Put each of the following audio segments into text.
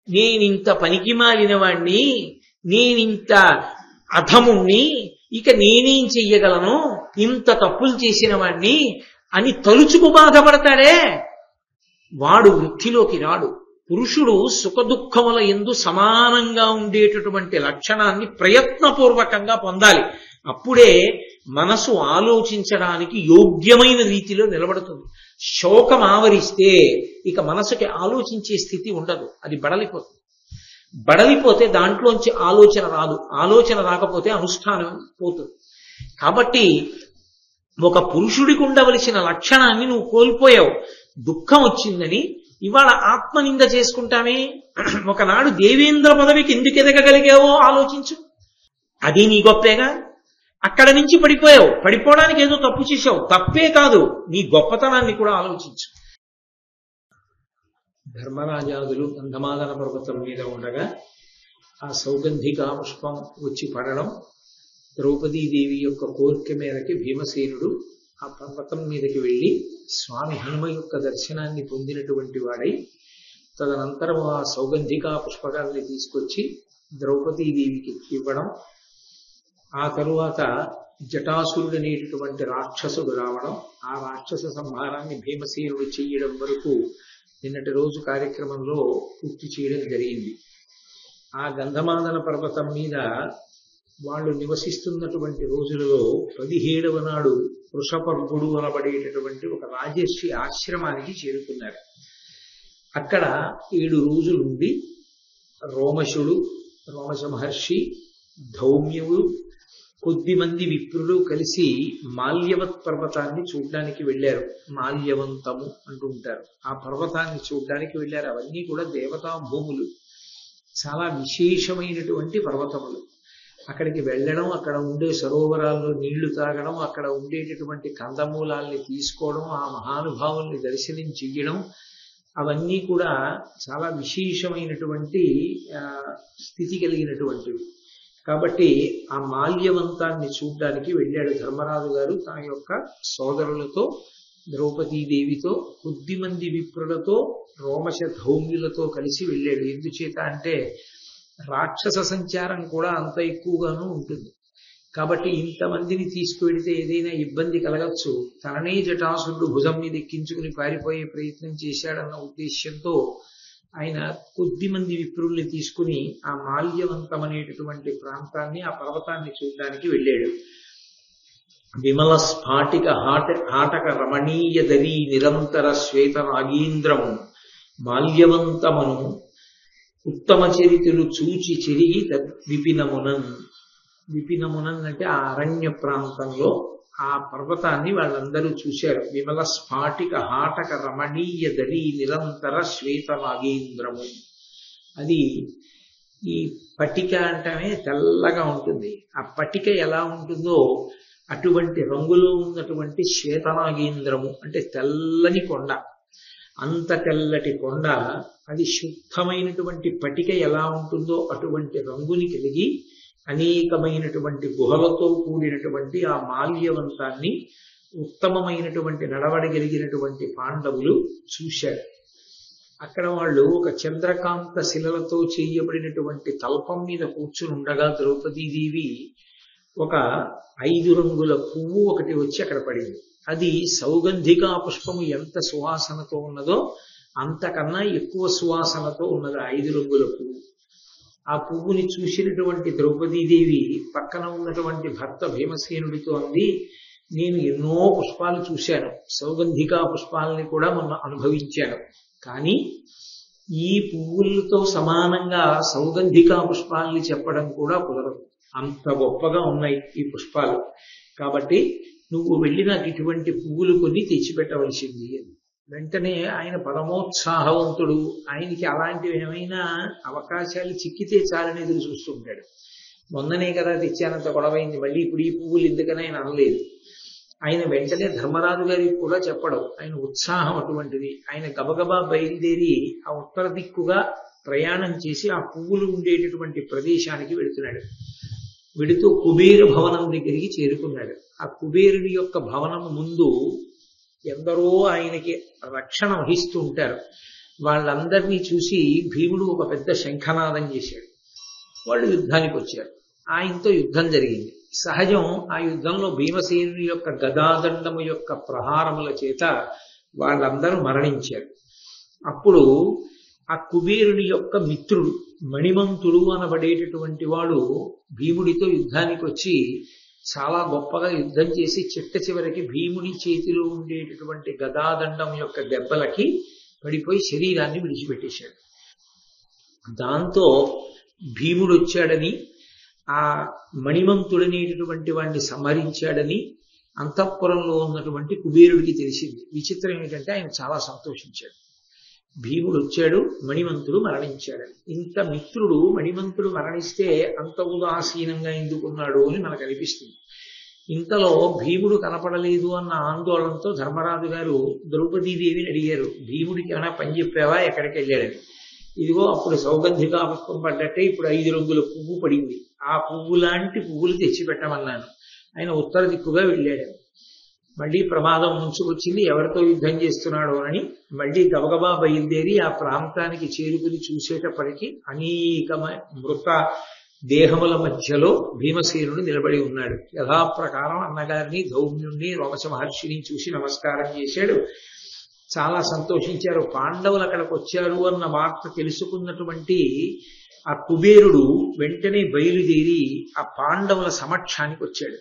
నేనింత పనికి మాలిన వాణ్ణి, నేనింత అధముణ్ణి, ఇక నేనేం చెయ్యగలను, ఇంత తప్పులు చేసిన వాణ్ణి అని తలుచుకు బాధపడతాడే వాడు వృద్ధిలోకి రాడు. పురుషుడు సుఖదుఖముల యందు సమానంగా ఉండేటటువంటి లక్షణాన్ని ప్రయత్నపూర్వకంగా పొందాలి. అప్పుడే మనసు ఆలోచించడానికి యోగ్యమైన రీతిలో నిలబడుతుంది. శోకం ఆవరిస్తే ఇక మనసుకి ఆలోచించే స్థితి ఉండదు, అది బడలిపోతుంది. బడలిపోతే దాంట్లోంచి ఆలోచన రాదు, ఆలోచన రాకపోతే అనుష్ఠానం పోతుంది. కాబట్టి ఒక పురుషుడికి ఉండవలసిన లక్షణాన్ని నువ్వు కోల్పోయావు. దుఃఖం వచ్చిందని ఇవాళ ఆత్మనింద చేసుకుంటామే. ఒకనాడు దేవేంద్ర పదవికి ఎందుకు ఎదగగలిగావో ఆలోచించు, అది నీ గొప్పేగా. అక్కడ నుంచి పడిపోయావు, పడిపోవడానికి ఏదో తప్పు చేశావు, తప్పే కాదు, నీ గొప్పతనాన్ని కూడా ఆలోచించు. ధర్మరాజాదులు గంధమాదన పర్వతం మీద ఉండగా ఆ సౌగంధిక పుష్పం వచ్చి పడడం, ద్రౌపదీదేవి యొక్క కోరిక మేరకి భీమసేనుడు ఆ పర్వతం మీదకి వెళ్ళి స్వామి హనుమ యొక్క దర్శనాన్ని పొందినటువంటి వాడై తదనంతరం ఆ సౌగంధిక పుష్పకాలని తీసుకొచ్చి ద్రౌపదీదేవికి ఇవ్వడం, ఆ తరువాత జటాసురుడు అనేటటువంటి రాక్షసుడు రావడం, ఆ రాక్షస సంహారాన్ని భీమసేనుడు చెయ్యడం వరకు నిన్నటి రోజు కార్యక్రమంలో పూర్తి చేయడం జరిగింది. ఆ గంధమాదన పర్వతం మీద వాళ్ళు నివసిస్తున్నటువంటి రోజులలో 17వ నాడు వృషపర్వుడు అనబడేటటువంటి ఒక రాజర్షి ఆశ్రమానికి చేరుకున్నారు. అక్కడ 7 రోజులుండి రోమశుడు, రోమశ మహర్షి, ధౌమ్యుడు, కొద్దిమంది విప్రులు కలిసి మాల్యవత్ పర్వతాన్ని చూడ్డానికి వెళ్ళారు. మాల్యవంతము అంటుంటారు. ఆ పర్వతాన్ని చూడ్డానికి వెళ్ళారు. అవన్నీ కూడా దేవతా భూములు, చాలా విశేషమైనటువంటి పర్వతములు. అక్కడికి వెళ్ళడం, అక్కడ ఉండే సరోవరాల్లో నీళ్లు తాగడం, అక్కడ ఉండేటటువంటి కందమూలాల్ని తీసుకోవడం, ఆ మహానుభావుల్ని దర్శనం చెయ్యడం, అవన్నీ కూడా చాలా విశేషమైనటువంటి స్థితి కలిగినటువంటివి. కాబట్టి ఆ మాల్యవంతాన్ని చూడ్డానికి వెళ్ళాడు ధర్మరాజు గారు తన యొక్క సోదరులతో, ద్రౌపదీదేవితో, కొద్దిమంది విప్రులతో, రోమశ ధౌమ్యులతో కలిసి వెళ్ళాడు. ఎందుచేత అంటే రాక్షస సంచారం కూడా అంత ఎక్కువగానూ ఉంటుంది. కాబట్టి ఇంతమందిని తీసుకువెడితే ఏదైనా ఇబ్బంది కలగచ్చు. తననే జటాసురుడు భుజం మీద ఎక్కించుకుని పారిపోయే ప్రయత్నం చేశాడన్న ఉద్దేశ్యంతో ఆయన కొద్దిమంది విప్రుల్ని తీసుకుని ఆ మాల్యవంతం అనేటటువంటి ప్రాంతాన్ని, ఆ పర్వతాన్ని చూడడానికి వెళ్ళాడు. విమల స్ఫాటిక హాటక రమణీయ దరీ నిరంతర శ్వేత నాగీంద్రము మాల్యవంతమను ఉత్తమ చరితులు చూచి చెరిగి విపినమునన్. విపినమునన్ అంటే ఆ అరణ్య ప్రాంతంలో ఆ పర్వతాన్ని వాళ్ళందరూ చూశారు. విమల స్ఫాటిక హాటక రమణీయ దరీ నిరంతర శ్వేత నాగేంద్రము. అది ఈ పటిక అంటేనే తెల్లగా ఉంటుంది. ఆ పటిక ఎలా ఉంటుందో అటువంటి రంగులో ఉన్నటువంటి శ్వేతనాగేంద్రము అంటే తెల్లని కొండ. అంత తెల్లటి కొండ, అది శుద్ధమైనటువంటి పటిక ఎలా ఉంటుందో అటువంటి రంగుని కలిగి అనేకమైనటువంటి గుహలతో కూడినటువంటి ఆ మాల్యవంతాన్ని ఉత్తమమైనటువంటి నడవడగలిగినటువంటి పాండవులు చూశారు. అక్కడ వాళ్ళు ఒక చంద్రకాంత శిలలతో చేయబడినటువంటి తల్పం మీద కూర్చుని ఉండగా ద్రౌపదీదేవి ఒక 5 రంగుల పువ్వు ఒకటి వచ్చి అక్కడ పడింది. అది సౌగంధికా పుష్పము ఎంత సువాసనతో ఉన్నదో అంతకన్నా ఎక్కువ సువాసనతో ఉన్నది 5 రంగుల పువ్వు. ఆ పువ్వుని చూసినటువంటి ద్రౌపదీదేవి పక్కన ఉన్నటువంటి భర్త భీమసేనుడితో అంది, నేను ఎన్నో పుష్పాలు చూశాను, సౌగంధికా పుష్పాలని కూడా మొన్న అనుభవించాను, కానీ ఈ పువ్వులతో సమానంగా సౌగంధికా పుష్పాలని చెప్పడం కూడా కుదరదు, అంత గొప్పగా ఉన్నాయి ఈ పుష్పాలు. కాబట్టి నువ్వు వెళ్ళి నాకు ఇటువంటి పువ్వులు కొన్ని తెచ్చిపెట్టవలసింది అని. వెంటనే ఆయన పరమోత్సాహవంతుడు. ఆయనకి అలాంటివి ఏమైనా అవకాశాలు చిక్కితే చాలని ఎదురు చూస్తుంటాడు. మొన్ననే కదా తెచ్చానంత గొడవైంది, మళ్ళీ ఇప్పుడు ఈ పువ్వులు ఎందుకని ఆయన అనలేదు. ఆయన వెంటనే ధర్మరాజు గారికి కూడా చెప్పడం, ఆయన ఉత్సాహం అటువంటిది. ఆయన గబగబా బయలుదేరి ఆ ఉత్తర దిక్కుగా ప్రయాణం చేసి ఆ పువ్వులు ఉండేటటువంటి ప్రదేశానికి వెళుతున్నాడు. వెడుతూ కుబేర భవనం దగ్గరికి చేరుకున్నాడు. ఆ కుబేరుడి యొక్క భవనం ముందు ఎందరో ఆయనకి రక్షణ వహిస్తూ ఉంటారు. వాళ్ళందరినీ చూసి భీముడు ఒక పెద్ద శంఖనాదం చేశాడు. వాళ్ళు యుద్ధానికి వచ్చారు. ఆయనతో యుద్ధం జరిగింది. సహజం ఆ యుద్ధంలో భీమసేనుని యొక్క గదాదండము యొక్క ప్రహారముల చేత వాళ్ళందరూ మరణించారు. అప్పుడు ఆ కుబేరుని యొక్క మిత్రుడు మణిమంతుడు అనబడేటటువంటి వాడు భీముడితో యుద్ధానికి వచ్చి చాలా గొప్పగా యుద్ధం చేసి చిట్ట చివరికి భీముడి చేతిలో ఉండేటటువంటి గదాదండం యొక్క దెబ్బలకి పడిపోయి శరీరాన్ని విడిచిపెట్టేశాడు. దాంతో భీముడు వచ్చాడని, ఆ మణిమంతుడనేటటువంటి వాడిని సంహరించాడని అంతఃపురంలో ఉన్నటువంటి కుబేరుడికి తెలిసింది. విచిత్రం ఏంటంటే ఆయన చాలా సంతోషించాడు. భీముడు వచ్చాడు, మణిమంతుడు మరణించాడని. ఇంత మిత్రుడు మణిమంతుడు మరణిస్తే అంత ఉదాసీనంగా ఎందుకున్నాడు అని మనకు అనిపిస్తుంది. ఇంతలో భీముడు కనపడలేదు అన్న ఆందోళనతో ధర్మరాజు గారు ద్రౌపదీదేవిని అడిగారు, భీముడికి ఏమైనా పని చెప్పావా, ఎక్కడికి వెళ్ళాడని. ఇదిగో అప్పుడు సౌగంధికా పుష్పం పడ్డట్టే ఇప్పుడు 5 రంగుల పువ్వు పడింది, ఆ పువ్వు లాంటి పువ్వులు తెచ్చిపెట్టమన్నాను. ఆయన ఉత్తర దిక్కుగా వెళ్ళాడు. మళ్ళీ ప్రమాదం ముంచుకొచ్చింది, ఎవరితో యుద్ధం చేస్తున్నాడో అని మళ్ళీ గబగబా బయలుదేరి ఆ ప్రాంతానికి చేరుకుని చూసేటప్పటికీ అనేక మృత దేహముల మధ్యలో భీమసేనుడు నిలబడి ఉన్నాడు. యథాప్రకారం అన్నగారిని, ధౌమ్యుణ్ణి, రోమశ మహర్షిని చూసి నమస్కారం చేశాడు. చాలా సంతోషించారు. పాండవులు అక్కడికి వచ్చారు అన్న వార్త తెలుసుకున్నటువంటి ఆ కుబేరుడు వెంటనే బయలుదేరి ఆ పాండవుల సమక్షానికి వచ్చాడు.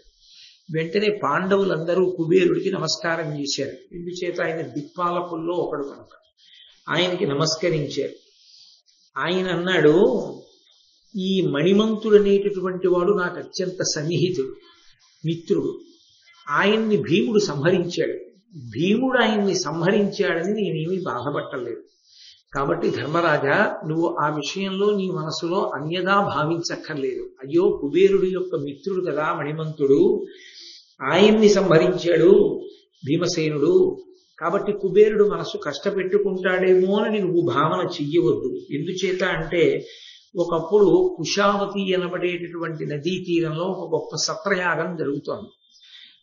వెంటనే పాండవులందరూ కుబేరుడికి నమస్కారం చేశారు. ఎందుచేత ఆయన దిక్పాలకుల్లో ఒకడు కనుక ఆయనకి నమస్కరించారు. ఆయన అన్నాడు, ఈ మణిమంతుడు అనేటటువంటి వాడు నాకు అత్యంత సన్నిహితుడు, మిత్రుడు. ఆయన్ని భీముడు సంహరించాడు. భీముడు ఆయన్ని సంహరించాడని నేనేమీ బాధపట్టలేదు. కాబట్టి ధర్మరాజా, నువ్వు ఆ విషయంలో నీ మనసులో అన్యదా భావించక్కర్లేదు. అయ్యో, కుబేరుడి యొక్క మిత్రుడు కదా మణిమంతుడు, ఆయన్ని సంహరించాడు భీమసేనుడు, కాబట్టి కుబేరుడు మనసు కష్టపెట్టుకుంటాడేమో అని నువ్వు భావన చెయ్యవద్దు. ఎందుచేత అంటే ఒకప్పుడు కుశావతి అనబడేటటువంటి నదీ తీరంలో ఒక గొప్ప సత్రయాగం జరుగుతోంది.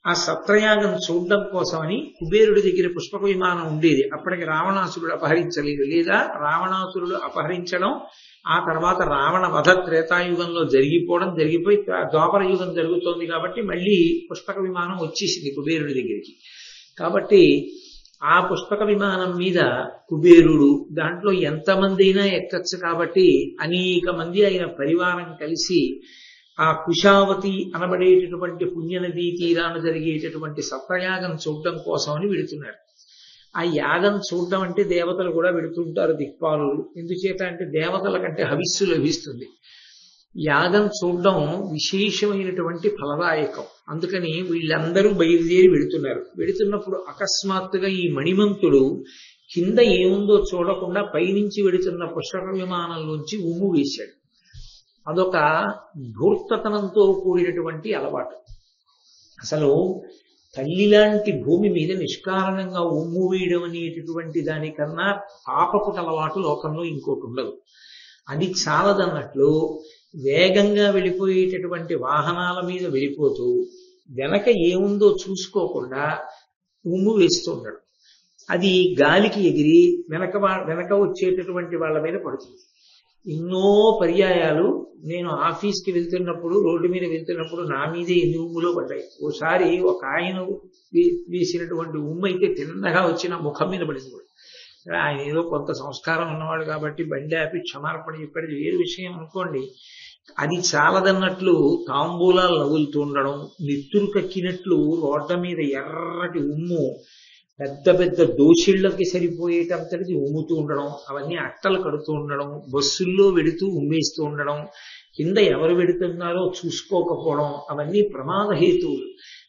ఆ సత్రయాగం చూడడం కోసమని కుబేరుడి దగ్గర పుష్పక విమానం ఉండేది. అప్పటికి రావణాసురుడు అపహరించలేదు, లేదా రావణాసురుడు అపహరించడం, ఆ తర్వాత రావణ వధ త్రేతాయుగంలో జరిగిపోయి ద్వాపర యుగం జరుగుతోంది. కాబట్టి మళ్ళీ పుష్పక విమానం వచ్చేసింది కుబేరుడి దగ్గరికి. కాబట్టి ఆ పుష్పక విమానం మీద కుబేరుడు, దాంట్లో ఎంతమంది అయినా ఎక్కచ్చు. కాబట్టి అనేక మంది ఆయన పరివారం కలిసి ఆ కుశావతి అనబడేటటువంటి పుణ్యనదీ తీరాన జరిగేటటువంటి సత్రయాగం చూడడం కోసమని వెళుతున్నారు. ఆ యాగం చూడడం అంటే దేవతలు కూడా వెళుతుంటారు, దిక్పాలులు. ఎందుచేత అంటే దేవతల కంటే హవిస్సు లభిస్తుంది. యాగం చూడడం విశేషమైనటువంటి ఫలదాయకం. అందుకని వీళ్ళందరూ బయలుదేరి వెళుతున్నారు. వెళుతున్నప్పుడు అకస్మాత్తుగా ఈ మణిమంతుడు కింద ఏముందో చూడకుండా పైనుంచి వెళుతున్న పుష్పక విమానంలోంచి ఉమ్ము వేశాడు. అదొక ధూర్తతనంతో కూడినటువంటి అలవాటు. అసలు తల్లిలాంటి భూమి మీద నిష్కారణంగా ఉమ్ము వేయడం అనేటటువంటి దానికన్నా పాపపు అలవాటు లోకంలో ఇంకోటి ఉండదు. అది చాలదన్నట్లు వేగంగా వెళ్ళిపోయేటటువంటి వాహనాల మీద వెళ్ళిపోతూ వెనక ఏముందో చూసుకోకుండా ఉమ్ము వేస్తూ ఉండడం. అది గాలికి ఎగిరి వెనక వచ్చేటటువంటి వాళ్ళ మీద పడుతుంది. ఎన్నో పర్యాయాలు నేను ఆఫీస్కి వెళ్తున్నప్పుడు, రోడ్డు మీద వెళ్తున్నప్పుడు నా మీదే ఎన్ని ఉమ్ములో పడ్డాయి. ఓసారి ఒక ఆయన వేసినటువంటి ఉమ్ము అయితే తిన్నగా వచ్చిన ముఖం మీద పడింది కూడా. ఆయన ఏదో కొంత సంస్కారం ఉన్నవాడు కాబట్టి బండి ఆపి క్షమార్పణ చెప్పాడు, వేరు విషయం అనుకోండి. అది చాలదన్నట్లు తాంబూలాలు నవ్వులుతూ ఉండడం, నెత్తురు కక్కినట్లు రోడ్ల మీద ఎర్రటి ఉమ్ము పెద్ద పెద్ద దోషిళ్లకి సరిపోయేటంతటిది ఉమ్ముతూ ఉండడం, అవన్నీ అట్టలు కడుతూ ఉండడం, బస్సుల్లో వెడుతూ ఉమ్మేస్తూ ఉండడం, కింద ఎవరు వెడుతున్నారో చూసుకోకపోవడం, అవన్నీ ప్రమాద హేతువులు.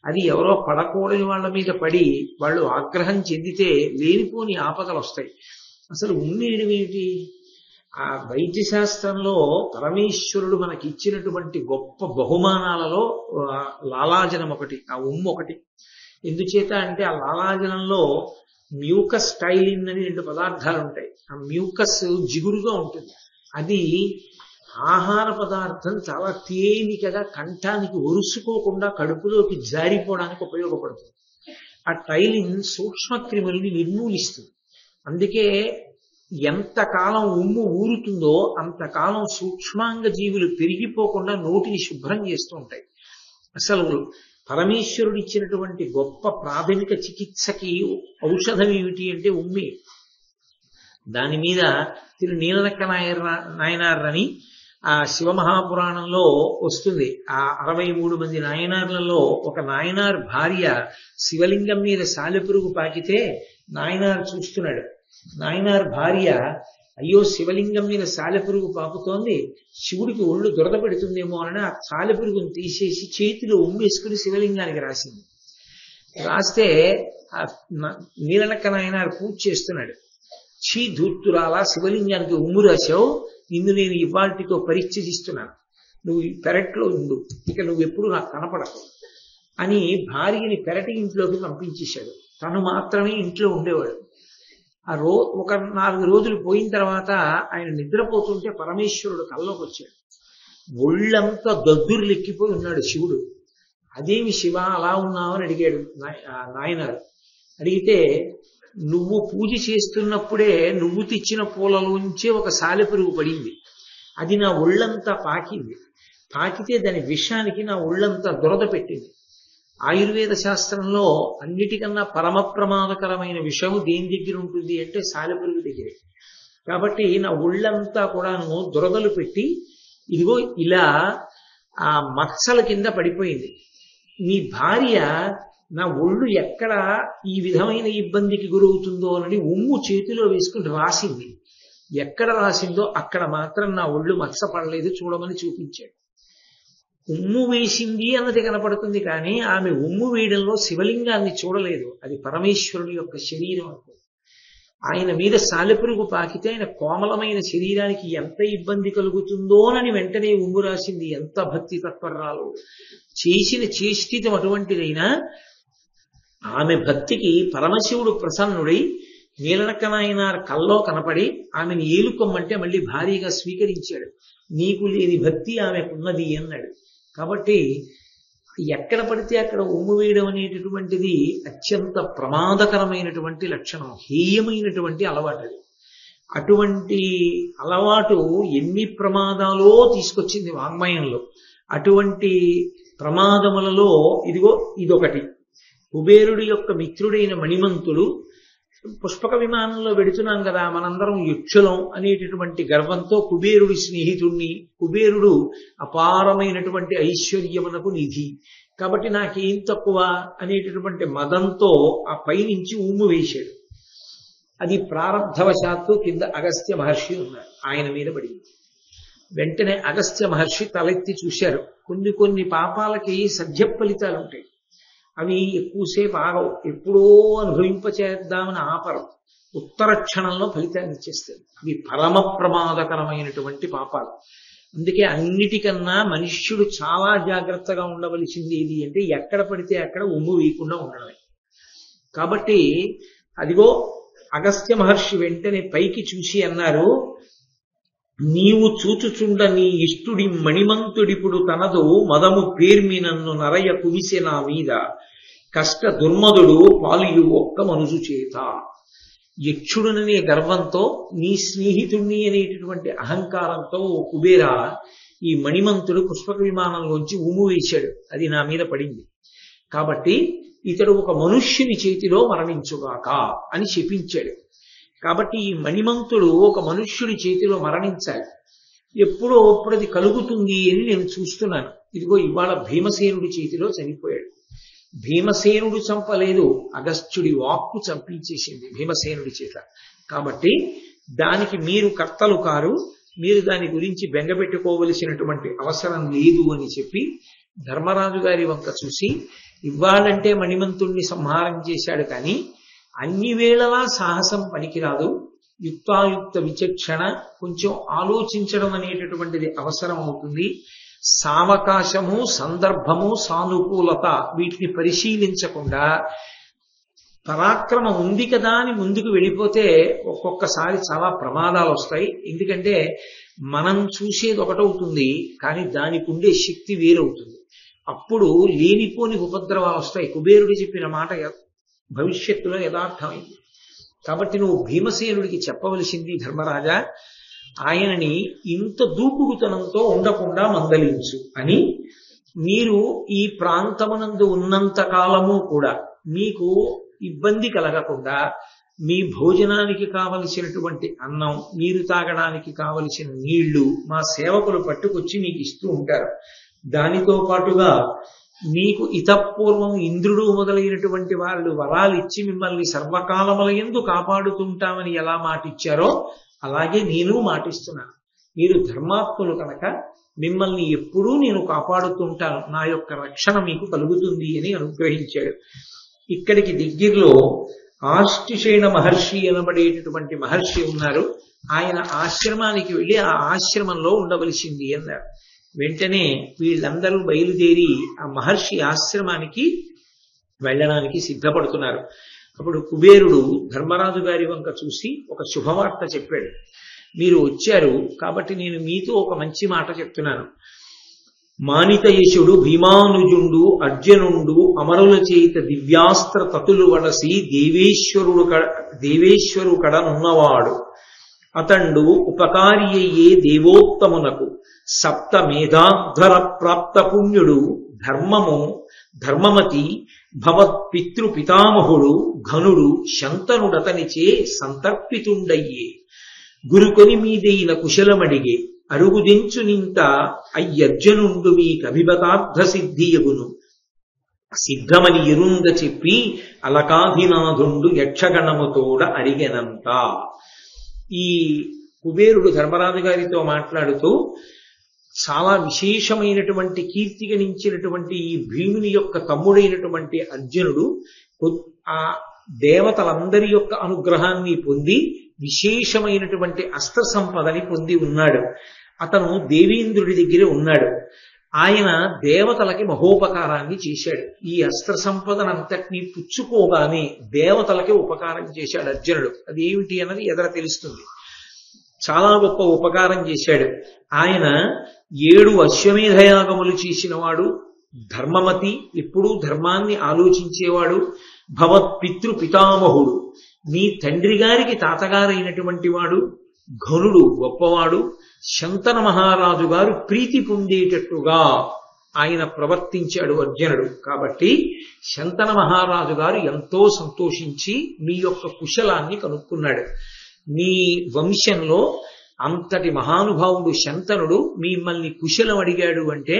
అది ఎవరో పడకూడని వాళ్ళ మీద పడి వాళ్ళు ఆగ్రహం చెందితే లేనిపోని ఆపదలు వస్తాయి. అసలు ఉమ్మేయడం ఏమిటి? ఆ వైద్య శాస్త్రంలో పరమేశ్వరుడు మనకి ఇచ్చినటువంటి గొప్ప బహుమానాలలో లాలాజనం ఒకటి, ఆ ఉమ్ము ఒకటి. ఎందుచేత అంటే ఆ లాలాజనంలో మ్యూకస్ టైలిన్ అని 2 పదార్థాలు ఉంటాయి. ఆ మ్యూకస్ జిగురుగా ఉంటుంది. అది ఆహార పదార్థం చాలా తేలికగా కంఠానికి ఒరుసుకోకుండా కడుపులోకి జారిపోవడానికి ఉపయోగపడుతుంది. ఆ టైలిన్ సూక్ష్మక్రిముల్ని నిర్మూలిస్తుంది. అందుకే ఎంతకాలం ఉమ్ము ఊరుతుందో అంతకాలం సూక్ష్మాంగ జీవులు పెరిగిపోకుండా నోటిని శుభ్రం చేస్తూ ఉంటాయి. అసలు పరమేశ్వరుడు ఇచ్చినటువంటి గొప్ప ప్రాథమిక చికిత్సకి ఔషధం ఏమిటి అంటే ఉమ్మే. దాని మీద తిరు నీలనక్క నాయనార్లని ఆ శివమహాపురాణంలో వస్తుంది. ఆ 63 మంది నాయనార్లలో ఒక నాయనార్ భార్య శివలింగం మీద సాలెపురుగు పాకితే నాయనార్ చూస్తున్నాడు. నాయనార్ భార్య, అయ్యో శివలింగం మీద సాలెపురుగు పాకుతోంది, శివుడికి ఒళ్ళు దురద పెడుతుందేమో అని ఆ సాలెపురుగును తీసేసి చేతిలో ఉమ్మేసుకుని శివలింగానికి రాసింది. రాస్తే ఆ నీలనక్క నాయనార్ పూజ చేస్తున్నాడు. చీ ధూర్తురాలా, శివలింగానికి ఉమ్ము రాశావు, నిన్ను నేను ఇవాల్టితో పరిత్యజిస్తున్నాను, నువ్వు ఈ పెరట్లో ఉండు, ఇక నువ్వెప్పుడు నాకు కనపడకు అని భార్యని పెరటి ఇంట్లోకి పంపించేశాడు. తను మాత్రమే ఇంట్లో ఉండేవాడు. ఒక 4 రోజులు పోయిన తర్వాత ఆయన నిద్రపోతుంటే పరమేశ్వరుడు కల్లోకి వచ్చాడు. ఒళ్ళంతా దద్దుర్లు ఎక్కిపోయి ఉన్నాడు శివుడు. అదేమి శివ అలా ఉన్నావు అని అడిగాడు నాయనారు. అడిగితే, నువ్వు పూజ చేస్తున్నప్పుడే నువ్వు తెచ్చిన పూలలోంచే ఒక సాలెపురుగు పడింది, అది నా ఒళ్ళంతా పాకింది, పాకితే దాని విషానికి నా ఒళ్ళంతా దురద పెట్టింది. ఆయుర్వేద శాస్త్రంలో అన్నిటికన్నా పరమ ప్రమాదకరమైన విషము దేని దగ్గర ఉంటుంది అంటే సాలెపురుగు దగ్గరే. కాబట్టి నా ఒళ్ళంతా కూడాను దురదలు పెట్టి ఇదిగో ఇలా ఆ మచ్చల కింద పడిపోయింది. నీ భార్య నా ఒళ్ళు ఎక్కడ ఈ విధమైన ఇబ్బందికి గురవుతుందో అని ఉమ్ము చేతిలో వేసుకుని రాసింది. ఎక్కడ రాసిందో అక్కడ మాత్రం నా ఒళ్ళు మచ్చ పడలేదు, చూడమని చూపించాడు. ఉమ్ము వేసింది అన్నది కనపడుతుంది, కానీ ఆమె ఉమ్ము వేయడంలో శివలింగాన్ని చూడలేదు. అది పరమేశ్వరుని యొక్క శరీరం అనుకో. ఆయన మీద సాలెపురుగు పాకితే ఆయన కోమలమైన శరీరానికి ఎంత ఇబ్బంది కలుగుతుందోనని వెంటనే ఉమ్ము రాసింది. ఎంత భక్తి తత్పరాలు, చేసిన చేష్టితం అటువంటిదైనా ఆమె భక్తికి పరమశివుడు ప్రసన్నుడై నీలనక్క నాయనార్ కల్లో కనపడి ఆమెను ఏలుకొమ్మంటే మళ్ళీ భారీగా స్వీకరించాడు. నీకు లేని భక్తి ఆమెకున్నది అన్నాడు. కాబట్టి ఎక్కడ పడితే అక్కడ ఉమ్ము వేయడం అనేటటువంటిది అత్యంత ప్రమాదకరమైనటువంటి లక్షణం, హేయమైనటువంటి అలవాటు. అటువంటి అలవాటు ఎన్ని ప్రమాదాలో తీసుకొచ్చింది వాంగ్మయంలో. అటువంటి ప్రమాదములలో ఇదిగో ఇదొకటి. కుబేరుడి యొక్క మిత్రుడైన మణిమంతుడు పుష్పక విమానంలో వెడుతున్నాం కదా మనందరం యక్షులం అనేటటువంటి గర్వంతో కుబేరుడి స్నేహితుణ్ణి, కుబేరుడు అపారమైనటువంటి ఐశ్వర్యమునకు నిధి కాబట్టి నాకేం తక్కువ అనేటటువంటి మదంతో ఆ పైనుంచి ఉమ్ము వేశాడు. అది ప్రారంధవశాత్తు కింద అగస్త్య మహర్షి ఉన్నారు, ఆయన మీద పడింది. వెంటనే అగస్త్య మహర్షి తలెత్తి చూశారు. కొన్ని పాపాలకి సద్య ఫలితాలు ఉంటాయి, అవి ఎక్కువసేపు ఆగవు, ఎప్పుడో అనుభవింపచేద్దామని ఆపరం, ఉత్తర క్షణంలో ఫలితాన్ని ఇచ్చేస్తాయి. అవి పరమ ప్రమాదకరమైనటువంటి పాపాలు. అందుకే అన్నిటికన్నా మనుష్యుడు చాలా జాగ్రత్తగా ఉండవలసింది ఏది అంటే ఎక్కడ పడితే అక్కడ ఉమ్ము వేయకుండా ఉండడమే. కాబట్టి అదిగో అగస్త్య మహర్షి వెంటనే పైకి చూసి అన్నారు, నీవు చూచుచుండ నీ ఇష్టుడి మణిమంతుడిపుడు తనదు మదము పేర్మి నన్ను నరయ కువిసె నా మీద కష్ట దుర్మదుడు పాలియు ఒక్క మనుజు చేత. యక్షుడుననే గర్వంతో నీ స్నేహితుణ్ణి అనేటటువంటి అహంకారంతో ఓ కుబేరా ఈ మణిమంతుడు పుష్పక విమానంలోంచి ఉమ్ము వేశాడు, అది నా మీద పడింది, కాబట్టి ఇతడు ఒక మనుష్యుని చేతిలో మరణించుగాక అని శపించాడు. కాబట్టి ఈ మణిమంతుడు ఒక మనుష్యుడి చేతిలో మరణించాలి, ఎప్పుడో అప్పుడు అది కలుగుతుంది అని నేను చూస్తున్నాను. ఇదిగో ఇవాళ భీమసేనుడి చేతిలో చనిపోయాడు. భీమసేనుడు చంపలేదు, అగస్త్యుడి వాక్కు చంపించేసింది భీమసేనుడి చేత. కాబట్టి దానికి మీరు కర్తలు కారు, మీరు దాని గురించి బెంగపెట్టుకోవలసినటువంటి అవసరం లేదు అని చెప్పి ధర్మరాజు గారి వంక చూసి, ఇవ్వాలంటే మణిమంతుణ్ణి సంహారం చేశాడు, కానీ అన్ని వేళలా సాహసం పనికిరాదు, యుక్తాయుక్త విచక్షణ, కొంచెం ఆలోచించడం అనేటటువంటిది అవసరం అవుతుంది. సావకాశము, సందర్భము, సానుకూలత వీటిని పరిశీలించకుండా పరాక్రమం ఉంది కదా అని ముందుకు వెళ్ళిపోతే ఒక్కొక్కసారి చాలా ప్రమాదాలు వస్తాయి. ఎందుకంటే మనం చూసేది ఒకటవుతుంది, కానీ దానికి ఉండే శక్తి వేరవుతుంది. అప్పుడు లేనిపోని ఉపద్రవాలు వస్తాయి. కుబేరుడు చెప్పిన మాట భవిష్యత్తులో యథార్థమైంది. కాబట్టి నువ్వు భీమసేనుడికి చెప్పవలసింది ధర్మరాజా, ఆయనని ఇంత దూకుడుతనంతో ఉండకుండా మందలించు అని. మీరు ఈ ప్రాంతమునందు ఉన్నంత కాలము కూడా మీకు ఇబ్బంది కలగకుండా మీ భోజనానికి కావలసినటువంటి అన్నం, నీరు తాగడానికి కావలసిన నీళ్లు మా సేవకులు పట్టుకొచ్చి మీకు ఇస్తూ ఉంటారు. దానితో పాటుగా మీకు ఇతపూర్వం ఇంద్రుడు మొదలైనటువంటి వాళ్ళు వరాలు ఇచ్చి మిమ్మల్ని సర్వకాలముల యందు కాపాడుతుంటామని ఎలా మాటిచ్చారో అలాగే నేను మాటిస్తున్నాను. మీరు ధర్మాత్ములు కనుక మిమ్మల్ని ఎప్పుడూ నేను కాపాడుతుంటాను, నా యొక్క రక్షణ మీకు కలుగుతుంది అని అనుగ్రహించాడు. ఇక్కడికి దగ్గరలో ఆష్టిషేణ మహర్షి అనబడేటటువంటి మహర్షి ఉన్నారు. ఆయన ఆశ్రమానికి వెళ్ళి ఆ ఆశ్రమంలో ఉండవలసింది అన్నారు. వెంటనే వీళ్ళందరూ బయలుదేరి ఆ మహర్షి ఆశ్రమానికి వెళ్ళడానికి సిద్ధపడుతున్నారు. అప్పుడు కుబేరుడు ధర్మరాజు గారి వంక చూసి ఒక శుభవార్త చెప్పాడు. మీరు వచ్చారు కాబట్టి నేను మీతో ఒక మంచి మాట చెప్తున్నాను. మానితయశుడు భీమానుజుండు అర్జునుండు అమరుల చేత దివ్యాస్త్ర తతులు వడసి దేవేశ్వరు కడనున్నవాడు అతండు ఉపకారి అయ్యే దేవోత్తమునకు సప్త మేధాధర ప్రాప్త పుణ్యుడు ధర్మమతి భవత్పితృ పితామహుడు ఘనుడు శంతనుడతనిచే సంతర్పితుండయ్యే గురుకొని మీదైన కుశలమడిగే అరుగుదించు నింత అయ్యర్జనుండు మీకభిమతార్థ సిద్ధియగును సిద్ధమని ఎరుంగ చెప్పి అలకాధినాథుండు యక్షగణముతోడ అడిగెనంత. ఈ కుబేరుడు ధర్మరాజు గారితో మాట్లాడుతూ చాలా విశేషమైనటువంటి కీర్తి గణించినటువంటి ఈ భీముని యొక్క తమ్ముడైనటువంటి అర్జునుడు ఆ దేవతలందరి యొక్క అనుగ్రహాన్ని పొంది విశేషమైనటువంటి అస్త్ర సంపదని పొంది ఉన్నాడు. అతను దేవేంద్రుడి దగ్గర ఉన్నాడు. ఆయన దేవతలకి మహోపకారాన్ని చేశాడు. ఈ అస్త్ర సంపదనంతటినీ పుచ్చుకోగానే దేవతలకి ఉపకారం చేశాడు అర్జునుడు. అది ఏమిటి అన్నది ఎదర తెలుస్తుంది. చాలా గొప్ప ఉపకారం చేశాడు. ఆయన 7 అశ్వమేధయాగములు చేసినవాడు, ధర్మమతి, ఎప్పుడూ ధర్మాన్ని ఆలోచించేవాడు, భవత్పితృ పితామహుడు, నీ తండ్రి గారికి తాతగారైనటువంటి వాడు, ఘనుడు, గొప్పవాడు, శంతన మహారాజు గారు ప్రీతి పొందేటట్టుగా ఆయన ప్రవర్తించాడు అర్జునుడు. కాబట్టి శంతన మహారాజు గారు ఎంతో సంతోషించి మీ యొక్క కుశలాన్ని కనుక్కున్నాడు. మీ వంశంలో అంతటి మహానుభావుడు శంతనుడు మిమ్మల్ని కుశలం అడిగాడు అంటే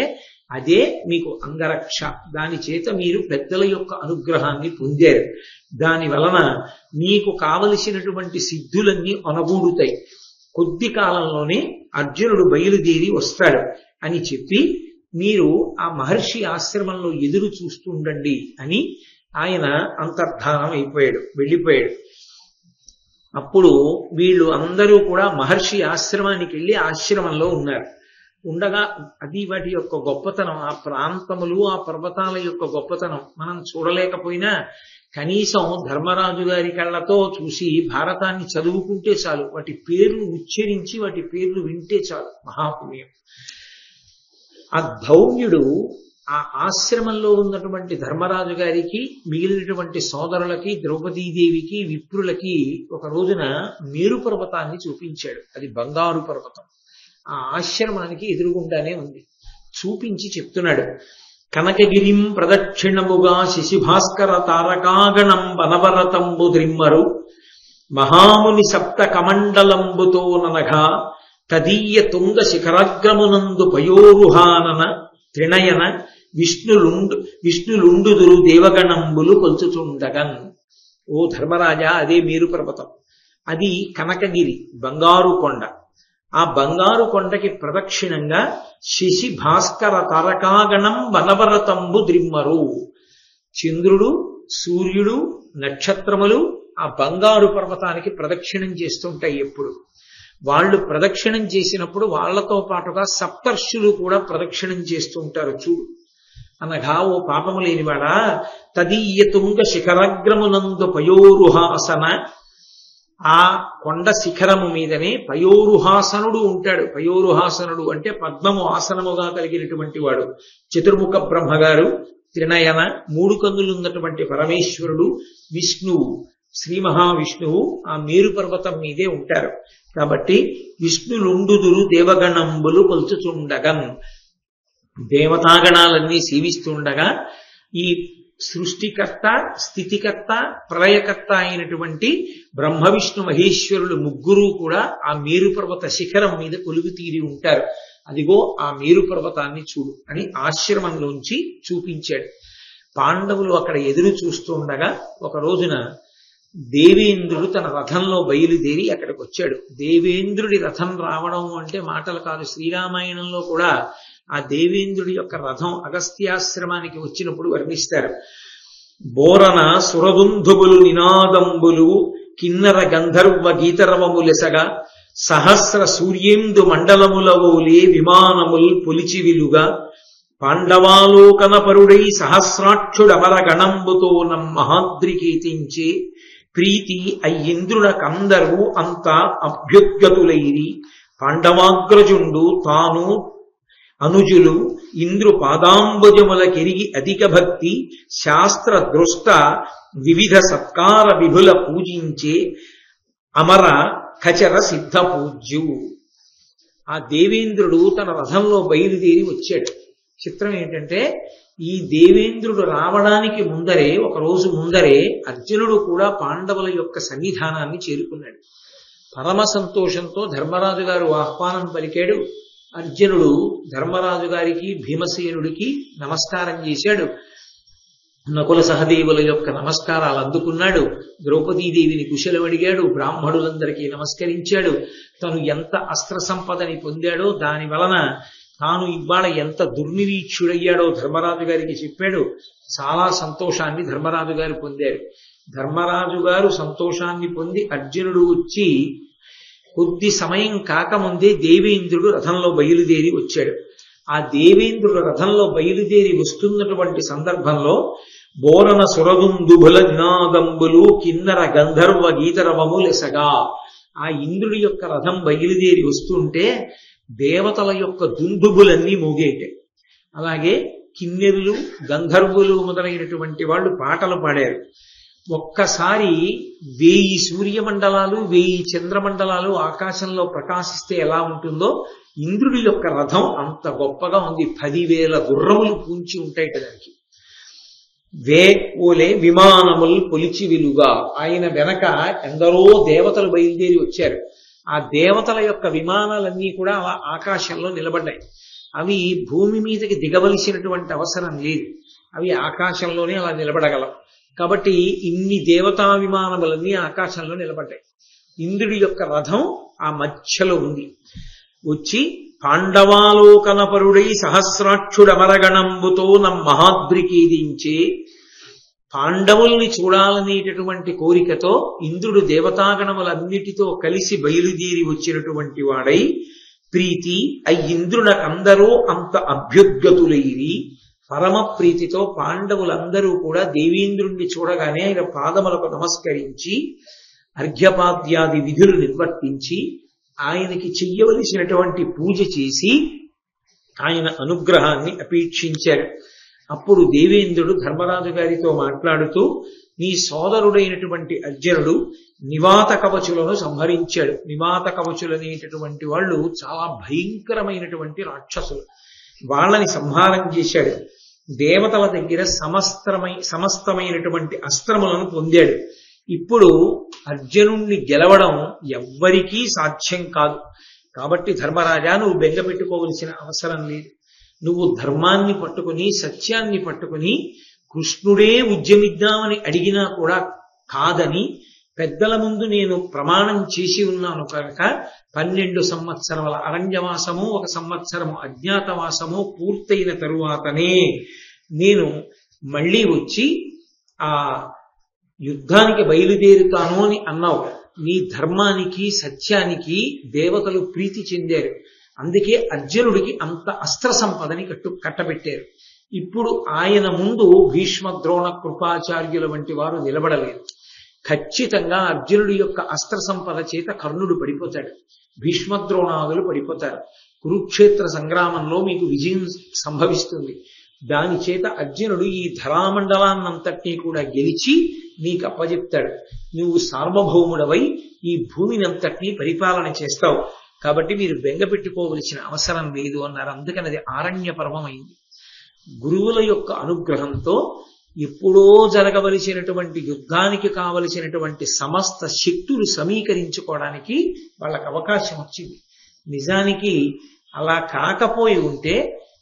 అదే మీకు అంగరక్ష. దాని చేత మీరు పెద్దల యొక్క అనుగ్రహాన్ని పొందారు. దాని వలన మీకు కావలసినటువంటి సిద్ధులన్నీ అనగూడుతాయి. కొద్ది కాలంలోనే అర్జునుడు బయలుదేరి వస్తాడు అని చెప్పి మీరు ఆ మహర్షి ఆశ్రమంలో ఎదురు చూస్తుండండి అని ఆయన అంతర్ధానం అయిపోయాడు, వెళ్ళిపోయాడు. అప్పుడు వీళ్ళు అందరూ కూడా మహర్షి ఆశ్రమానికి వెళ్ళి ఆశ్రమంలో ఉన్నారు. ఉండగా అది వాటి యొక్క గొప్పతనం, ఆ ప్రాంతములు ఆ పర్వతాల యొక్క గొప్పతనం మనం చూడలేకపోయినా కనీసం ధర్మరాజు గారి కళ్ళతో చూసి భారతాన్ని చదువుకుంటే చాలు, వాటి పేర్లు ఉచ్చరించి వాటి పేర్లు వింటే చాలు, మహాపుణ్యం. ఆ ధౌమ్యుడు ఆ ఆశ్రమంలో ఉన్నటువంటి ధర్మరాజు గారికి, మిగిలినటువంటి సోదరులకి, ద్రౌపదీదేవికి, విప్రులకి ఒక రోజున మేరు పర్వతాన్ని చూపించాడు. అది బంగారు పర్వతం. ఆ ఆశ్రమానికి ఎదురుగుండానే ఉంది. చూపించి చెప్తున్నాడు, కనకగిరిం ప్రదక్షిణముగా శశిభాస్కర తారకాగణం వనవరతంబు ద్రిమ్మరు మహాముని సప్త కమండలంబుతో ననఘా తదీయ తుంగ శిఖరాగ్రమునందు పయోరుహానన త్రినయన విష్ణులుండుదురు దేవగణంబులు కొల్చుచుండగన్. ఓ ధర్మరాజా, అదే మేరు పర్వతం. అది కనకగిరి, బంగారు కొండ. ఆ బంగారు కొండకి ప్రదక్షిణంగా శశి భాస్కర తారకాగణం వనవరతంబు ద్రిమ్మరు. చంద్రుడు, సూర్యుడు, నక్షత్రములు ఆ బంగారు పర్వతానికి ప్రదక్షిణం చేస్తుంటాయి. ఎప్పుడు వాళ్ళు ప్రదక్షిణం చేసినప్పుడు వాళ్లతో పాటుగా సప్తర్షులు కూడా ప్రదక్షిణం చేస్తూ ఉంటారు. చూడు అనగా, ఓ పాపము లేనివాడా, తదీయ తుంగ శిఖరాగ్రమునందు పయోరుహాసన, ఆ కొండ శిఖరము మీదనే పయోరుహాసనుడు ఉంటాడు. పయోరుహాసనుడు అంటే పద్మము ఆసనముగా కలిగినటువంటి వాడు. చతుర్ముఖ బ్రహ్మగారు, త్రినయన, 3 కన్నులున్నటువంటి పరమేశ్వరుడు, విష్ణువు, శ్రీ మహావిష్ణువు ఆ మేరు పర్వతం మీదే ఉంటారు. కాబట్టి విష్ణులుండుదురు దేవగణంబులు కొలుచుచుండగన్, దేవతాగణాలన్నీ సేవిస్తుండగా ఈ సృష్టికర్త, స్థితికర్త, ప్రళయకర్త అయినటువంటి బ్రహ్మ విష్ణు మహేశ్వరులు ముగ్గురు కూడా ఆ మేరు పర్వత శిఖరం మీద కొలువు తీరి ఉంటారు. అదిగో ఆ మేరు పర్వతాన్ని చూడు అని ఆశ్రమంలోంచి చూపించాడు. పాండవులు అక్కడ ఎదురు చూస్తూ ఉండగా ఒక రోజున దేవేంద్రుడు తన రథంలో బయలుదేరి అక్కడికి వచ్చాడు. దేవేంద్రుడి రథం రావడం అంటే మాటలు కాదు. శ్రీరామాయణంలో కూడా ఆ దేవేంద్రుడి యొక్క రథం అగస్త్యాశ్రమానికి వచ్చినప్పుడు వర్ణిస్తారు. బోరన సురదుంధుబులు నినాదంబులు కిన్నర గంధర్వ గీతరవములెసగా సహస్ర సూర్యేందు మండలములవోలే విమానముల్ పొలిచివిలుగా పాండవాలోకన పరుడై సహస్రాక్షుడమర గణంబుతో మహాద్రికీతించే ప్రీతి అయ్యింద్రుడకందరూ అంత అభ్యుద్గతులైరి పాండవాగ్రజుండు తాను అనుజులు ఇంద్రు పాదాంబుజముల కెరిగి అధిక భక్తి శాస్త్ర దృష్ట వివిధ సత్కార విభుల పూజించే అమర ఖచర సిద్ధ పూజ్యు. ఆ దేవేంద్రుడు తన రథంలో బయలుదేరి వచ్చాడు. చిత్రం ఏంటంటే ఈ దేవేంద్రుడు రావడానికి ముందరే, ఒక రోజు ముందరే అర్జునుడు కూడా పాండవుల యొక్క సన్నిధానాన్ని చేరుకున్నాడు. పరమ సంతోషంతో ధర్మరాజు గారు ఆహ్వానం పలికాడు. అర్జునుడు ధర్మరాజు గారికి భీమసేనుడికి నమస్కారం చేశాడు. నకుల సహదేవుల యొక్క నమస్కారాలు అందుకున్నాడు. ద్రౌపదీదేవిని కుశలం అడిగాడు. బ్రాహ్మణులందరికీ నమస్కరించాడు. తను ఎంత అస్త్ర సంపదని పొందాడో దాని వలన తాను ఇవాళ ఎంత దుర్నిరీక్షుడయ్యాడో ధర్మరాజు గారికి చెప్పాడు. చాలా సంతోషాన్ని ధర్మరాజు గారు పొందారు. ధర్మరాజు గారు సంతోషాన్ని పొంది అర్జునుడు వచ్చి కొద్ది సమయం కాకముందే దేవేంద్రుడు రథంలో బయలుదేరి వచ్చాడు. ఆ దేవేంద్రుడు రథంలో బయలుదేరి వస్తున్నటువంటి సందర్భంలో బోరన సురదుందుభుల నినాదంబులు కిన్నర గంధర్వ గీతరవములెసగా, ఆ ఇంద్రుడి యొక్క రథం బయలుదేరి వస్తుంటే దేవతల యొక్క దుందుబులన్నీ మోగేటాయి. అలాగే కిన్నెరులు, గంధర్వులు మొదలైనటువంటి వాళ్ళు పాటలు పాడారు. ఒక్కసారి 1000 సూర్యమండలాలు 1000 చంద్రమండలాలు ఆకాశంలో ప్రకాశిస్తే ఎలా ఉంటుందో ఇంద్రుడి యొక్క రథం అంత గొప్పగా ఉంది. 10,000 గుర్రములు పూంచి ఉంటాయి దానికి. ఓలే విమానములు పొలిచి విలుగా, ఆయన వెనక ఎందరో దేవతలు బయలుదేరి వచ్చారు. ఆ దేవతల యొక్క విమానాలన్నీ కూడా అలా ఆకాశంలో నిలబడ్డాయి. అవి భూమి మీదకి దిగవలసినటువంటి అవసరం లేదు. అవి ఆకాశంలోనే అలా నిలబడగలవు. కాబట్టి ఇన్ని దేవతా విమానములన్నీ ఆకాశంలో నిలబడ్డాయి. ఇంద్రుడి యొక్క రథం ఆ మధ్యలో ఉంది. వచ్చి పాండవాలోకనపరుడై సహస్రాక్షుడమరగణంబుతో మహాద్రికీదించే, పాండవుల్ని చూడాలనేటటువంటి కోరికతో ఇంద్రుడు దేవతాగణములన్నిటితో కలిసి బయలుదేరి వచ్చినటువంటి వాడై ప్రీతి అయ్యింద్రునకందరూ అంత అభ్యుద్గతులైరి, పరమ ప్రీతితో పాండవులందరూ కూడా దేవేంద్రుణ్ణి చూడగానే ఆయన పాదములకు నమస్కరించి అర్ఘ్యపాద్యాది విధులు నిర్వర్తించి ఆయనకి చెయ్యవలసినటువంటి పూజ చేసి ఆయన అనుగ్రహాన్ని అపేక్షించారు. అప్పుడు దేవేంద్రుడు ధర్మరాజు గారితో మాట్లాడుతూ, నీ సోదరుడైనటువంటి అర్జునుడు నివాత కవచులను సంహరించాడు. నివాత కవచులనేటటువంటి వాళ్ళు చాలా భయంకరమైనటువంటి రాక్షసులు. వాళ్ళని సంహారం చేశాడు. దేవతల దగ్గర సమస్తమైనటువంటి అస్త్రములను పొందాడు. ఇప్పుడు అర్జునుణ్ణి గెలవడం ఎవ్వరికీ సాధ్యం కాదు. కాబట్టి ధర్మరాజా, నువ్వు బెంగ పెట్టుకోవలసిన అవసరం లేదు. నువ్వు ధర్మాన్ని పట్టుకుని సత్యాన్ని పట్టుకుని కృష్ణుడే ఉద్యమిద్దామని అడిగినా కూడా కాదని పెద్దల ముందు నేను ప్రమాణం చేసి ఉన్నాను కనుక 12 సంవత్సరముల అరణ్యవాసము 1 సంవత్సరము అజ్ఞాతవాసము పూర్తయిన తరువాతనే నేను మళ్ళీ వచ్చి ఆ యుద్ధానికి బయలుదేరుతాను అని అన్నావు. నీ ధర్మానికి సత్యానికి దేవతలు ప్రీతి చెందారు. అందుకే అర్జునుడికి అంత అస్త్ర సంపదని కట్టబెట్టారు. ఇప్పుడు ఆయన ముందు భీష్మ ద్రోణ కృపాచార్యుల వంటి వారు నిలబడలేదు. ఖచ్చితంగా అర్జునుడి యొక్క అస్త్ర సంపద చేత కర్ణుడు పడిపోతాడు, భీష్మద్రోణాదులు పడిపోతారు. కురుక్షేత్ర సంగ్రామంలో మీకు విజయం సంభవిస్తుంది. దాని చేత అర్జునుడు ఈ ధరామండలాన్నంతటినీ కూడా గెలిచి నీకు అప్పచెప్తాడు. నువ్వు సార్వభౌముడవై ఈ భూమిని అంతటినీ పరిపాలన చేస్తావు, కాబట్టి మీరు బెంగ పెట్టుకోవలసిన అవసరం లేదు అన్నారు. అందుకని అది ఆరణ్య పర్వం అయింది. గురువుల యొక్క అనుగ్రహంతో ఎప్పుడో జరగవలసినటువంటి యుద్ధానికి కావలసినటువంటి సమస్త శక్తులు సమీకరించుకోవడానికి వాళ్ళకి అవకాశం వచ్చింది. నిజానికి అలా కాకపోయి ఉంటే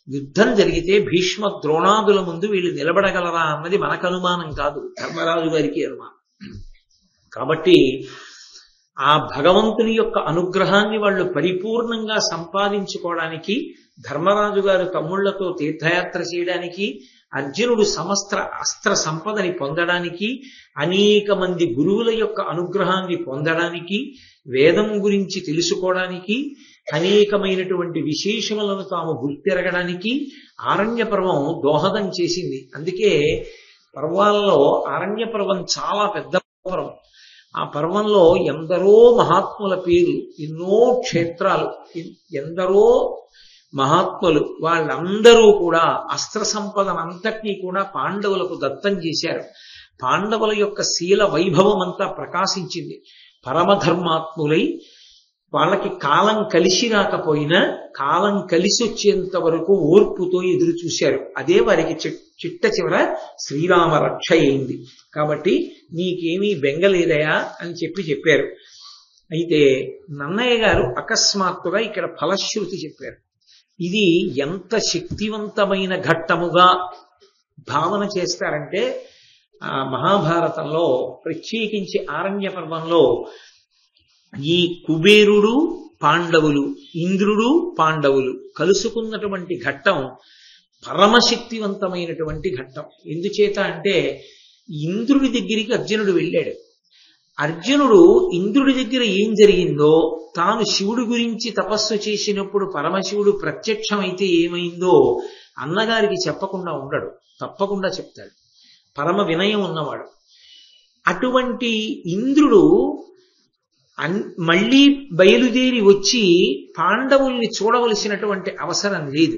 యుద్ధం జరిగితే భీష్మ ద్రోణాదుల ముందు వీళ్ళు నిలబడగలరా అన్నది మనకు అనుమానం కాదు, ధర్మరాజు గారికి అనుమానం. కాబట్టి ఆ భగవంతుని యొక్క అనుగ్రహాన్ని వాళ్ళు పరిపూర్ణంగా సంపాదించుకోవడానికి, ధర్మరాజు గారు తమ్ముళ్లతో తీర్థయాత్ర చేయడానికి, అర్జునుడు సమస్త అస్త్ర సంపదని పొందడానికి, అనేక మంది గురువుల యొక్క అనుగ్రహాన్ని పొందడానికి, వేదం గురించి తెలుసుకోవడానికి, అనేకమైనటువంటి విశేషములను తాము గుర్తెరగడానికి ఆరణ్య పర్వం దోహదం చేసింది. అందుకే పర్వాల్లో ఆరణ్య పర్వం చాలా పెద్ద పర్వం. ఆ పర్వంలో ఎందరో మహాత్ముల పేర్లు, ఎన్నో క్షేత్రాలు, ఎందరో మహాత్ములు, వాళ్ళందరూ కూడా అస్త్ర సంపదనంతటినీ కూడా పాండవులకు దత్తం చేశారు. పాండవుల యొక్క శీల వైభవం అంతా ప్రకాశించింది. పరమధర్మాత్ములై వాళ్ళకి కాలం కలిసి రాకపోయినా కాలం కలిసి వచ్చేంత వరకు ఓర్పుతో ఎదురు చూశారు. అదే వారికి చిట్ట చివర శ్రీరామ రక్ష అయింది. కాబట్టి నీకేమీ బెంగలేదయా అని చెప్పారు. అయితే నన్నయ్య గారు అకస్మాత్తుగా ఇక్కడ ఫలశ్రుతి చెప్పారు. ఇది ఎంత శక్తివంతమైన ఘట్టముగా భావన చేస్తారంటే, ఆ మహాభారతంలో ప్రత్యేకించి ఆరణ్య పర్వంలో ఈ కుబేరుడు పాండవులు, ఇంద్రుడు పాండవులు కలుసుకున్నటువంటి ఘట్టం పరమశక్తివంతమైనటువంటి ఘట్టం. ఎందుచేత అంటే ఇంద్రుడి దగ్గరికి అర్జునుడు వెళ్ళాడు. అర్జునుడు ఇంద్రుడి దగ్గర ఏం జరిగిందో, తాను శివుడి గురించి తపస్సు చేసినప్పుడు పరమశివుడు ప్రత్యక్షమైతే ఏమైందో అన్నగారికి చెప్పకుండా ఉండడు, తప్పకుండా చెప్తాడు. పరమ వినయం ఉన్నవాడు. అటువంటి ఇంద్రుడు మళ్ళీ బయలుదేరి వచ్చి పాండవుల్ని చూడవలసినటువంటి అవసరం లేదు.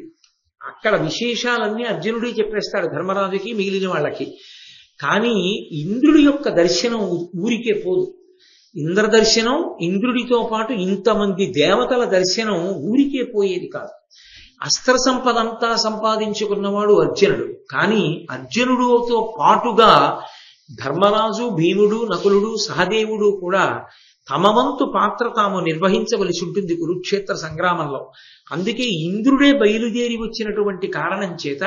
అక్కడ విశేషాలన్నీ అర్జునుడే చెప్పేస్తాడు ధర్మరాజుకి, మిగిలిన వాళ్ళకి. కానీ ఇంద్రుడి యొక్క దర్శనం ఊరికే పోదు. ఇంద్ర దర్శనం, ఇంద్రుడితో పాటు ఇంతమంది దేవతల దర్శనం ఊరికే పోయేది కాదు. అస్త్ర సంపదంతా సంపాదించుకున్నవాడు అర్జునుడు. కానీ అర్జునుడితో పాటుగా ధర్మరాజు, భీముడు, నకులుడు, సహదేవుడు కూడా తమ వంతు పాత్ర తాము నిర్వహించవలసి ఉంటుంది కురుక్షేత్ర సంగ్రామంలో. అందుకే ఇంద్రుడే బయలుదేరి వచ్చినటువంటి కారణం చేత,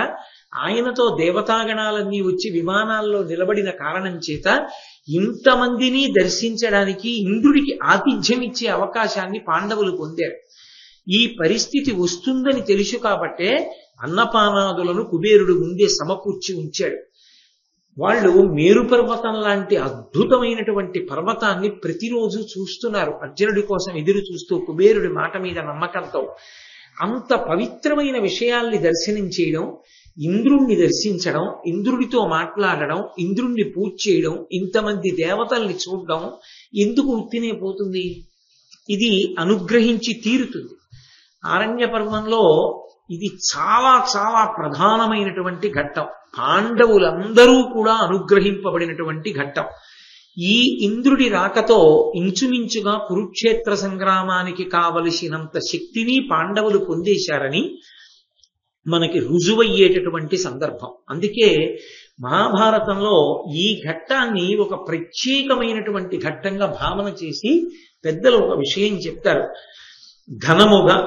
ఆయనతో దేవతాగణాలన్నీ వచ్చి విమానాల్లో నిలబడిన కారణం చేత ఇంతమందిని దర్శించడానికి ఇంద్రుడికి ఆతిథ్యం ఇచ్చే అవకాశాన్ని పాండవులు పొందారు. ఈ పరిస్థితి వస్తుందని తెలుసు కాబట్టే అన్నపానాదులను కుబేరుడు ముందే సమకూర్చి ఉంచాడు. వాళ్ళు మేరు పర్వతం లాంటి అద్భుతమైనటువంటి పర్వతాన్ని ప్రతిరోజు చూస్తున్నారు, అర్జునుడి కోసం ఎదురు చూస్తూ, కుబేరుడి మాట మీద నమ్మకంతో. అంత పవిత్రమైన విషయాల్ని దర్శనం చేయడం, ఇంద్రుణ్ణి దర్శించడం, ఇంద్రుడితో మాట్లాడడం, ఇంద్రుణ్ణి పూజ చేయడం, ఇంతమంది దేవతల్ని చూడడం ఎందుకు ఉత్తినే పోతుంది? ఇది అనుగ్రహించి తీరుతుంది. ఆరణ్య పర్వంలో ఇది చాలా చాలా ప్రధానమైనటువంటి ఘట్టం. పాండవులందరూ కూడా అనుగ్రహింపబడినటువంటి ఘట్టం. ఈ ఇంద్రుడి రాకతో ఇంచుమించుగా కురుక్షేత్ర సంగ్రామానికి కావలసినంత శక్తిని పాండవులు పొందేశారని మనకి రుజువయ్యేటటువంటి సందర్భం. అందుకే మహాభారతంలో ఈ ఘట్టాన్ని ఒక ప్రత్యేకమైనటువంటి ఘట్టంగా భావన చేసి పెద్దలు ఒక విషయం చెప్తారు. ఘనముగా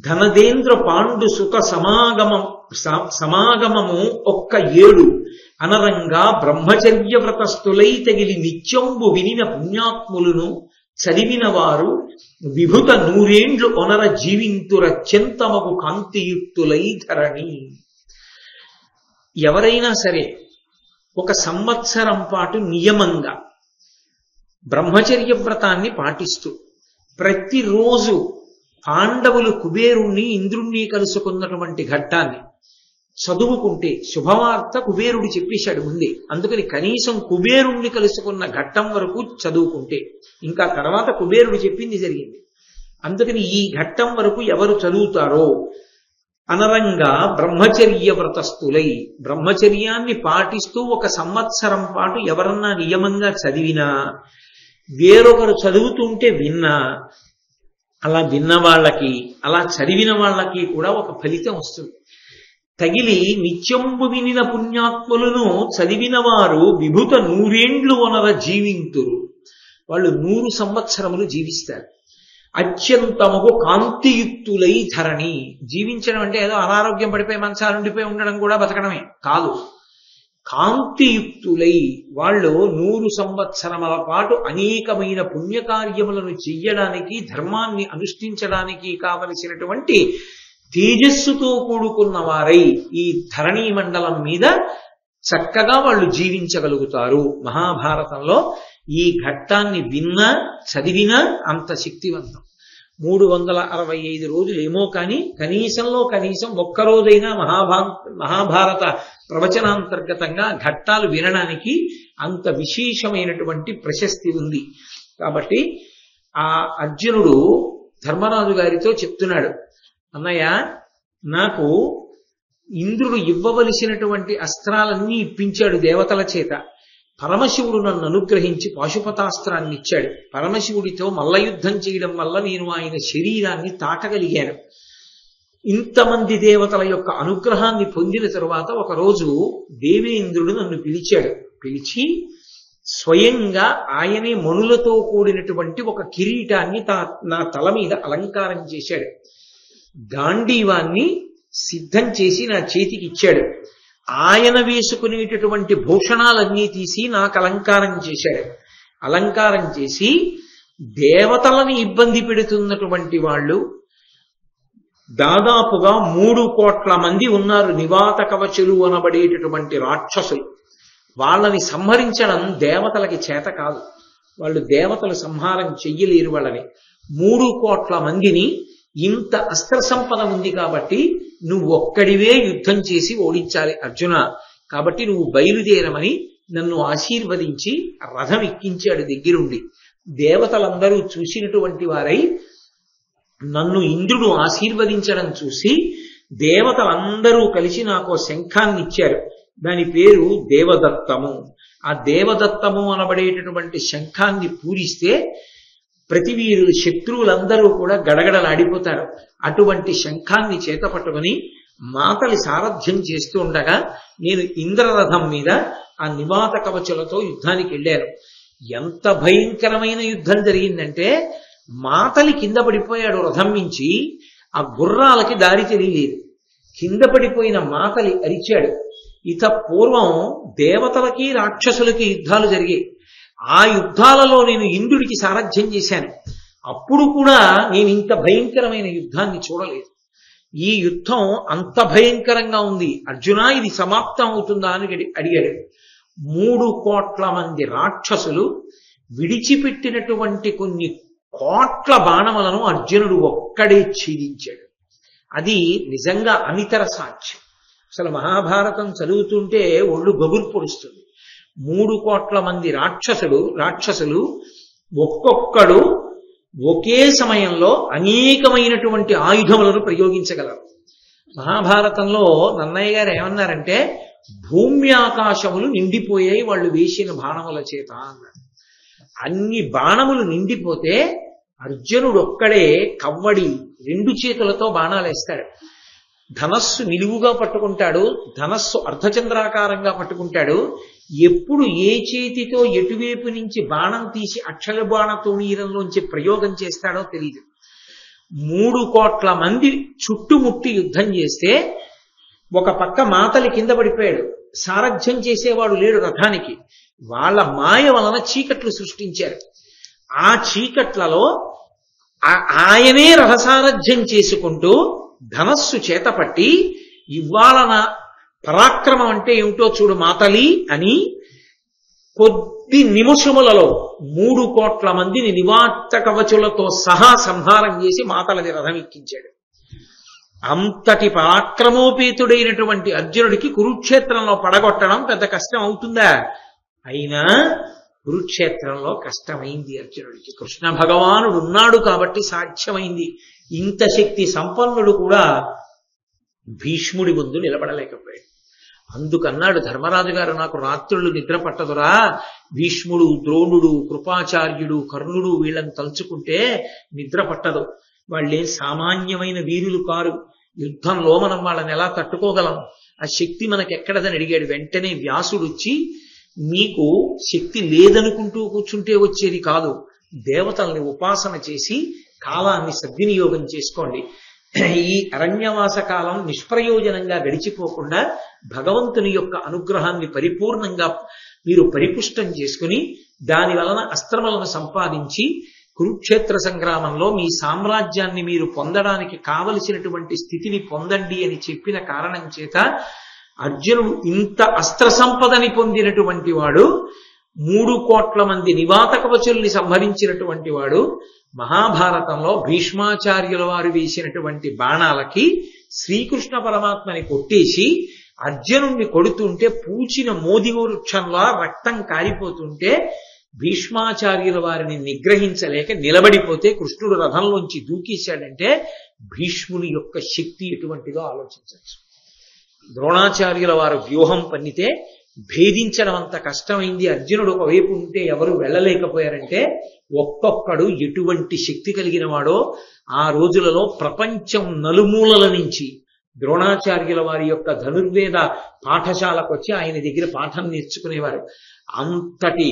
ధనదేంద్ర పాండు సుఖ సమాగమము ఒక్క 7 అనరంగా బ్రహ్మచర్య వ్రతస్థులై తగిలి నిత్యంబు వినిన పుణ్యాత్ములను చదివిన వారు విభుత 100 ఏండ్లు ఒనర జీవింతురత్యంతమగు కాంతియుక్తులై ధరణి. ఎవరైనా సరే 1 సంవత్సరం పాటు నియమంగా బ్రహ్మచర్య వ్రతాన్ని పాటిస్తూ ప్రతిరోజు పాండవులు కుబేరుణ్ణి, ఇంద్రుణ్ణి కలుసుకున్నటువంటి ఘట్టాన్ని చదువుకుంటే, శుభవార్త కుబేరుడు చెప్పేశాడు ముందే, అందుకని కనీసం కుబేరుణ్ణి కలుసుకున్న ఘట్టం వరకు చదువుకుంటే, ఇంకా తర్వాత కుబేరుడు చెప్పింది జరిగింది. అందుకని ఈ ఘట్టం వరకు ఎవరు చదువుతారో అనరంగా బ్రహ్మచర్య వ్రతస్థులై, బ్రహ్మచర్యాన్ని పాటిస్తూ 1 సంవత్సరం పాటు ఎవరన్నా నియమంగా చదివినా, వేరొకరు చదువుతుంటే విన్నా, అలా విన్న వాళ్ళకి, అలా చదివిన వాళ్ళకి కూడా ఒక ఫలితం వస్తుంది. తగిలి నిత్యంబు వినిన పుణ్యాత్ములను చదివిన వారు విభుత 100 ఏండ్లు వనర జీవింతురు. వాళ్ళు 100 సంవత్సరములు జీవిస్తారు. అత్యంతముకు కాంతియుక్తులై ధరణి. జీవించడం అంటే ఏదో అనారోగ్యం పడిపోయి మంచాలు ఉండిపోయి ఉండడం కూడా బతకడమే కాదు. కాంతియుక్తులై వాళ్ళు 100 సంవత్సరముల పాటు అనేకమైన పుణ్యకార్యములను చెయ్యడానికి, ధర్మాన్ని అనుష్ఠించడానికి కావలసినటువంటి తేజస్సుతో కూడుకున్న వారై ఈ ధరణీ మండలం మీద చక్కగా వాళ్ళు జీవించగలుగుతారు. మహాభారతంలో ఈ ఘట్టాన్ని విన్నా చదివినా అంత శక్తివంతం. 365 రోజులు ఏమో కానీ కనీసం ఒక్కరోజైనా మహాభారత ప్రవచనాంతర్గతంగా ఘట్టాలు వినడానికి అంత విశేషమైనటువంటి ప్రశస్తి ఉంది. కాబట్టి ఆ అర్జునుడు ధర్మరాజు గారితో చెప్తున్నాడు, అన్నయ్య, నాకు ఇంద్రుడు ఇవ్వవలసినటువంటి అస్త్రాలన్నీ ఇప్పించాడు దేవతల చేత. పరమశివుడు నన్ను అనుగ్రహించి పాశుపతాస్త్రాన్ని ఇచ్చాడు. పరమశివుడితో మల్లయుద్ధం చేయడం వల్ల నేను ఆయన శరీరాన్ని తాకగలిగాను. ఇంతమంది దేవతల యొక్క అనుగ్రహాన్ని పొందిన తరువాత ఒకరోజు దేవేంద్రుడు నన్ను పిలిచి స్వయంగా ఆయనే మణులతో కూడినటువంటి ఒక కిరీటాన్ని నా తల మీద అలంకారం చేశాడు. గాంధీవాన్ని సిద్ధం చేసి నా చేతికి ఇచ్చాడు. ఆయన వేసుకునేటటువంటి భూషణాలన్నీ తీసి నాకు అలంకారం చేశాడు. అలంకారం చేసి దేవతలని ఇబ్బంది పెడుతున్నటువంటి వాళ్ళు దాదాపుగా 3 కోట్ల మంది ఉన్నారు. నివాత కవచులు అనబడేటటువంటి రాక్షసులు. వాళ్ళని సంహరించడం దేవతలకి చేత కాదు. వాళ్ళు దేవతలు సంహారం చెయ్యలేరు వాళ్ళని. 3 కోట్ల మందిని ఇంత అస్త్ర సంపద ఉంది కాబట్టి నువ్వు ఒక్కడివే యుద్ధం చేసి ఓడించాలి అర్జున. కాబట్టి నువ్వు బయలుదేరమని నన్ను ఆశీర్వదించి రథం ఎక్కించాడు దగ్గరుండి. దేవతలందరూ చూసినటువంటి వారై నన్ను ఇంద్రుడు ఆశీర్వదించడం చూసి దేవతలందరూ కలిసి నాకు శంఖాన్ని ఇచ్చారు. దాని పేరు దేవదత్తము. ఆ దేవదత్తము అనబడేటటువంటి శంఖాన్ని పూరిస్తే ప్రతివీరులు శత్రువులందరూ కూడా గడగడలాడిపోతారు. అటువంటి శంఖాన్ని చేత పట్టుకుని మాతలి సారథ్యం చేస్తూ ఉండగా నేను ఇంద్రరథం మీద ఆ నివాత కవచులతో యుద్ధానికి వెళ్ళాను. ఎంత భయంకరమైన యుద్ధం జరిగిందంటే మాతలి కింద పడిపోయాడు రథం నుంచి. ఆ గుర్రాలకి దారి తెలియలేదు. కింద పడిపోయిన మాతలి అరిచాడు. ఇత పూర్వం దేవతలకి రాక్షసులకి యుద్ధాలు జరిగాయి. ఆ యుద్ధాలలో నేను ఇంద్రుడికి సారథ్యం చేశాను. అప్పుడు కూడా నేను ఇంత భయంకరమైన యుద్ధాన్ని చూడలేదు. ఈ యుద్ధం అంత భయంకరంగా ఉంది. అర్జున, ఇది సమాప్తం అవుతుందా అని అడిగాడు. 3 కోట్ల మంది రాక్షసులు విడిచిపెట్టినటువంటి కొన్ని కోట్ల బాణములను అర్జునుడు ఒక్కడే ఛేదించాడు. అది నిజంగా అనితర సాక్ష్యం. అసలు మహాభారతం చదువుతుంటే ఒళ్ళు గగురు పొడుస్తుంది. 3 కోట్ల మంది రాక్షసులు ఒక్కొక్కడు ఒకే సమయంలో అనేకమైనటువంటి ఆయుధములను ప్రయోగించగలరు. మహాభారతంలో నన్నయ్య గారు ఏమన్నారంటే, భూమి ఆకాశములు నిండిపోయాయి వాళ్ళు వేసిన బాణముల చేత అన్నారు. అన్ని బాణములు నిండిపోతే అర్జునుడు ఒక్కడే కవ్వడి 2 చేతులతో బాణాలు వేస్తాడు. ధనస్సు నిలువుగా పట్టుకుంటాడు, ధనస్సు అర్ధచంద్రాకారంగా పట్టుకుంటాడు. ఎప్పుడు ఏ చేతితో ఎటువైపు నుంచి బాణం తీసి అక్షర బాణ తోణీరంలోంచి ప్రయోగం చేస్తాడో తెలియదు. 3 కోట్ల మంది చుట్టుముట్టి యుద్ధం చేస్తే ఒక పక్క మాతలి కింద పడిపోయాడు. సారథ్యం చేసేవాడు లేడు రథానికి. వాళ్ళ మాయ వలన చీకట్లు సృష్టించారు. ఆ చీకట్లలో ఆయనే రథసారథ్యం చేసుకుంటూ ధనస్సు చేతపట్టి, ఇవాళ నా పరాక్రమం అంటే ఏమిటో చూడు మాతలి అని కొద్ది నిమిషములలో 3 కోట్ల మందిని నివాత కవచులతో సహా సంహారం చేసి మాతలది రథం ఎక్కించాడు. అంతటి పరాక్రమోపేతుడైనటువంటి అర్జునుడికి కురుక్షేత్రంలో పడగొట్టడం పెద్ద కష్టం అవుతుందా? అయినా కురుక్షేత్రంలో కష్టమైంది అర్జునుడికి. కృష్ణ భగవానుడు ఉన్నాడు కాబట్టి సాధ్యమైంది. ఇంత శక్తి సంపన్నుడు కూడా భీష్ముడి ముందు నిలబడలేకపోయాడు. అందుకన్నాడు ధర్మరాజు గారు, నాకు రాత్రులు నిద్ర పట్టదురా, భీష్ముడు, ద్రోణుడు, కృపాచార్యుడు, కర్ణుడు వీళ్ళని తలుచుకుంటే నిద్ర పట్టదు. వాళ్ళేం సామాన్యమైన వీరులు కారు, యుద్ధంలో మనం వాళ్ళని ఎలా తట్టుకోగలం, ఆ శక్తి మనకెక్కడదని అడిగాడు. వెంటనే వ్యాసుడు వచ్చి, నీకు శక్తి లేదనుకుంటూ కూర్చుంటే వచ్చేది కాదు, దేవతల్ని ఉపాసన చేసి కాలాన్ని సద్వినియోగం చేసుకోండి. ఈ అరణ్యవాస కాలం నిష్ప్రయోజనంగా గడిచిపోకుండా భగవంతుని యొక్క అనుగ్రహాన్ని పరిపూర్ణంగా మీరు పరిపుష్టం చేసుకుని దాని వలన అస్త్రములను సంపాదించి కురుక్షేత్ర సంగ్రామంలో మీ సామ్రాజ్యాన్ని మీరు పొందడానికి కావలసినటువంటి స్థితిని పొందండి అని చెప్పిన కారణం చేత అర్జునుడు ఇంత అస్త్ర సంపదని పొందినటువంటి వాడు, 3 కోట్ల మంది నివాతకవచుల్ని సంహరించినటువంటి వాడు, మహాభారతంలో భీష్మాచార్యుల వారు వేసినటువంటి బాణాలకి శ్రీకృష్ణ పరమాత్మని కొట్టేసి అర్జునుణ్ణి కొడుతుంటే పూచిన మోది వృక్షంలో రక్తం కారిపోతుంటే భీష్మాచార్యుల వారిని నిగ్రహించలేక నిలబడిపోతే కృష్ణుడు రథంలోంచి దూకేశాడంటే భీష్ముని యొక్క శక్తి ఎటువంటిదో ఆలోచించవచ్చు. ద్రోణాచార్యుల వారు వ్యూహం పన్నితే భేదించడం అంత కష్టమైంది. అర్జునుడు ఒకవైపు ఉంటే ఎవరు వెళ్ళలేకపోయారంటే ఒక్కొక్కడు ఎటువంటి శక్తి కలిగిన వాడో ఆ రోజులలో ప్రపంచం నలుమూలల నుంచి ద్రోణాచార్యుల వారి యొక్క ధనుర్వేద పాఠశాలకు వచ్చి ఆయన దగ్గర పాఠం నేర్చుకునేవారు. అంతటి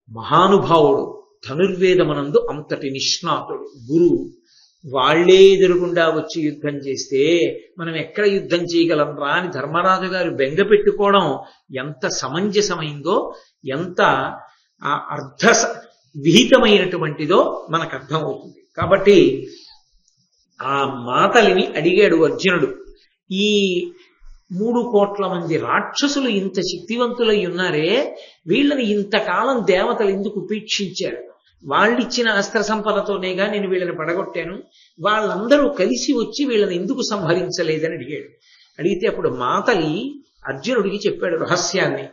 మహానుభావుడు, ధనుర్వేదమనందు అంతటి నిష్ణాతుడు, గురువు. వాళ్లే ఎదురుగుండా వచ్చి యుద్ధం చేస్తే మనం ఎక్కడ యుద్ధం చేయగలం రా అని ధర్మరాజు గారు బెంగ పెట్టుకోవడం ఎంత సమంజసమైందో, ఎంత అర్థ విహితమైనటువంటిదో మనకు అర్థమవుతుంది. కాబట్టి ఆ మాటలిని అడిగాడు అర్జునుడు. ఈ 3 కోట్ల మంది రాక్షసులు ఇంత శక్తివంతులై ఉన్నారే, వీళ్ళని ఇంతకాలం దేవతలు ఎందుకు ఉపేక్షించారు? వాళ్ళిచ్చిన అస్త్ర సంపదతోనేగా నేను వీళ్ళని పడగొట్టాను, వాళ్ళందరూ కలిసి వచ్చి వీళ్ళని ఎందుకు సంహరించలేదని అడిగాడు. అడిగితే అప్పుడు మాతలి అర్జునుడికి చెప్పాడు రహస్యాన్ని.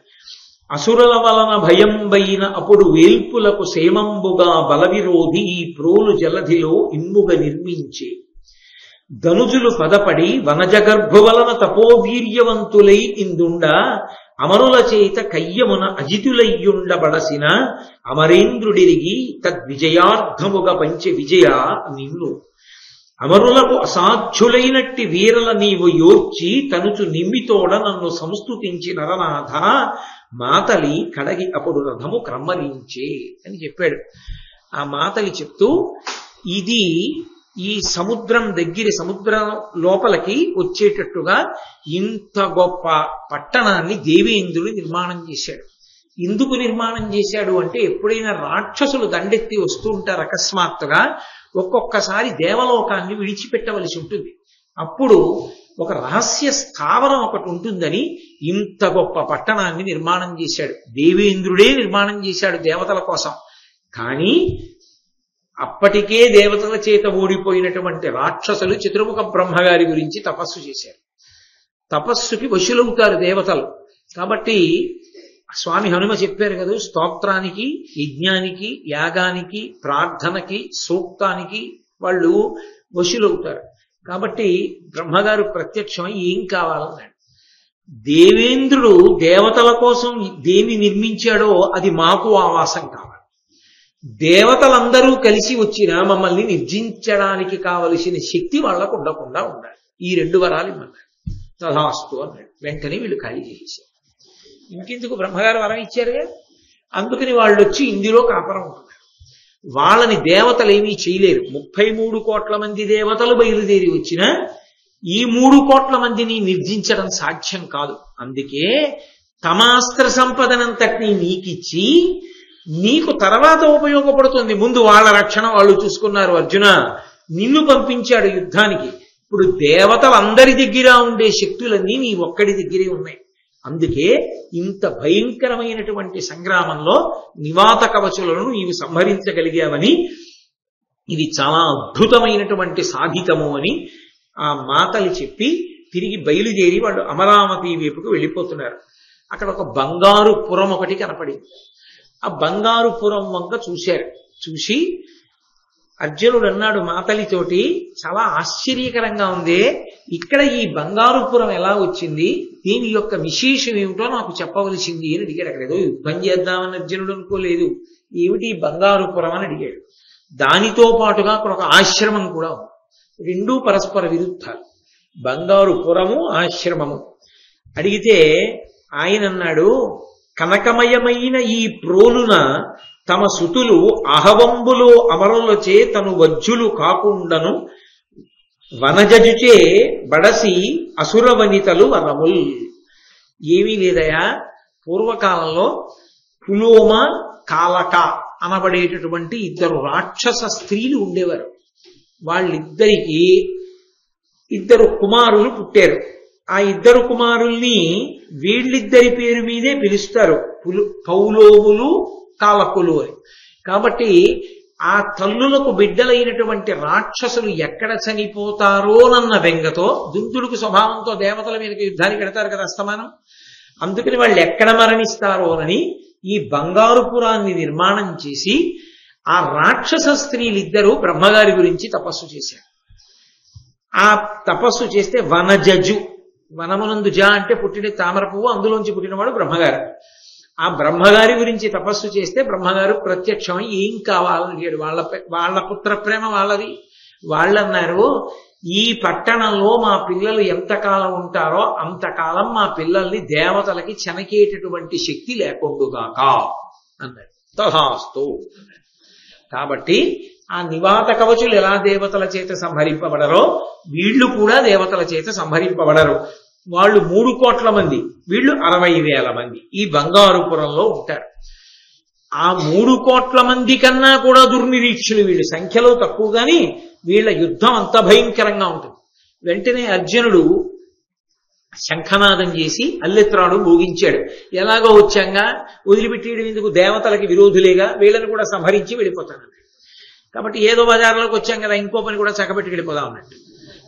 అసురుల వలన భయంబైన అప్పుడు వేల్పులకు సేమంబుగా బలవిరోధి ఈ ప్రోలు జలధిలో ఇమ్ముగ నిర్మించే ధనుజులు పదపడి వనజగర్భు వలన తపోవీర్యవంతులై ఇందుండ అమరుల చేత కయ్యమున అజితులయ్యుండబడసిన అమరేంద్రుడిరిగి తద్విజయార్థముగా పంచె విజయ నిన్ను అమరులకు అసాధ్యులైనట్టి వీరల నీవు యోర్చి తనుచు నిమ్మితోడ నన్ను సంస్తుతించి నరనాథ మాతలి కడగి అప్పుడు రథము క్రమ్మరించే అని చెప్పాడు. ఆ మాతలి చెప్తూ, ఇది ఈ సముద్రం దగ్గర, సముద్రం లోపలికి వచ్చేటట్టుగా ఇంత గొప్ప పట్టణాన్ని దేవేంద్రుడు నిర్మాణం చేశాడు. ఎందుకు నిర్మాణం చేశాడు అంటే, ఎప్పుడైనా రాక్షసులు దండెత్తి వస్తూ ఉంటారు అకస్మాత్తుగా, ఒక్కొక్కసారి దేవలోకాన్ని విడిచిపెట్టవలసి ఉంటుంది. అప్పుడు ఒక రహస్య స్థావరం ఒకటి ఉంటుందని ఇంత గొప్ప పట్టణాన్ని నిర్మాణం చేశాడు. దేవేంద్రుడే నిర్మాణం చేశాడు దేవతల కోసం. కానీ అప్పటికే దేవతల చేత ఓడిపోయినటువంటి రాక్షసులు చతుర్ముఖ బ్రహ్మగారి గురించి తపస్సు చేశారు. తపస్సుకి వశులవుతారు దేవతలు. కాబట్టి స్వామి హనుమ చెప్పారు కదా, స్తోత్రానికి, యజ్ఞానికి, యాగానికి, ప్రార్థనకి, సూక్తానికి వాళ్ళు వశులవుతారు. కాబట్టి బ్రహ్మగారు ప్రత్యక్షమై ఏం కావాలన్నాడు. దేవేంద్రుడు దేవతల కోసం దేన్ని నిర్మించాడో అది మాకు ఆవాసం కావాలి. దేవతలందరూ కలిసి వచ్చినా మమ్మల్ని నిర్జించడానికి కావలసిన శక్తి వాళ్లకు ఉండకుండా ఉండాలి. ఈ 2 వరాలు ఇమ్మన్నాడు. తథాస్తు అన్నాడు. వెంటనే వీళ్ళు ఖాళీ చేసేసారు. ఇంకెందుకు, బ్రహ్మగారు వరం ఇచ్చారుగా, అందుకని వాళ్ళు వచ్చి ఇందులో కాపురం ఉంటున్నారు. వాళ్ళని దేవతలు ఏమీ చేయలేరు. 33 కోట్ల మంది దేవతలు బయలుదేరి వచ్చినా ఈ 3 కోట్ల మందిని నిర్జించడం సాధ్యం కాదు. అందుకే తమాస్త్ర సంపదనంతటినీ నీకిచ్చి నీకు తర్వాత ఉపయోగపడుతుంది. ముందు వాళ్ళ రక్షణ వాళ్ళు చూసుకున్నారు. అర్జున, నిన్ను పంపించాడు యుద్ధానికి. ఇప్పుడు దేవతలందరి దగ్గర ఉండే శక్తులన్నీ నీ ఒక్కడి దగ్గరే ఉన్నాయి. అందుకే ఇంత భయంకరమైనటువంటి సంగ్రామంలో నివాత కవచులను నీవు సంహరించగలిగావని, ఇది చాలా అద్భుతమైనటువంటి సాధితము అని ఆ మాతలు చెప్పి తిరిగి బయలుదేరి వాళ్ళు అమరావతి వైపుకు వెళ్ళిపోతున్నారు. అక్కడ ఒక బంగారు పురం ఒకటి కనపడింది. ఆ బంగారు పురం వంక చూశారు. చూసి అర్జునుడు అన్నాడు మాతలితోటి, చాలా ఆశ్చర్యకరంగా ఉంది, ఇక్కడ ఈ బంగారుపురం ఎలా వచ్చింది, దీని యొక్క విశేషం ఏమిటో నాకు చెప్పవలసింది అని అడిగాడు. అక్కడ ఏదో యుద్ధం చేద్దామని అర్జునుడు అనుకోలేదు, ఏమిటి బంగారుపురం అని అడిగాడు. దానితో పాటుగా అక్కడ ఒక ఆశ్రమం కూడా ఉంది. రెండూ పరస్పర విరుద్ధాలు, బంగారుపురము ఆశ్రమము. అడిగితే ఆయన అన్నాడు, కనకమయమైన ఈ ప్రోలున తమ సుతులు అహవంబులో అమరులచే తను వజ్జులు కాకుండను వనజజుచే బడసి అసుర వనితలు వనముల్. ఏమీ లేదయా, పూర్వకాలంలో పులోమ కాలక అనబడేటటువంటి ఇద్దరు రాక్షస స్త్రీలు ఉండేవారు. వాళ్ళిద్దరికి ఇద్దరు కుమారులు పుట్టారు. ఆ ఇద్దరు కుమారుల్ని వీళ్ళిద్దరి పేరు మీదే పిలుస్తారు, పౌలోములు కాలకులు అని. కాబట్టి ఆ తల్లులకు బిడ్డలైనటువంటి రాక్షసులు ఎక్కడ చనిపోతారోనన్న బెంగతో, దుందుడుకు స్వభావంతో దేవతల మీదకి యుద్ధానికి పెడతారు కదా అస్తమానం, అందుకని వాళ్ళు ఎక్కడ మరణిస్తారోనని ఈ బంగారుపురాన్ని నిర్మాణం చేసి ఆ రాక్షస స్త్రీలిద్దరూ బ్రహ్మగారి గురించి తపస్సు చేశారు. ఆ తపస్సు చేస్తే వనజజు, వనమునందు జ అంటే పుట్టిన తామర పువ్వు, అందులోంచి పుట్టినవాడు బ్రహ్మగారు. ఆ బ్రహ్మగారి గురించి తపస్సు చేస్తే బ్రహ్మగారు ప్రత్యక్షమై ఏం కావాలని అడిగాడు. వాళ్ళ పుత్ర ప్రేమ వాళ్ళది. వాళ్ళన్నారు, ఈ పట్టణంలో మా పిల్లలు ఎంతకాలం ఉంటారో అంతకాలం మా పిల్లల్ని దేవతలకి చెనకేటటువంటి శక్తి లేకుండుగాక అన్నాడు. తథాస్తు. కాబట్టి ఆ నివాత కవచులు ఎలా దేవతల చేత సంహరింపబడరో వీళ్ళు కూడా దేవతల చేత సంహరింపబడరు. వాళ్ళు 3 కోట్ల మంది, వీళ్ళు 60,000 మంది ఈ బంగారుపురంలో ఉంటారు. ఆ 3 కోట్ల మంది కన్నా కూడా దుర్నిరీక్షులు వీళ్ళు, సంఖ్యలో తక్కువ గాని వీళ్ళ యుద్ధం అంత భయంకరంగా ఉంటుంది. వెంటనే అర్జునుడు శంఖనాదం చేసి అల్లెత్రాడు మోగించాడు. ఎలాగో వచ్చాంగా వదిలిపెట్టేయడం ఎందుకు, దేవతలకి విరోధులేగా, వీళ్ళని కూడా సంహరించి వెళ్ళిపోతాను. కాబట్టి ఏదో బజార్లోకి వచ్చాం కదా, ఇంకో పని కూడా చక్కబెట్టి వెళ్ళిపోదాం అన్నట్టు.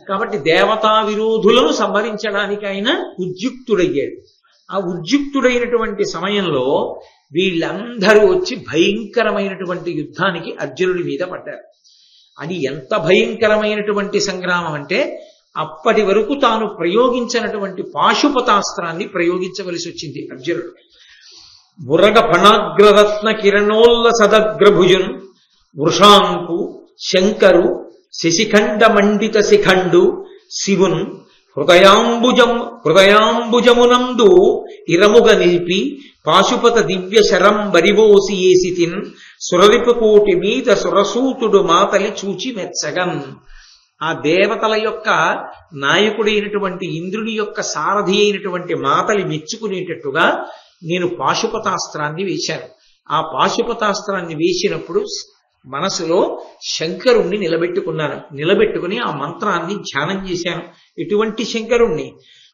కాబట్టి దేవతా విరోధులను సంహరించడానికి ఆయన ఉద్యుక్తుడయ్యాడు. ఆ ఉద్యుక్తుడైనటువంటి సమయంలో వీళ్ళందరూ వచ్చి భయంకరమైనటువంటి యుద్ధానికి అర్జునుడి మీద పడ్డారు. అది ఎంత భయంకరమైనటువంటి సంగ్రామం అంటే, అప్పటి వరకు తాను ప్రయోగించినటువంటి పాశుపతాస్త్రాన్ని ప్రయోగించవలసి వచ్చింది అర్జునుడు. బురగ ఫణాగ్రరత్న కిరణోల్ల సదగ్రభుజున్ వృషాంకు శంకరు శశిఖండ మండిత శిఖండు శివున్ హృదయాంబుజమునందు ఇరముగ నిలిపి పాశుపత దివ్య శరం బరివోసి ఏసితిన్ సురరిపుకోటి మీద సురసూతుడు మాతలి చూచి మెచ్చగన్. ఆ దేవతల యొక్క నాయకుడైనటువంటి ఇంద్రుని యొక్క సారథి అయినటువంటి మాతలి మెచ్చుకునేటట్టుగా నేను పాశుపతాస్త్రాన్ని వేశాను. ఆ పాశుపతాస్త్రాన్ని వేసినప్పుడు మనసులో శంకరుణ్ణి నిలబెట్టుకుని ఆ మంత్రాన్ని ధ్యానం చేశాను. ఎటువంటి శంకరుణ్ణి?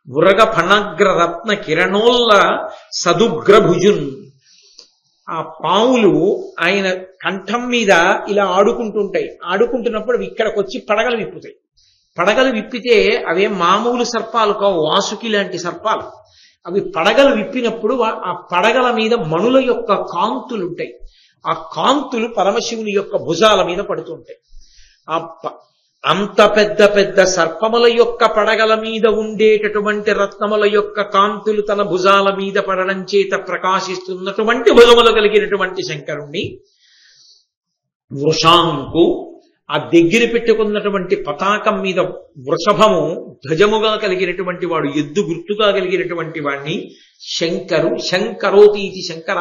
ఉరగ ఫణగ్ర రత్న కిరణోల్ల సదుగ్రభుజున్. ఆ పావులు ఆయన కంఠం మీద ఇలా ఆడుకుంటుంటాయి. ఆడుకుంటున్నప్పుడు ఇక్కడికి వచ్చి పడగలు విప్పుతాయి. పడగలు విప్పితే అవే మామూలు సర్పాలు కావు, వాసుకి లాంటి సర్పాలు. అవి పడగలు విప్పినప్పుడు ఆ పడగల మీద మణుల యొక్క కాంతులుంటాయి. ఆ కాంతులు పరమశివుని యొక్క భుజాల మీద పడుతుంటాయి. అంత పెద్ద పెద్ద సర్పముల యొక్క పడగల మీద ఉండేటటువంటి రత్నముల యొక్క కాంతులు తన భుజాల మీద పడడం చేత ప్రకాశిస్తున్నటువంటి భుజములు కలిగినటువంటి శంకరుణ్ణి వృషాంకు, ఆ దగ్గర పెట్టుకున్నటువంటి పతాకం మీద వృషభము ధ్వజముగా కలిగినటువంటి వాడు, ఎద్దు గుర్తుగా కలిగినటువంటి వాణ్ణి శంకరు, శంకరోతీతి శంకర,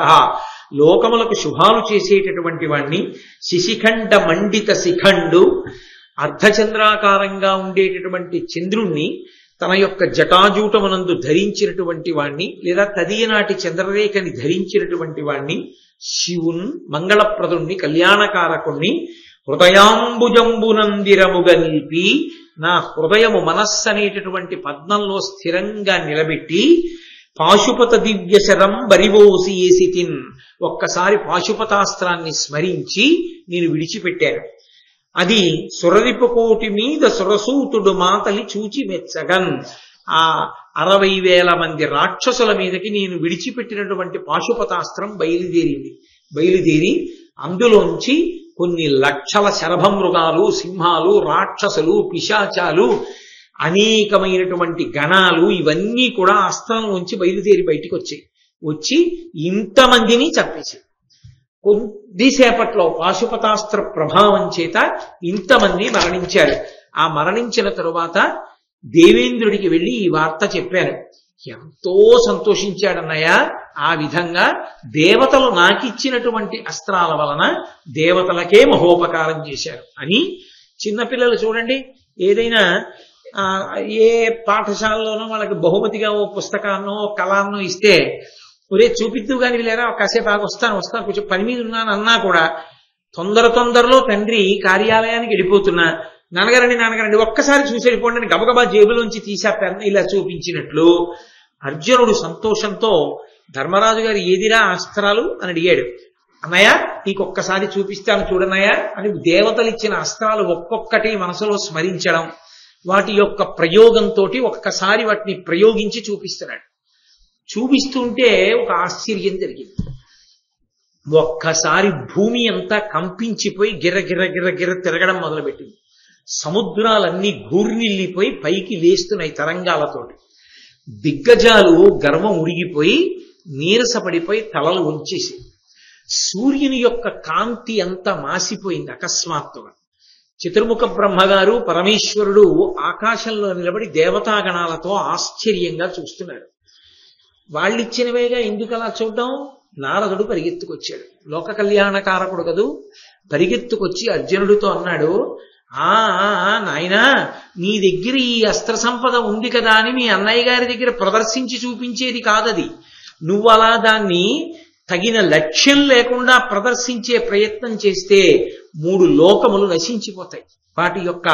లోకములకు శుభాలు చేసేటటువంటి వాణ్ణి శిశిఖండ మండిత శిఖండు, అర్ధచంద్రాకారంగా ఉండేటటువంటి చంద్రుణ్ణి తన యొక్క జటాజూటమునందు ధరించినటువంటి వాణ్ణి, లేదా తదియనాటి చంద్రరేఖని ధరించినటువంటి వాణ్ణి శివున్, మంగళప్రదుణ్ణి, కళ్యాణకారకుణ్ణి హృదయాంబుజంబునందిరముగ నిలిపి, నా హృదయము మనస్సు అనేటటువంటి పద్మంలో స్థిరంగా నిలబెట్టి పాశుపత దివ్య శరం బరివోసి ఏసితిన్, ఒక్కసారి పాశుపతాస్త్రాన్ని స్మరించి నేను విడిచిపెట్టాను. అది సురరిపుకోటి మీద సురసూతుడు మాతలి చూచి మెచ్చగన్. ఆ 60,000 మంది రాక్షసుల మీదకి నేను విడిచిపెట్టినటువంటి పాశుపతాస్త్రం బయలుదేరి అందులోంచి కొన్ని లక్షల శరభమృగాలు, సింహాలు, రాక్షసులు, పిశాచాలు, అనేకమైనటువంటి గణాలు ఇవన్నీ కూడా అస్త్రం నుంచి బయలుదేరి బయటికి వచ్చి ఇంతమందిని చంపేశాయి. కొద్దిసేపట్లో పాశుపతాస్త్ర ప్రభావం చేత ఇంతమంది మరణించారు. ఆ మరణించిన తరువాత దేవేంద్రుడికి వెళ్ళి ఈ వార్త చెప్పారు. ఎంతో సంతోషించాడన్నయ్య. ఆ విధంగా దేవతలు నాకిచ్చినటువంటి అస్త్రాల వలన దేవతలకే మహోపకారం చేశారు అని. చిన్నపిల్లలు చూడండి, ఏదైనా ఏ పాఠశాలలోనో వాళ్ళకి బహుమతిగా ఓ పుస్తకాన్నో కళాన్నో ఇస్తే, ఒరే చూపిద్దు కానీ లేరా కాసేపు వస్తాను కొంచెం పని మీద ఉన్నాను అన్నా కూడా తొందరలో తండ్రి కార్యాలయానికి వెళ్ళిపోతున్నా, నాన్నగారండి ఒక్కసారి చూసి వెళ్ళిపోండి అని గబగబా జేబులోంచి తీసా పెన్ ఇలా చూపించినట్లు అర్జునుడు సంతోషంతో ధర్మరాజు గారు ఏదిరా అస్త్రాలు అని అడిగాడు. అన్నయ్య నీకొక్కసారి చూపిస్తాను చూడన్నయ్య అని దేవతలు ఇచ్చిన అస్త్రాలు ఒక్కొక్కటి మనసులో స్మరించడం, వాటి యొక్క ప్రయోగంతో ఒక్కసారి వాటిని ప్రయోగించి చూపిస్తున్నాడు. చూపిస్తుంటే ఒక ఆశ్చర్యం జరిగింది. ఒక్కసారి భూమి అంతా కంపించిపోయి గిర్ర తిరగడం మొదలుపెట్టింది. సముద్రాలన్నీ ఘూర్నిల్లిపోయి పైకి లేస్తున్నాయి తరంగాలతోటి. దిగ్గజాలు గర్వం ఉడిగిపోయి నీరసపడిపోయి తలలు ఉంచేసి, సూర్యుని యొక్క కాంతి అంతా మాసిపోయింది అకస్మాత్తుగా. చతుర్ముఖ బ్రహ్మగారు పరమేశ్వరుడు ఆకాశంలో నిలబడి దేవతాగణాలతో ఆశ్చర్యంగా చూస్తున్నారు. వాళ్ళిచ్చినవేగా ఎందుకు అలా చూడడం? నారదుడు పరిగెత్తుకొచ్చాడు, లోక కళ్యాణకారకుడు కదూ. పరిగెత్తుకొచ్చి అర్జునుడితో అన్నాడు, నాయనా నీ దగ్గర ఈ అస్త్ర సంపద ఉంది కదా అని మీ అన్నయ్య గారి దగ్గర ప్రదర్శించి చూపించేది కాదది. నువ్వు అలా దాన్ని తగిన లక్ష్యం లేకుండా ప్రదర్శించే ప్రయత్నం చేస్తే 3 లోకములు నశించిపోతాయి. వాటి యొక్క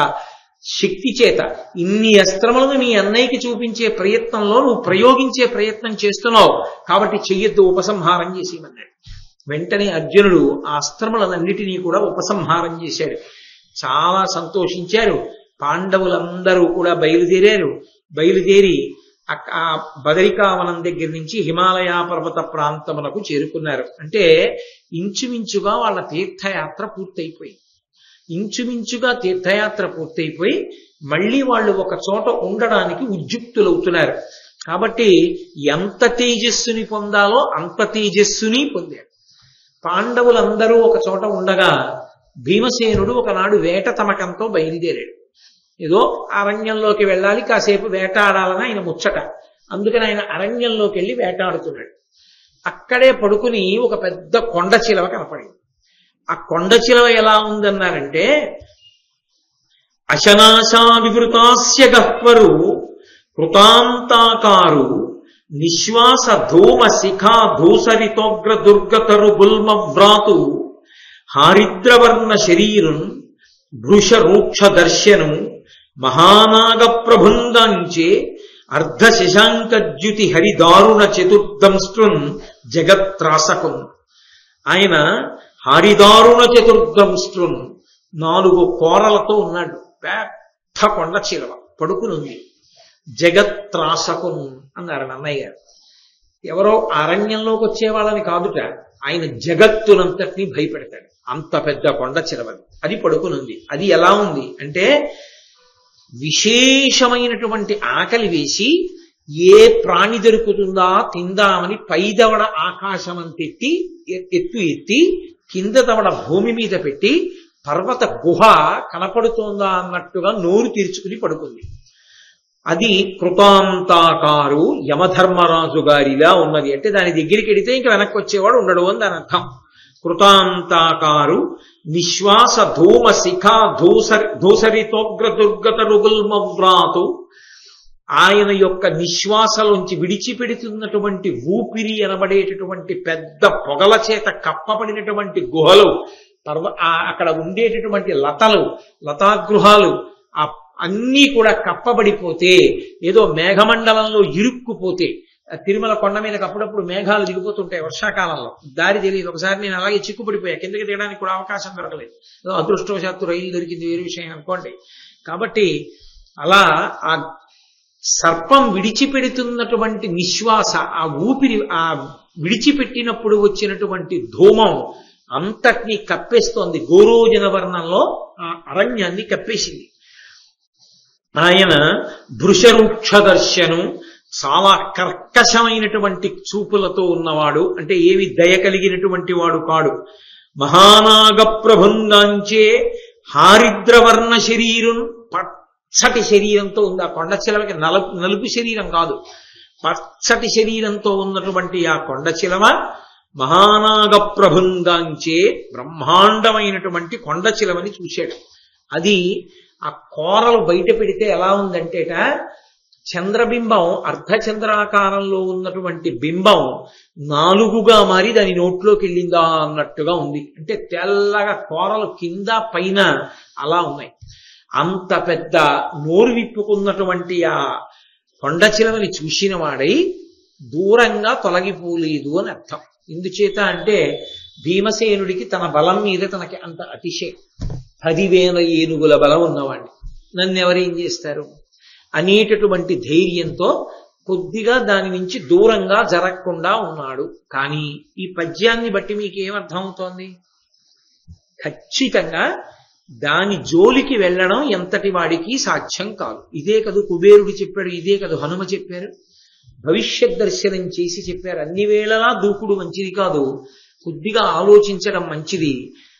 శక్తి చేత ఇన్ని అస్త్రములను నీ అన్నయ్యకి చూపించే ప్రయత్నంలో నువ్వు ప్రయోగించే ప్రయత్నం చేస్తున్నావు కాబట్టి చెయ్యొద్దు, ఉపసంహారం చేసేయమన్నాడు. వెంటనే అర్జునుడు ఆ అస్త్రములన్నిటినీ కూడా ఉపసంహారం చేశాడు. చాలా సంతోషించారు. పాండవులందరూ కూడా బయలుదేరి ఆ బదరికావనం దగ్గర నుంచి హిమాలయ పర్వత ప్రాంతములకు చేరుకున్నారు. అంటే ఇంచుమించుగా వాళ్ళ తీర్థయాత్ర పూర్తయిపోయి మళ్ళీ వాళ్ళు ఒక చోట ఉండడానికి ఉద్యుక్తులవుతున్నారు. కాబట్టి ఎంత తేజస్సుని పొందాలో అంత తేజస్సుని పొందారు. పాండవులందరూ ఒక చోట ఉండగా భీమసేనుడు ఒకనాడు వేట తమకంతో బయలుదేరాడు. ఏదో అరణ్యంలోకి వెళ్ళాలి, కాసేపు వేటాడాలని ఆయన ముచ్చట. అందుకని ఆయన అరణ్యంలోకి వెళ్ళి వేటాడుతున్నాడు. అక్కడే పడుకుని ఒక పెద్ద కొండ చిలవ కనపడింది. ఆ కొండ చిలవ ఎలా ఉందన్నారంటే, అశనాశా వివృతాస్య గహ్వరు కృతాంతాకారు నిశ్వాస ధూమ శిఖా ధూసరితోగ్ర దుర్గతరు గుల్మ వ్రాతు హారిద్రవర్ణ శరీరం భృష రూక్ష దర్శనం మహానాగ ప్రబుందంచే అర్ధ శశాంకద్యుతి హరిదారుణ చతుర్దంస్ట్రున్ జగత్రాసకున్. ఆయన హరిదారుణ చతుర్దంస్ట్రున్ 4 కోరలతో ఉన్నాడు. పెద్ద కొండ చిలవ పడుకునుంది. జగత్రాసకున్ అన్నారు అన్నయ్య గారు. ఎవరో అరణ్యంలోకి వచ్చే వాళ్ళని కాదుట, ఆయన జగత్తునంతటినీ భయపెడతాడు. అంత పెద్ద కొండ చిలవది. అది పడుకునుంది. అది ఎలా ఉంది అంటే, విశేషమైనటువంటి ఆకలి వేసి ఏ ప్రాణి దొరుకుతుందా తిందామని పైదవడ ఆకాశమంతెత్తి ఎత్తి కింద దవడ భూమి మీద పెట్టి పర్వత గుహ కనపడుతోందా అన్నట్టుగా నోరు తీర్చుకుని పడుకుంది. అది కృతాంతాకారు యమధర్మరాజు గారిలా ఉన్నది. అంటే దాని దగ్గరికి వెడితే ఇంక వెనక్కి వచ్చేవాడు ఉండడు అని దాని అర్థం. కృతాంతాకారు నిశ్వాస ధూమ శిఖా ధూసరితోగ్ర దుర్గత రుగుల్మవ్రాతు. ఆయన యొక్క నిశ్వాసలోంచి విడిచిపెడుతున్నటువంటి ఊపిరి అనబడేటటువంటి పెద్ద పొగల చేత కప్పబడినటువంటి గుహలు, అక్కడ ఉండేటటువంటి లతాగృహాలు అన్నీ కూడా కప్పబడిపోతే, ఏదో మేఘమండలంలో ఇరుక్కుపోతే, తిరుమల కొండ మీదకి అప్పుడప్పుడు మేఘాలు దిగిపోతుంటాయి వర్షాకాలంలో, దారి తెలియదు. ఒకసారి నేను అలాగే చిక్కుపడిపోయా, కిందకి దిగడానికి కూడా అవకాశం దొరకలేదు. అదృష్టవశాత్తు రైలు దొరికింది, వేరే విషయం అనుకోండి. కాబట్టి అలా ఆ సర్పం విడిచిపెడుతున్నటువంటి నిశ్వాస, ఆ ఊపిరి, ఆ విడిచిపెట్టినప్పుడు వచ్చినటువంటి ధూమం, అంతటినీ కప్పేస్తోంది. గోరోజన వర్ణంలో ఆ అరణ్యాన్ని కప్పేసింది. ఆయన భృశరుక్ష దర్శను, చాలా కర్కశమైనటువంటి చూపులతో ఉన్నవాడు, అంటే ఏమి దయ కలిగినటువంటి వాడు కాడు. మహానాగ ప్రభుంగాంచే హారిద్రవర్ణ శరీరం, పచ్చటి శరీరంతో ఉంది. ఆ కొండ చిలవకి నలుపు శరీరం కాదు, పచ్చటి శరీరంతో ఉన్నటువంటి ఆ కొండ చిలవ మహానాగ ప్రభుంగాంచే బ్రహ్మాండమైనటువంటి కొండ చిలవని చూశాడు. అది ఆ కోరలు బయట పెడితే ఎలా ఉందంటేట, చంద్రబింబం అర్ధచంద్రాకారంలో ఉన్నటువంటి బింబం 4గా మారి దాని నోట్లోకి వెళ్ళిందా అన్నట్టుగా ఉంది. అంటే తెల్లగా కోరలు కింద పైన అలా ఉన్నాయి. అంత పెద్ద నోరు విప్పుకున్నటువంటి ఆ కొండ చిలవని చూసిన వాడై దూరంగా తొలగిపోలేదు అని అర్థం. ఎందుచేత అంటే భీమసేనుడికి తన బలం మీద తనకి అంత అతిశయం. 10,000 ఏనుగుల బలం ఉన్నవాడిని నన్నెవరేం చేస్తారు అనేటటువంటి ధైర్యంతో కొద్దిగా దాని నుంచి దూరంగా జరగకుండా ఉన్నాడు. కానీ ఈ పద్యాన్ని బట్టి మీకేమర్థం అవుతోంది? ఖచ్చితంగా దాని జోలికి వెళ్ళడం ఎంతటి వాడికి సాధ్యం కాదు. ఇదే కదు కుబేరుడు చెప్పాడు, ఇదే కదు హనుమ చెప్పారు, భవిష్యత్ దర్శనం చేసి చెప్పారు. అన్ని వేళలా దూకుడు మంచిది కాదు, కొద్దిగా ఆలోచించడం మంచిది.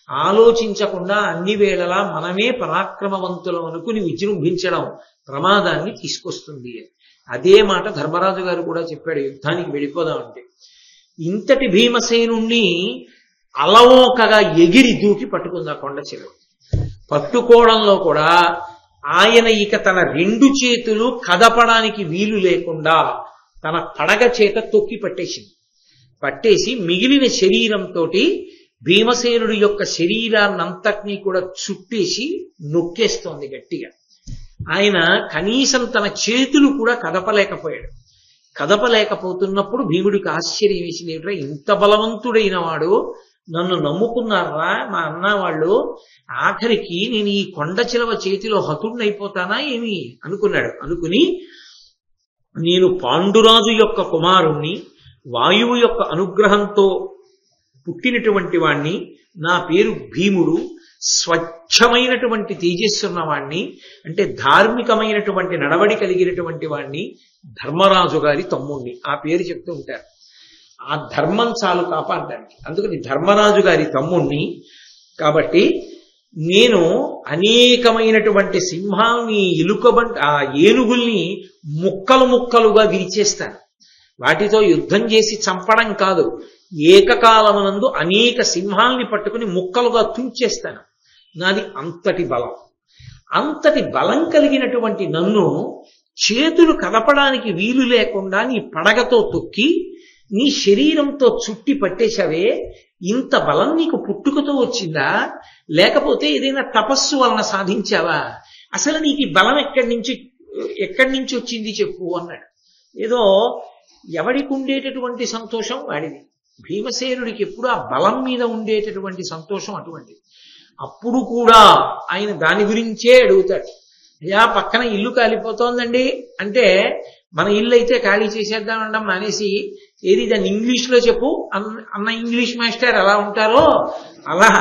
ఆలోచించకుండా అన్ని వేళలా మనమే పరాక్రమవంతులం అనుకుని విజృంభించడం ప్రమాదాన్ని తీసుకొస్తుంది. అదే మాట ధర్మరాజు గారు కూడా చెప్పాడు యుద్ధానికి వెళ్ళిపోదామంటే. ఇంతటి భీమసేనుణ్ణి అలవోకగా ఎగిరి దూకి పట్టుకుంది ఆ కొండ చిలువ. పట్టుకోవడంలో కూడా ఆయన ఇక తన 2 చేతులు కదపడానికి వీలు లేకుండా తన పడగ చేత తొక్కి పట్టేసి మిగిలిన శరీరంతో భీమసేనుడి యొక్క శరీరాన్నంతటినీ కూడా చుట్టేసి నొక్కేస్తోంది గట్టిగా. ఆయన కనీసం తన చేతులు కూడా కదపలేకపోయాడు. కదపలేకపోతున్నప్పుడు భీముడికి ఆశ్చర్యం వేసింది. ఏమిట్రా ఇంత బలవంతుడైన వాడు నన్ను నమ్ముకున్నారా మా అన్న వాళ్ళు, ఆఖరికి నేను ఈ కొండ చిలవ చేతిలో హతుడినైపోతానా ఏమి అనుకున్నాడు. అనుకుని నేను పాండురాజు యొక్క కుమారుణ్ణి, వాయువు యొక్క అనుగ్రహంతో పుట్టినటువంటి వాణ్ణి, నా పేరు భీముడు, స్వచ్ఛమైనటువంటి తేజస్సున్నవాణ్ణి, అంటే ధార్మికమైనటువంటి నడవడి కలిగినటువంటి వాణ్ణి, ధర్మరాజు గారి తమ్ముణ్ణి, ఆ పేరు చెప్తూ ఉంటారు. ఆ ధర్మం చాలు కాపాడడానికి. అందుకని ధర్మరాజు గారి తమ్ముణ్ణి. కాబట్టి నేను అనేకమైనటువంటి సింహాల్ని, ఆ ఏనుగుల్ని ముక్కలు ముక్కలుగా విరిచేస్తాను. వాటితో యుద్ధం చేసి చంపడం కాదు, ఏకకాలమునందు అనేక సింహాల్ని పట్టుకుని ముక్కలుగా తుంచేస్తాను. నాది అంతటి బలం. అంతటి బలం కలిగినటువంటి నన్ను చేతులు కదపడానికి వీలు లేకుండా నీ పడగతో తొక్కి నీ శరీరంతో చుట్టి పట్టేశావే, ఇంత బలం నీకు పుట్టుకతో వచ్చిందా, లేకపోతే ఏదైనా తపస్సు వలన సాధించావా? అసలు నీకు బలం ఎక్కడి నుంచి వచ్చింది చెప్పు అన్నాడు. ఏదో ఎవడికి ఉండేటటువంటి సంతోషం వాడిది. భీమసేనుడికి ఎప్పుడు ఆ బలం మీద ఉండేటటువంటి సంతోషం అటువంటిది. అప్పుడు కూడా ఆయన దాని గురించే అడుగుతాడు. అయ్యా పక్కన ఇల్లు కాలిపోతోందండి అంటే, మన ఇల్లు అయితే ఖాళీ చేసేద్దామనడం మానేసి, ఏది దాన్ని ఇంగ్లీష్లో చెప్పు అన్న ఇంగ్లీష్ మాస్టర్ ఎలా ఉంటారో అలా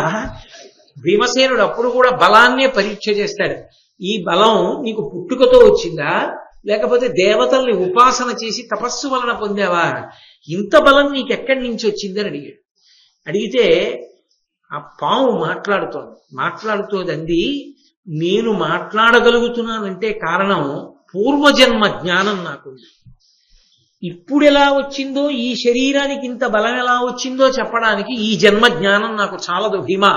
భీమసేనుడు అప్పుడు కూడా బలాన్నే పరీక్ష చేస్తాడు. ఈ బలం నీకు పుట్టుకతో వచ్చిందా, లేకపోతే దేవతల్ని ఉపాసన చేసి తపస్సు వలన పొందావా? ఇంత బలం నీకెక్కడి నుంచి వచ్చిందని అడిగాడు. అడిగితే ఆ పాము మాట్లాడుతోంది, నేను మాట్లాడగలుగుతున్నానంటే కారణం పూర్వజన్మ జ్ఞానం నాకుంది. ఇప్పుడు ఎలా వచ్చిందో, ఈ శరీరానికి ఇంత బలం ఎలా వచ్చిందో చెప్పడానికి ఈ జన్మ జ్ఞానం నాకు చాలదు భీమా.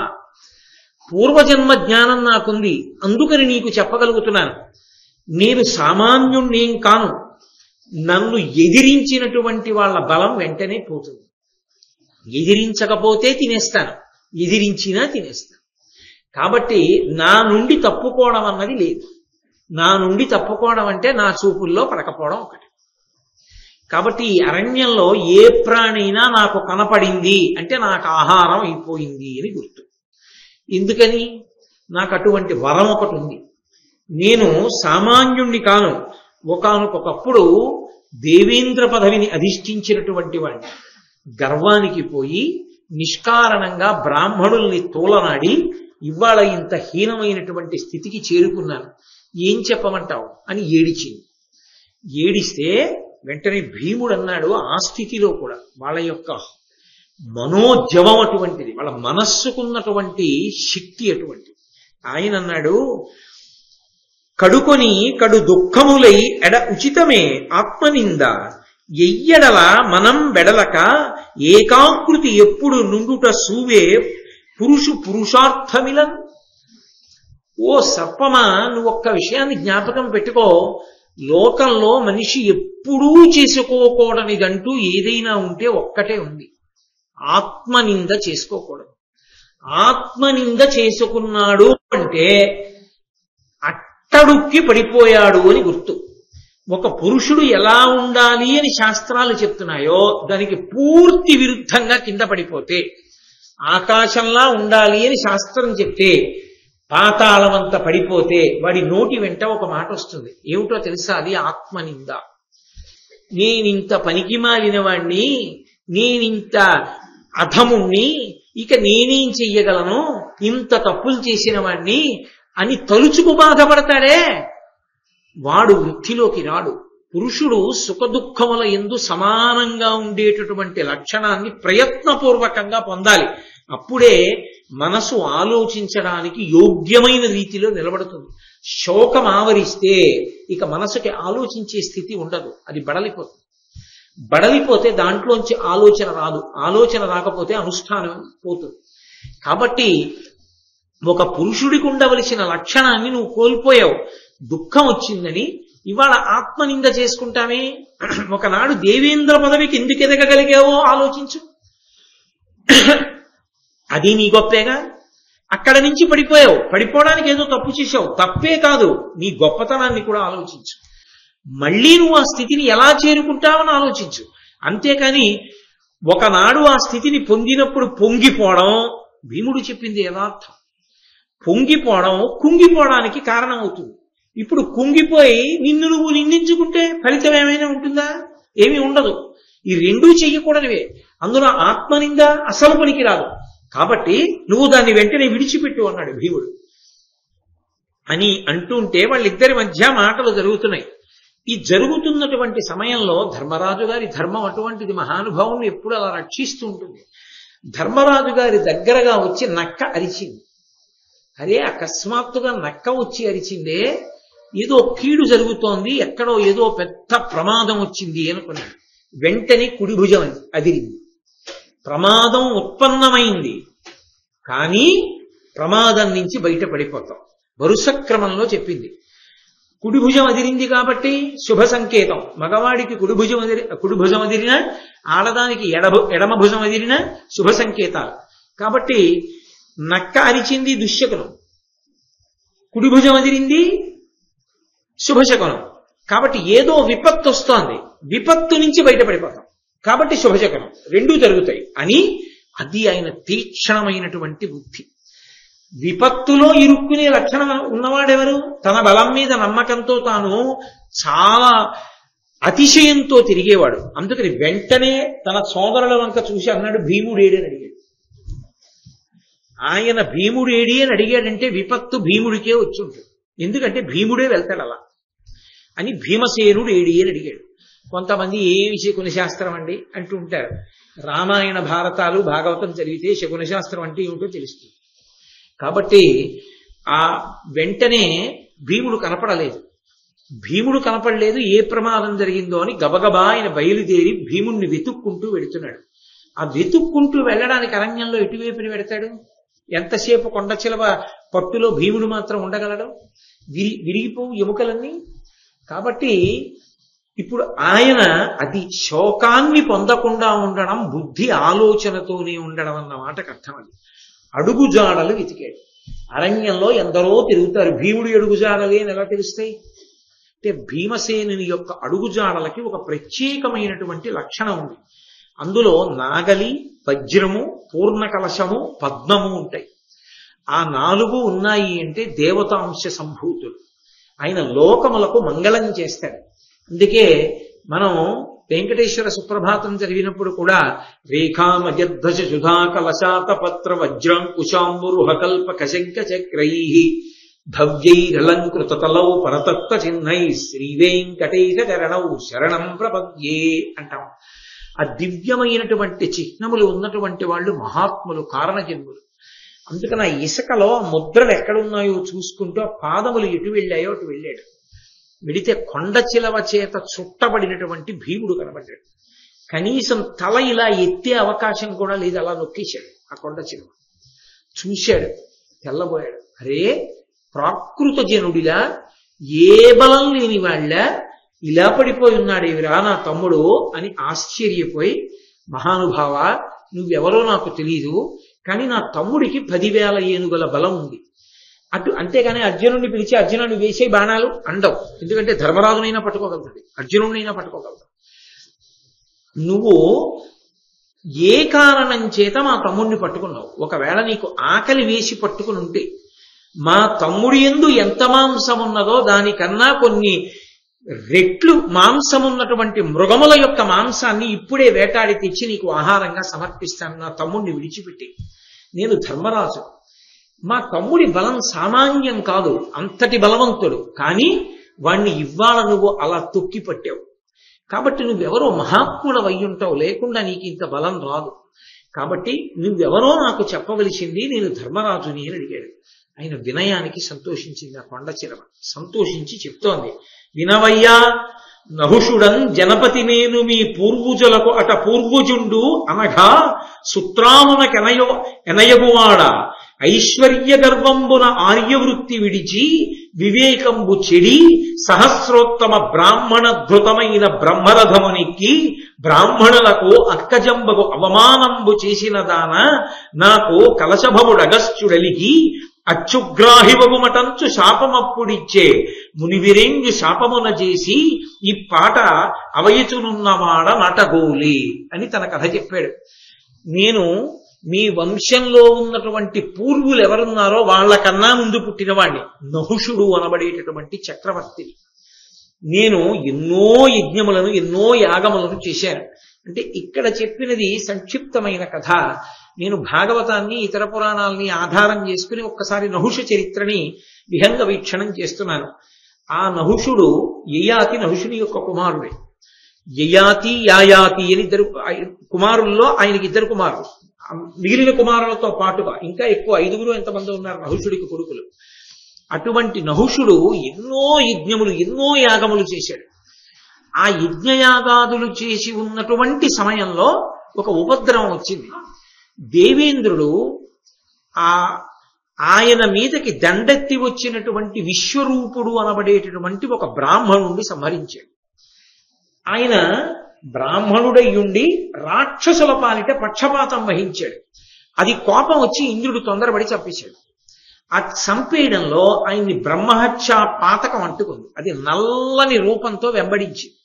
పూర్వజన్మ జ్ఞానం నాకుంది, అందుకని నీకు చెప్పగలుగుతున్నాను. నేను సామాన్యుణ్ణేం కాను. నన్ను ఎదిరించినటువంటి వాళ్ళ బలం వెంటనే పోతుంది. ఎదిరించకపోతే తినేస్తాను, ఎదిరించినా తినేస్తాను. కాబట్టి నా నుండి తప్పుకోవడం అన్నది లేదు. నా నుండి తప్పుకోవడం అంటే నా చూపుల్లో పడకపోవడం ఒకటి. కాబట్టి ఈ అరణ్యంలో ఏ ప్రాణైనా నాకు కనపడింది అంటే నాకు ఆహారం అయిపోయింది అని గుర్తు. ఎందుకని? నాకు అటువంటి వరం ఒకటి ఉంది. నేను సామాన్యుణ్ణి కాను. ఒకానొకప్పుడు దేవేంద్ర పదవిని అధిష్ఠించినటువంటి వాడిని. గర్వానికి పోయి నిష్కారణంగా బ్రాహ్మణుల్ని తోలనాడి ఇవాళ ఇంత హీనమైనటువంటి స్థితికి చేరుకున్నాను, ఏం చెప్పమంటావు అని ఏడిచింది. ఏడిస్తే వెంటనే భీముడు అన్నాడు, ఆ స్థితిలో కూడా వాళ్ళ యొక్క మనోజవం అటువంటిది, వాళ్ళ మనస్సుకున్నటువంటి శక్తి అటువంటిది. ఆయన అన్నాడు, కడుకొని కడు దుఃఖములై ఎడ ఉచితమే ఆత్మనింద ఎయ్యడల మనం వెడలక ఏకాకృతి ఎప్పుడు నుండుట సూవే పురుషార్థమిలన్. ఓ సర్పమా, నువ్వు ఒక్క విషయాన్ని జ్ఞాపకం పెట్టుకో, లోకంలో మనిషి ఎప్పుడూ చేసుకోకూడనిదంటూ ఏదైనా ఉంటే ఒక్కటే ఉంది, ఆత్మనింద చేసుకోకూడదు. ఆత్మనింద చేసుకున్నాడు అంటే అట్టడుక్కి పడిపోయాడు అని గుర్తు. ఒక పురుషుడు ఎలా ఉండాలి అని శాస్త్రాలు చెప్తున్నాయో దానికి పూర్తి విరుద్ధంగా కింద పడిపోతే, ఆకాశంలా ఉండాలి అని శాస్త్రం చెప్తే పాతాళమంతా పడిపోతే వాడి నోటి వెంట ఒక మాట వస్తుంది, ఏమిటో తెలుసా? అది ఆత్మనింద. నేనింత పనికి మాలిన వాణ్ణి, నేనింత అధముణ్ణి, ఇక నేనేం చెయ్యగలను, ఇంత తప్పులు చేసిన వాణ్ణి అని తలుచుకు బాధపడతాడే వాడు వృద్ధిలోకి రాడు. పురుషుడు సుఖదుఖముల యందు సమానంగా ఉండేటటువంటి లక్షణాన్ని ప్రయత్నపూర్వకంగా పొందాలి. అప్పుడే మనసు ఆలోచించడానికి యోగ్యమైన రీతిలో నిలబడుతుంది. శోకం ఆవరిస్తే ఇక మనసుకి ఆలోచించే స్థితి ఉండదు, అది బడలిపోతుంది. బడలిపోతే దాంట్లోంచి ఆలోచన రాదు, ఆలోచన రాకపోతే అనుష్ఠానం పోతుంది. కాబట్టి ఒక పురుషుడికి ఉండవలసిన లక్షణాన్ని నువ్వు కోల్పోయావు. దుఃఖం వచ్చిందని ఇవాళ ఆత్మనింద చేసుకుంటామే. ఒకనాడు దేవేంద్ర పదవికి ఎందుకు ఎదగగలిగావో ఆలోచించు, అది నీ గొప్పేగా. అక్కడ నుంచి పడిపోయావు, పడిపోవడానికి ఏదో తప్పు చేశావు, తప్పే కాదు, నీ గొప్పతనాన్ని కూడా ఆలోచించు. మళ్ళీ నువ్వు ఆ స్థితిని ఎలా చేరుకుంటావని ఆలోచించు. అంతేకాని ఒకనాడు ఆ స్థితిని పొందినప్పుడు పొంగిపోవడం, భీముడు చెప్పింది యథార్థం. పొంగిపోవడం కుంగిపోవడానికి కారణం అవుతుంది. ఇప్పుడు కుంగిపోయి నిన్ను నువ్వు నిందించుకుంటే ఫలితం ఏమైనా ఉంటుందా? ఏమీ ఉండదు. ఈ రెండూ చెయ్యకూడనివే. అందులో ఆత్మనింద అసలు పనికి రాదు. కాబట్టి నువ్వు దాన్ని వెంటనే విడిచిపెట్టు అన్నాడు భీముడు. అని అంటుంటే వాళ్ళిద్దరి మధ్య మాటలు జరుగుతున్నాయి. ఈ జరుగుతున్నటువంటి సమయంలో ధర్మరాజు గారి ధర్మం అటువంటిది, మహానుభావుని ఎప్పుడు అలా రక్షిస్తూ ఉంటుంది. ధర్మరాజు గారి దగ్గరగా వచ్చి నక్క అరిచింది. అరే, అకస్మాత్తుగా నక్క వచ్చి అరిచిందే, ఏదో కీడు జరుగుతోంది, ఎక్కడో ఏదో పెద్ద ప్రమాదం వచ్చింది అనుకున్నాడు. వెంటనే కుడి భుజం అదిరింది. ప్రమాదం ఉత్పన్నమైంది, కానీ ప్రమాదం నుంచి బయటపడిపోతాం. వరుస క్రమంలో చెప్పింది. కుడి భుజం అదిరింది కాబట్టి శుభ సంకేతం. మగవాడికి కుడి భుజం అదిరినా, ఆడదానికి ఎడమ భుజం అదిరినా శుభ సంకేతాలు. కాబట్టి నక్క అరిచింది దుశ్శకునం, కుడి భుజం అదిరింది శుభశకునం. కాబట్టి ఏదో విపత్తు వస్తోంది, విపత్తు నుంచి బయటపడిపోతాం, కాబట్టి శుభశకునం రెండూ జరుగుతాయి అని. అది ఆయన తీక్షణమైనటువంటి బుద్ధి. విపత్తులో ఇరుక్కునే లక్షణం ఉన్నవాడెవరు? తన బలం మీద నమ్మకంతో తాను చాలా అతిశయంతో తిరిగేవాడు. అందుకని వెంటనే తన సోదరుల వంక చూసి అన్నాడు, భీముడేడి అని అడిగాడు. ఆయన భీముడేడి అని అడిగాడంటే విపత్తు భీముడికే వచ్చి ఉంటుంది. ఎందుకంటే భీముడే వెళ్తాడు అలా అని. భీమసేనుడు ఏడి అని అడిగాడు. కొంతమంది ఏమి శకున శాస్త్రం అండి అంటూ ఉంటారు. రామాయణ భారతాలు భాగవతం చదివితే శకున శాస్త్రం అంటే ఏమిటో తెలుస్తుంది. కాబట్టి ఆ వెంటనే భీముడు కనపడలేదు. భీముడు కనపడలేదు, ఏ ప్రమాదం జరిగిందో అని గబగబా ఆయన బయలుదేరి భీముణ్ణి వెతుక్కుంటూ వెళుతున్నాడు. ఆ వెతుక్కుంటూ వెళ్ళడానికి అరణ్యంలో ఎటువైపుని వెడతాడు? ఎంతసేపు కొండ చిలవ పట్టులో భీముడు మాత్రం ఉండగలడు? విరిగిపోవు ఎముకలన్నీ. కాబట్టి ఇప్పుడు ఆయన అది శోకాన్ని పొందకుండా ఉండడం బుద్ధి ఆలోచనతోనే ఉండడం అన్న మాటకు అర్థం. అది అడుగుజాడలు వెతికాడు. అరణ్యంలో ఎందరో తిరుగుతారు, భీముడి అడుగుజాడలే అని ఎలా తెలుస్తాయి అంటే భీమసేనుని యొక్క అడుగుజాడలకి ఒక ప్రత్యేకమైనటువంటి లక్షణం ఉంది. అందులో నాగలి, వజ్రము, పూర్ణ కలశము, పద్మము ఉంటాయి. ఆ 4 ఉన్నాయి అంటే దేవతాంశ సంభూతులు. ఆయన లోకములకు మంగళం చేస్తాడు. అందుకే మనం వెంకటేశ్వర సుప్రభాతం చదివినప్పుడు కూడా రేఖామజద్ధశ సుధా కలశాత పత్ర వజ్రాంకుశాంబురుహ కల్ప కశంక చక్రై భవ్యైరలంకృతతలౌ పరతత్వ చిహ్నై శ్రీ వెంకటేశ చరణౌ శరణం ప్రపద్యే అంటాం. ఆ దివ్యమైనటువంటి చిహ్నములు ఉన్నటువంటి వాళ్ళు మహాత్ములు, కారణజన్ములు. అందుకని ఆ ఇసుకలో ముద్రలు ఎక్కడున్నాయో చూసుకుంటూ ఆ పాదములు ఎటు వెళ్ళాయో అటు వెళ్ళాడు. వెడితే కొండ చిలవ చేత చుట్టబడినటువంటి భీముడు కనబడ్డాడు. కనీసం తల ఇలా ఎత్తే అవకాశం కూడా లేదు, అలా నొక్కేశాడు ఆ కొండ చిలవ. చూశాడు, తెల్లబోయాడు. అరే, ప్రాకృత జనుడిలా ఏ బలం లేని వాళ్ళ ఇలా పడిపోయి ఉన్నాడేవిరా నా తమ్ముడు అని ఆశ్చర్యపోయి, మహానుభావ నువ్వెవరో నాకు తెలీదు, కానీ నా తమ్ముడికి 10,000 ఏనుగుల బలం ఉంది. అంతేగాని అర్జునుడిని పిలిచి అర్జునుడిని వేసే బాణాలు అండవు. ఎందుకంటే ధర్మరాజునైనా పట్టుకోగలుగుతాడు, అర్జునుడినైనా పట్టుకోగలుగుతాడు. నువ్వు ఏ కారణం చేత మా తమ్ముడిని పట్టుకున్నావు? ఒకవేళ నీకు ఆకలి వేసి పట్టుకుని ఉంటే, మా తమ్ముడి యందు ఎంత మాంసం ఉన్నదో దానికన్నా కొన్ని రెట్లు మాంసమున్నటువంటి మృగముల యొక్క మాంసాన్ని ఇప్పుడే వేటాడి తెచ్చి నీకు ఆహారంగా సమర్పిస్తాను. నా తమ్ముడిని విడిచిపెట్టి. నేను ధర్మరాజు, మా తమ్ముడి బలం సామాన్యం కాదు, అంతటి బలవంతుడు. కానీ వాణ్ణి ఇవాళ నువ్వు అలా తొక్కి పట్టావు కాబట్టి నువ్వెవరో మహాత్ముడవు అయ్యుంటావు, లేకుండా నీకు ఇంత బలం రాదు. కాబట్టి నువ్వెవరో నాకు చెప్పవలసింది, నేను ధర్మరాజుని అని అడిగాడు. ఆయన వినయానికి సంతోషించింది ఆ కొండ చిరవ. సంతోషించి చెప్తోంది, వినవయ్యా నహుషుడన్ జనపతి నేను మీ పూర్వుజులకు అట పూర్వుజుండు అనగా సుత్రామునకెనయగువాడ ఐశ్వర్య గర్వంబున ఆర్యవృత్తి విడిచి వివేకంబు చెడి సహస్రోత్తమ బ్రాహ్మణ ధృతమైన బ్రహ్మరథమునికి బ్రాహ్మణులకు అక్కజంబకు అవమానంబు చేసిన దాన నాకు కలశభవుడగస్త్యుడలిగి అచ్చుగ్రాహివగుమటంచు శాపమప్పుడిచ్చే మునివిరేంజు శాపమున చేసి ఈ పాట అవయచునున్నవాడ నటగోలి అని తన కథ చెప్పాడు. నేను మీ వంశంలో ఉన్నటువంటి పూర్వులు ఎవరున్నారో వాళ్ళకన్నా ముందు పుట్టినవాణ్ణి, నహుషుడు అనబడేటటువంటి చక్రవర్తిని. నేను ఎన్నో యజ్ఞములను ఎన్నో యాగములను చేశాను. అంటే ఇక్కడ చెప్పినది సంక్షిప్తమైన కథ. నేను భాగవతాన్ని ఇతర పురాణాలని ఆధారం చేసుకుని ఒక్కసారి నహుష చరిత్రని విహంగ వీక్షణం చేస్తున్నాను. ఆ నహుషుడు యయాతి నహుషుని యొక్క కుమారుడే. యయాతి యాయాతి అని ఇద్దరు కుమారుల్లో ఆయనకి 2 కుమారులు. మిగిలిన కుమారులతో పాటుగా ఇంకా ఎక్కువ 5 ఎంతమంది ఉన్నారు నహుషుడికి కొడుకులు. అటువంటి నహుషుడు ఎన్నో యజ్ఞములు ఎన్నో యాగములు చేశాడు. ఆ యజ్ఞయాగాదులు చేసి ఉన్నటువంటి సమయంలో ఒక ఉపద్రవం వచ్చింది. దేవేంద్రుడు ఆయన మీదకి దండెత్తి వచ్చినటువంటి విశ్వరూపుడు అనబడేటటువంటి ఒక బ్రాహ్మణుడిని సంహరించాడు. ఆయన బ్రాహ్మణుడయ్యుండి రాక్షసుల పాలిట పక్షపాతం వహించాడు. అది కోపం వచ్చి ఇంద్రుడు తొందరపడి చంపేశాడు. ఆ చంపేయడంలో ఆయన్ని బ్రహ్మహత్యా పాతకం అంటుకుంది. అది నల్లని రూపంతో వెంబడించింది.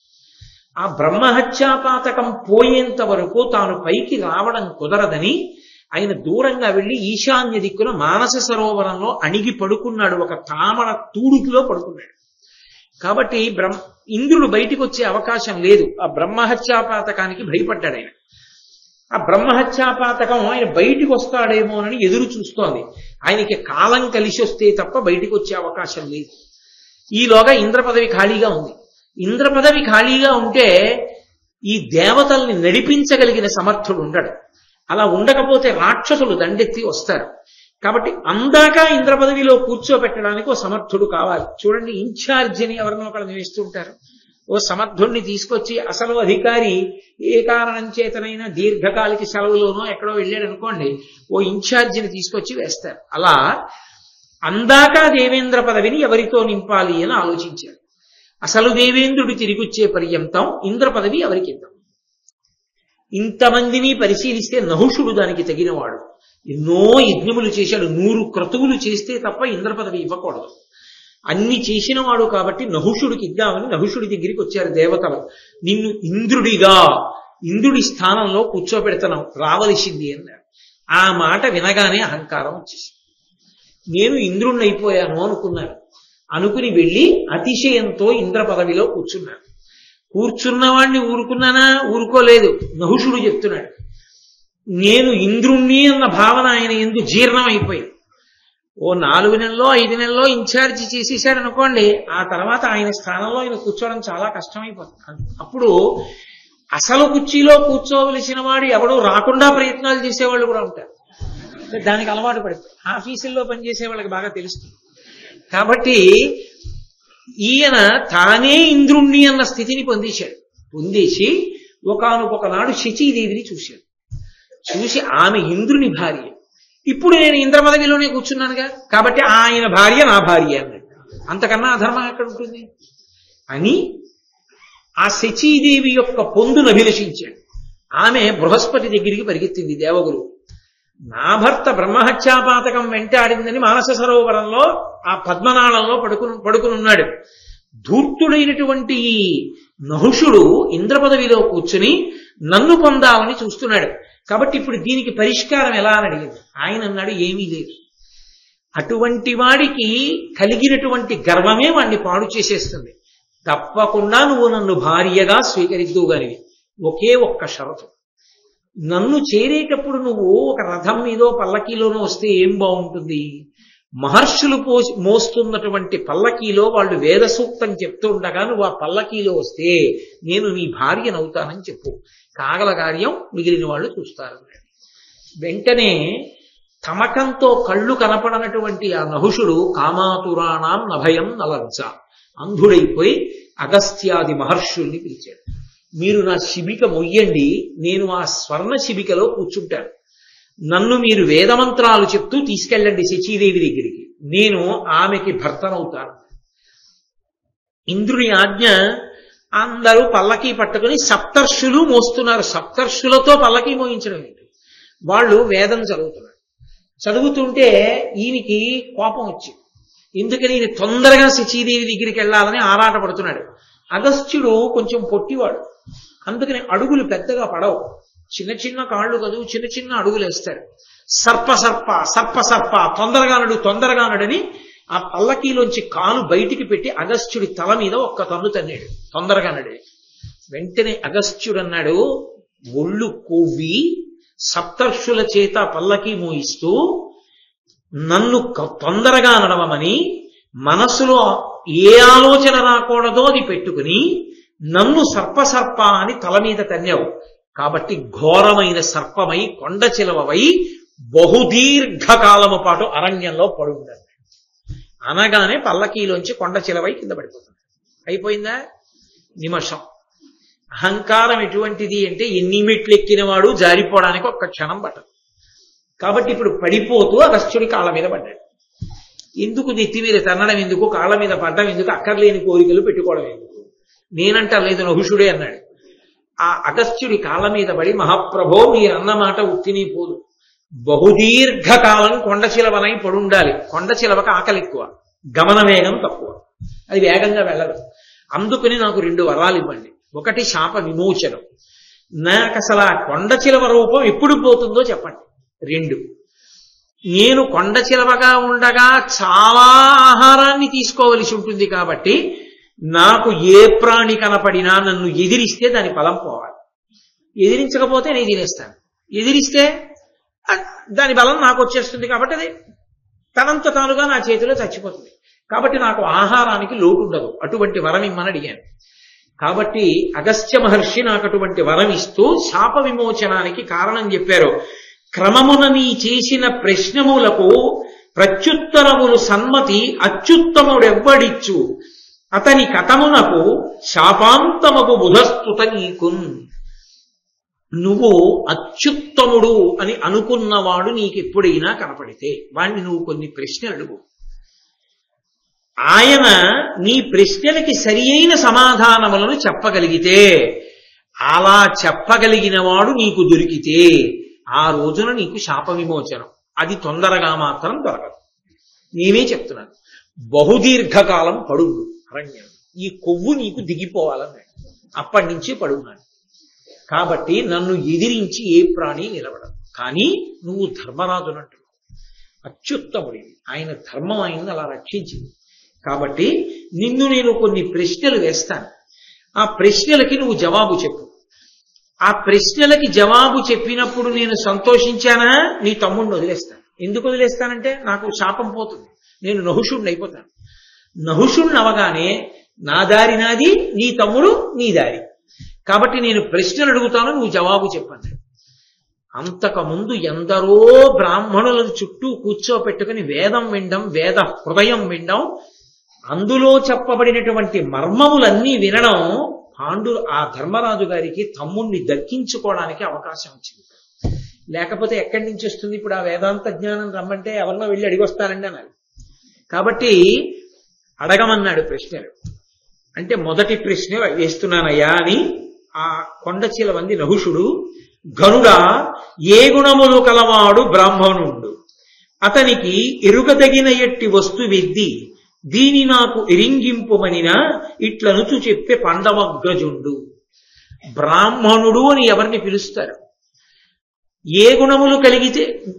ఆ బ్రహ్మహత్యా పాతకం పోయేంత వరకు తాను పైకి రావడం కుదరదని ఆయన దూరంగా వెళ్లి ఈశాన్య దిక్కున మానస సరోవరంలో అణిగి పడుకున్నాడు. ఒక తామర తూడుకులో పడుకున్నాడు. కాబట్టి ఇంద్రుడు బయటికి వచ్చే అవకాశం లేదు. ఆ బ్రహ్మహత్యాపాతకానికి భయపడ్డాడు ఆయన. ఆ బ్రహ్మహత్యాపాతకం ఆయన బయటికి వస్తాడేమోనని ఎదురు చూస్తోంది. ఆయనకి కాలం కలిసి వస్తే తప్ప బయటికి వచ్చే అవకాశం లేదు. ఈలోగా ఇంద్ర పదవి ఖాళీగా ఉంది. ఇంద్ర పదవి ఖాళీగా ఉంటే ఈ దేవతల్ని నడిపించగలిగిన సమర్థుడు ఉండడు. అలా ఉండకపోతే రాక్షసులు దండెత్తి వస్తారు. కాబట్టి అందాక ఇంద్ర పదవిలో కూర్చోబెట్టడానికి ఓ సమర్థుడు కావాలి. చూడండి, ఇన్ఛార్జ్ అని ఎవరినో ఒకళ్ళని వేస్తుంటారు. ఓ సమర్థుడిని తీసుకొచ్చి అసలు అధికారి ఏ కారణం చేతనైనా దీర్ఘకాలిక సెలవులోనో ఎక్కడో వెళ్ళాడు అనుకోండి, ఓ ఇన్ఛార్జిని తీసుకొచ్చి వేస్తారు. అలా అందాక దేవేంద్ర పదవిని ఎవరితో నింపాలి అని ఆలోచించారు. అసలు దేవేంద్రుడు తిరిగొచ్చే పర్యంతం ఇంద్ర పదవి ఎవరికి ఇద్దాం? ఇంతమందిని పరిశీలిస్తే నహుషుడు దానికి తగినవాడు. ఎన్నో యజ్ఞములు చేశాడు. 100 క్రతువులు చేస్తే తప్ప ఇంద్ర పదవి ఇవ్వకూడదు. అన్ని చేసిన వాడు కాబట్టి నహుషుడికి ఇద్దామని నహుషుడి దగ్గరికి వచ్చారు దేవతలు. నిన్ను ఇంద్రుడి స్థానంలో కూర్చోబెడతాను, రావలసింది అన్నారు. ఆ మాట వినగానే అహంకారం వచ్చేసి నేను ఇంద్రుణ్ణి అయిపోయాను అనుకున్నాను. అనుకుని వెళ్ళి అతిశయంతో ఇంద్ర పదవిలో కూర్చున్నాను. కూర్చున్నవాడిని ఊరుకున్నానా? ఊరుకోలేదు. నహుషుడు చెప్తున్నాడు, నేను ఇంద్రుణ్ణి అన్న భావన ఆయన ఎందు జీర్ణం అయిపోయింది. ఓ 4 నెలల్లో 5 నెలల్లో ఇన్ఛార్జి చేసేసాడు అనుకోండి, ఆ తర్వాత ఆయన స్థానంలో ఆయన కూర్చోవడం చాలా కష్టమైపోతుంది. అప్పుడు అసలు కుర్చీలో కూర్చోవలసిన వాడు ఎవడో రాకుండా ప్రయత్నాలు చేసేవాళ్ళు కూడా ఉంటారు. దానికి అలవాటు పడిపోయి ఆఫీసుల్లో పనిచేసే వాళ్ళకి బాగా తెలుస్తుంది. కాబట్టి ఈయన తానే ఇంద్రుణ్ణి అన్న స్థితిని పొందేసి ఒకానొక నాడు శచీదేవిని చూశాడు. చూసి ఆమె ఇంద్రుని భార్య. ఇప్పుడు నేను ఇంద్ర పదవిలోనే కూర్చున్నానుగా, కాబట్టి ఆయన భార్య నా భార్య అన్నాడు. అంతకన్నా అధర్మం ఎక్కడ ఉంటుంది అని ఆ శచీదేవి యొక్క పొందును అభిలషించాడు. ఆమె బృహస్పతి దగ్గరికి పరిగెత్తింది. దేవగురు, నా భర్త బ్రహ్మహత్యాపాతకం వెంటాడిందని మానస సరోవరంలో ఆ పద్మనాళంలో పడుకునున్నాడు. ధూర్తుడైనటువంటి ఈ నహుషుడు ఇంద్ర పదవిలో కూర్చుని నన్ను పొందాలని చూస్తున్నాడు. కాబట్టి ఇప్పుడు దీనికి పరిష్కారం ఎలా అని అడిగింది. ఆయన అన్నాడు, ఏమీ లేదు. అటువంటి వాడికి కలిగినటువంటి గర్వమే వాడిని పాడు చేసేస్తుంది. తప్పకుండా నువ్వు నన్ను భార్యగా స్వీకరిద్దువుగానివి. ఒకే ఒక్క షరతు, నన్ను చేరేటప్పుడు నువ్వు ఒక రథం మీదో పల్లకీలోనో వస్తే ఏం బాగుంటుంది? మహర్షులు మోస్తున్నటువంటి పల్లకీలో వాళ్ళు వేద సూక్తం చెప్తూ ఉండగా నువ్వు ఆ పల్లకీలో వస్తే నేను నీ భార్యనవుతానని చెప్పు. కాగల కార్యం మిగిలిన వాళ్ళు చూస్తారు. వెంటనే తమకంతో కళ్ళు కనపడనటువంటి ఆ నహుషుడు కామాతురాణం నభయం నలజ్జ అంధుడైపోయి అగస్త్యాది మహర్షుల్ని పిలిచాడు. మీరు నా శిబిక మొయ్యండి, నేను ఆ స్వర్ణ శిబికలో కూర్చుంటాను. నన్ను మీరు వేదమంత్రాలు చెప్తూ తీసుకెళ్ళండి శచీదేవి దగ్గరికి, నేను ఆమెకి భర్తనవుతాను. ఇంద్రుని ఆజ్ఞ. అందరూ పల్లకీ పట్టుకుని సప్తర్షులు మోస్తున్నారు. సప్తర్షులతో పల్లకీ మోయించడం ఏంటి? వాళ్ళు వేదం చదువుతున్నారు. చదువుతుంటే ఈయనకి కోపం వచ్చింది. ఎందుకని ఈయన తొందరగా శచీదేవి దగ్గరికి వెళ్ళాలని ఆరాటపడుతున్నాడు. అగస్త్యుడు కొంచెం పొట్టివాడు, అందుకని అడుగులు పెద్దగా పడవు. చిన్న చిన్న కాళ్ళు కదూ, చిన్న చిన్న అడుగులు వేస్తారు. సర్ప సర్ప సర్ప సర్ప తొందరగానడని ఆ పల్లకీలోంచి కాలు బయటికి పెట్టి అగస్త్యుడి తల మీద ఒక్క తన్ను తన్నాడు. తొందరగా నడి. వెంటనే అగస్త్యుడు అన్నాడు, ఒళ్ళు కొవ్వి సప్తర్షుల చేత పల్లకీ మోయిస్తూ నన్ను తొందరగా నడవమని మనసులో ఏ ఆలోచన రాకూడదో అది పెట్టుకుని నన్ను సర్ప అని తల మీద తన్నావు. కాబట్టి ఘోరమైన సర్పమై కొండ చిలవై బహుదీర్ఘకాలము పాటు అరణ్యంలో పడుండాలి. అనగానే పల్లకీలోంచి కొండ చిలవై కింద పడిపోతుంది. అయిపోయిందా? నిమిషం. అహంకారం ఎటువంటిది అంటే ఎన్ని మెట్లు ఎక్కినవాడు జారిపోవడానికి ఒక్క క్షణం పట్టదు. కాబట్టి ఇప్పుడు పడిపోతూ అగస్త్యుడి కాళ్ళ మీద పడ్డాడు. ఎందుకు నెత్తి మీద తన్నడం ఎందుకు, కాళ్ళ మీద పడ్డం ఎందుకు, అక్కర్లేని కోరికలు పెట్టుకోవడం ఎందుకు? నేనంటా లేదు, నహుషుడే అన్నాడు. ఆ అగస్త్యుడి కాళ్ళ మీద పడి, మహాప్రభో మీరన్నమాట ఉత్తిని పోదు, బహుదీర్ఘకాలం కొండ చిలవనై పడుండాలి. కొండ చిలవక ఆకలి ఎక్కువ, గమన వేగం తక్కువ, అది వేగంగా వెళ్ళదు. అందుకని నాకు 2 వరాలు ఇవ్వండి. ఒకటి శాప విమోచనం, నాకు అసలు ఆ కొండ చిలవ రూపం ఎప్పుడు పోతుందో చెప్పండి. 2, నేను కొండ చిలవగా ఉండగా చాలా ఆహారాన్ని తీసుకోవలసి ఉంటుంది. కాబట్టి నాకు ఏ ప్రాణి కనపడినా నన్ను ఎదిరిస్తే దాని ఫలం పోవాలి. ఎదిరించకపోతే నేను తినేస్తాను, ఎదిరిస్తే దాని బలం నాకు వచ్చేస్తుంది. కాబట్టి అది తనంత తానుగా నా చేతిలో చచ్చిపోతుంది. కాబట్టి నాకు ఆహారానికి లోటు ఉండదు. అటువంటి వరం ఇమ్మని అడిగాను. కాబట్టి అగస్త్య మహర్షి నాకు అటువంటి వరం ఇస్తూ శాప విమోచనానికి కారణం చెప్పారు. క్రమమున నీ చేసిన ప్రశ్నములకు ప్రత్యుత్తరములు సన్మతి అత్యుత్తముడెవ్వడిచ్చు, అతని కథమునకు శాపాంతమగు బుధస్తుత నీకున్. నువ్వు అత్యుత్తముడు అని అనుకున్నవాడు నీకెప్పుడైనా కనపడితే వాణ్ణి నువ్వు కొన్ని ప్రశ్నలు అడుగు. ఆయన నీ ప్రశ్నలకి సరి అయిన సమాధానములను చెప్పగలిగితే, అలా చెప్పగలిగిన వాడు నీకు దొరికితే ఆ రోజున నీకు శాప విమోచనం. అది తొందరగా మాత్రం దొరకదు. నేనే చెప్తున్నాను, బహుదీర్ఘకాలం పడుగు అరణ్యం. ఈ కొవ్వు నీకు దిగిపోవాలన్నాడు. అప్పటి నుంచి పడున్నాడు. కాబట్టి నన్ను ఎదిరించి ఏ ప్రాణి నిలబడదు. కానీ నువ్వు ధర్మరాజునంటున్నావు, అత్యుత్తముడివి. ఆయన ధర్మం ఆయన్ని అలా రక్షించింది. కాబట్టి నిన్ను నేను కొన్ని ప్రశ్నలు వేస్తాను. ఆ ప్రశ్నలకి నువ్వు జవాబు చెప్పు. ఆ ప్రశ్నలకి జవాబు చెప్పినప్పుడు నేను సంతోషించానా నీ తమ్ముడిని వదిలేస్తాను. ఎందుకు వదిలేస్తానంటే నాకు శాపం పోతుంది, నేను నహుషుడిని అయిపోతాను. నహుషుడిని అవగానే నా దారి నాది, నీ తమ్ముడు నీ దారి. కాబట్టి నేను ప్రశ్నలు అడుగుతాను, నువ్వు జవాబు చెప్పండి. అంతకుముందు ఎందరో బ్రాహ్మణులను చుట్టూ కూర్చోపెట్టుకుని వేదం వినడం, వేద హృదయం వినడం, అందులో చెప్పబడినటువంటి మర్మములన్నీ వినడం ఆ ధర్మరాజు గారికి తమ్ముణ్ణి దక్కించుకోవడానికి అవకాశం వచ్చింది. లేకపోతే ఎక్కడి నుంచి వస్తుంది? ఇప్పుడు ఆ వేదాంత జ్ఞానం రమ్మంటే ఎవరినో వెళ్ళి అడిగొస్తానండి అన్నారు. కాబట్టి అడగమన్నాడు ప్రశ్నలు. అంటే మొదటి ప్రశ్న వేస్తున్నానయ్యా అని ఆ కొండచీల వంది నహుషుడు, గరుడా ఏ గుణములు కలవాడు బ్రాహ్మణుండు, అతనికి ఎరుగదగిన ఎట్టి వస్తువెద్ది దీని నాకు ఎరింగింపుమనినా ఇట్లనుచు చెప్పే పండవగ్రజుండు. బ్రాహ్మణుడు అని ఎవరిని పిలుస్తారు? ఏ గుణములు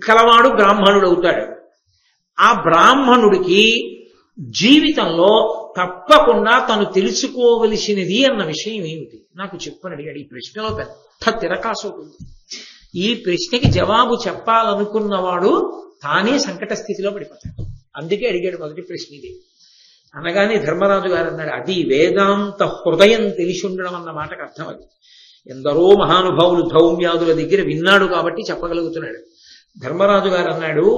కలవాడు బ్రాహ్మణుడు అవుతాడు. ఆ బ్రాహ్మణుడికి జీవితంలో తప్పకుండా తను తెలుసుకోవలసినది అన్న విషయం ఏమిటి నాకు చెప్పని అడిగాడు. ఈ ప్రశ్నలో పెద్ద తిరకాసు ఉంటుంది. ఈ ప్రశ్నకి జవాబు చెప్పాలనుకున్నవాడు తానే సంకట స్థితిలో పడిపోతాడు. అందుకే అడిగాడు మొదటి ప్రశ్న ఇది. అనగానే ధర్మరాజు గారు అన్నాడు, అది వేదాంత హృదయం తెలిసి ఉండడం అన్న మాటకు అర్థం. అది ఎందరో మహానుభావులు ధౌమ్యాదుల దగ్గర విన్నాడు కాబట్టి చెప్పగలుగుతున్నాడు. ధర్మరాజు గారు అన్నాడు,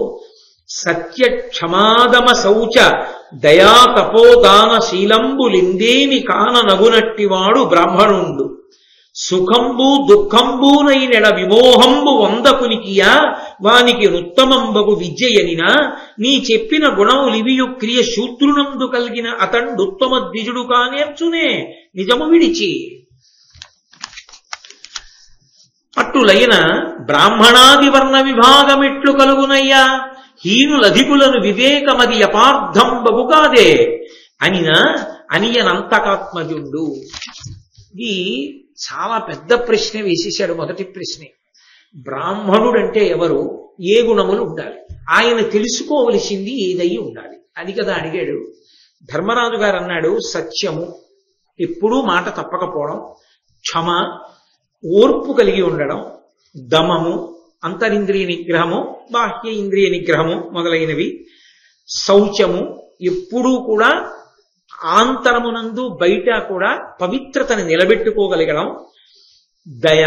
సత్య క్షమాదమ శౌచ దయా తపోదాన శీలంబులిందేమి కాన నగునట్టివాడు బ్రాహ్మణుండు. సుఖంబు దుఃఖంబునైనెడ విమోహంబు వందకునికియా వానికి నుత్తమంబగు విద్యయనినా నీ చెప్పిన గుణములివియు క్రియ శూద్రునందు కలిగిన అతండుత్తమ ద్విజుడు కానేర్చునే నిజము విడిచి. అట్టులైన బ్రాహ్మణాది వర్ణ విభాగమెట్లు కలుగునయ్యా, హీనులధికులను వివేకమది అపార్థంబగు కాదే అనియనంతకాత్మజుండు. ఇది చాలా పెద్ద ప్రశ్న వేసేశాడు. మొదటి ప్రశ్నే, బ్రాహ్మణుడంటే ఎవరు, ఏ గుణములు ఉండాలి, ఆయన తెలుసుకోవలసింది ఏదై ఉండాలి, అది కదా అడిగాడు. ధర్మరాజు గారు అన్నాడు, సత్యము, ఎప్పుడూ మాట తప్పకపోవడం, క్షమ, ఓర్పు కలిగి ఉండడం, దమము, అంతరింద్రియ నిగ్రహము, బాహ్య ఇంద్రియ నిగ్రహము మొదలైనవి, శౌచము, ఎప్పుడూ కూడా ఆంతరమునందు బయట కూడా పవిత్రతని నిలబెట్టుకోగలగడం, దయ,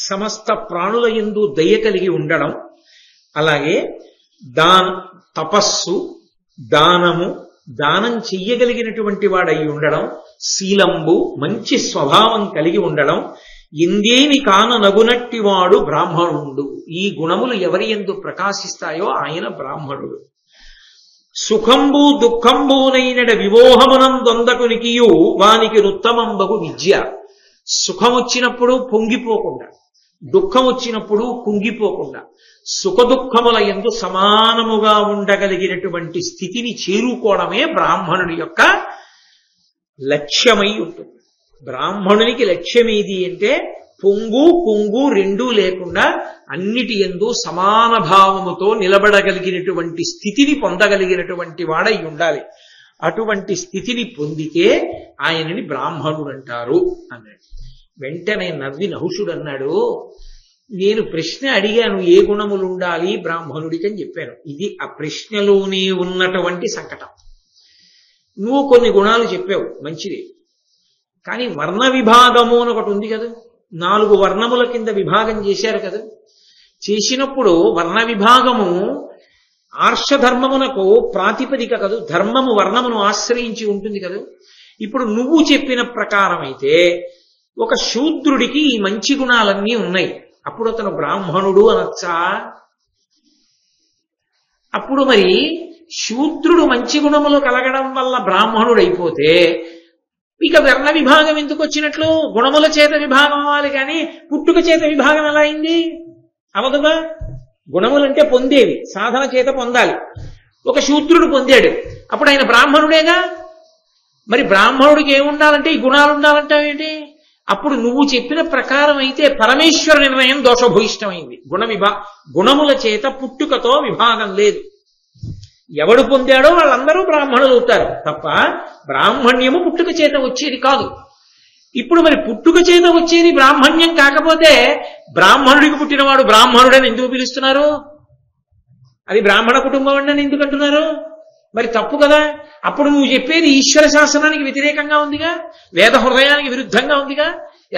సమస్త ప్రాణుల యందు దయ కలిగి ఉండడం, అలాగే తపస్సు, దానము, దానం చెయ్యగలిగినటువంటి వాడై ఉండడం, శీలంబు, మంచి స్వభావం కలిగి ఉండడం, ఇందేని కాన నగునట్టివాడు బ్రాహ్మణుండు. ఈ గుణములు ఎవరి యందు ప్రకాశిస్తాయో ఆయన బ్రాహ్మణుడు. సుఖంబు దుఃఖంబునైనడ విమోహమునందొందకునికియు వానికి నుత్తమంబగు విద్య. సుఖం వచ్చినప్పుడు పొంగిపోకుండా, దుఃఖం వచ్చినప్పుడు కుంగిపోకుండా, సుఖదుఖముల యందు సమానముగా ఉండగలిగినటువంటి స్థితిని చేరుకోవడమే బ్రాహ్మణుడి యొక్క లక్ష్యమై ఉంటుంది. బ్రాహ్మణునికి లక్ష్యం ఏది అంటే పొంగు కుంగు రెండూ లేకుండా అన్నిటి యందు సమాన భావముతో నిలబడగలిగినటువంటి స్థితిని పొందగలిగినటువంటి వాడై ఉండాలి. అటువంటి స్థితిని పొందితే ఆయనని బ్రాహ్మణుడు అంటారు అన్నాడు. వెంటనే నవ్వి నహుషుడు అన్నాడు, నేను ప్రశ్న అడిగాను, ఏ గుణములు ఉండాలి బ్రాహ్మణుడికి అని చెప్పాను. ఇది ఆ ప్రశ్నలోనే ఉన్నటువంటి సంకటం. నువ్వు కొన్ని గుణాలు చెప్పావు, మంచిది. కానీ వర్ణ విభాగము అని ఒకటి ఉంది కదా, 4 వర్ణముల కింద విభాగం చేశారు కదా. చేసినప్పుడు వర్ణ విభాగము ఆర్షధర్మమునకు ప్రాతిపదిక కదూ, ధర్మము వర్ణమును ఆశ్రయించి ఉంటుంది కదా. ఇప్పుడు నువ్వు చెప్పిన ప్రకారం అయితే ఒక శూద్రుడికి ఈ మంచి గుణాలన్నీ ఉన్నాయి, అప్పుడు అతను బ్రాహ్మణుడు అనొచ్చా? అప్పుడు మరి శూద్రుడు మంచి గుణములు కలగడం వల్ల బ్రాహ్మణుడు అయిపోతే ఇక వర్ణ విభాగం ఎందుకు వచ్చినట్లు? గుణముల చేత విభాగం అవ్వాలి కానీ పుట్టుక చేత విభాగం ఎలా అయింది? అవదుగా. గుణములంటే పొందేవి, సాధన చేత పొందాలి. ఒక శూద్రుడు పొందాడు, అప్పుడు ఆయన బ్రాహ్మణుడేగా. మరి బ్రాహ్మణుడికి ఏముండాలంటే ఈ గుణాలు ఉండాలంటావేంటి? అప్పుడు నువ్వు చెప్పిన ప్రకారం అయితే పరమేశ్వర నిర్ణయం దోషభూయిష్టమైంది. గుణముల చేత పుట్టుకతో విభాగం లేదు. ఎవడు పొందాడో వాళ్ళందరూ బ్రాహ్మణులు అవుతారు తప్ప బ్రాహ్మణ్యము పుట్టుక చేత వచ్చేది కాదు. ఇప్పుడు మరి పుట్టుక చేత వచ్చేది బ్రాహ్మణ్యం కాకపోతే బ్రాహ్మణుడికి పుట్టినవాడు బ్రాహ్మణుడని ఎందుకు పిలుస్తున్నారు? అది బ్రాహ్మణ కుటుంబం అని ఎందుకు అంటున్నారు? మరి తప్పు కదా. అప్పుడు నువ్వు చెప్పేది ఈశ్వర శాసనానికి వ్యతిరేకంగా ఉందిగా, వేద హృదయానికి విరుద్ధంగా ఉందిగా,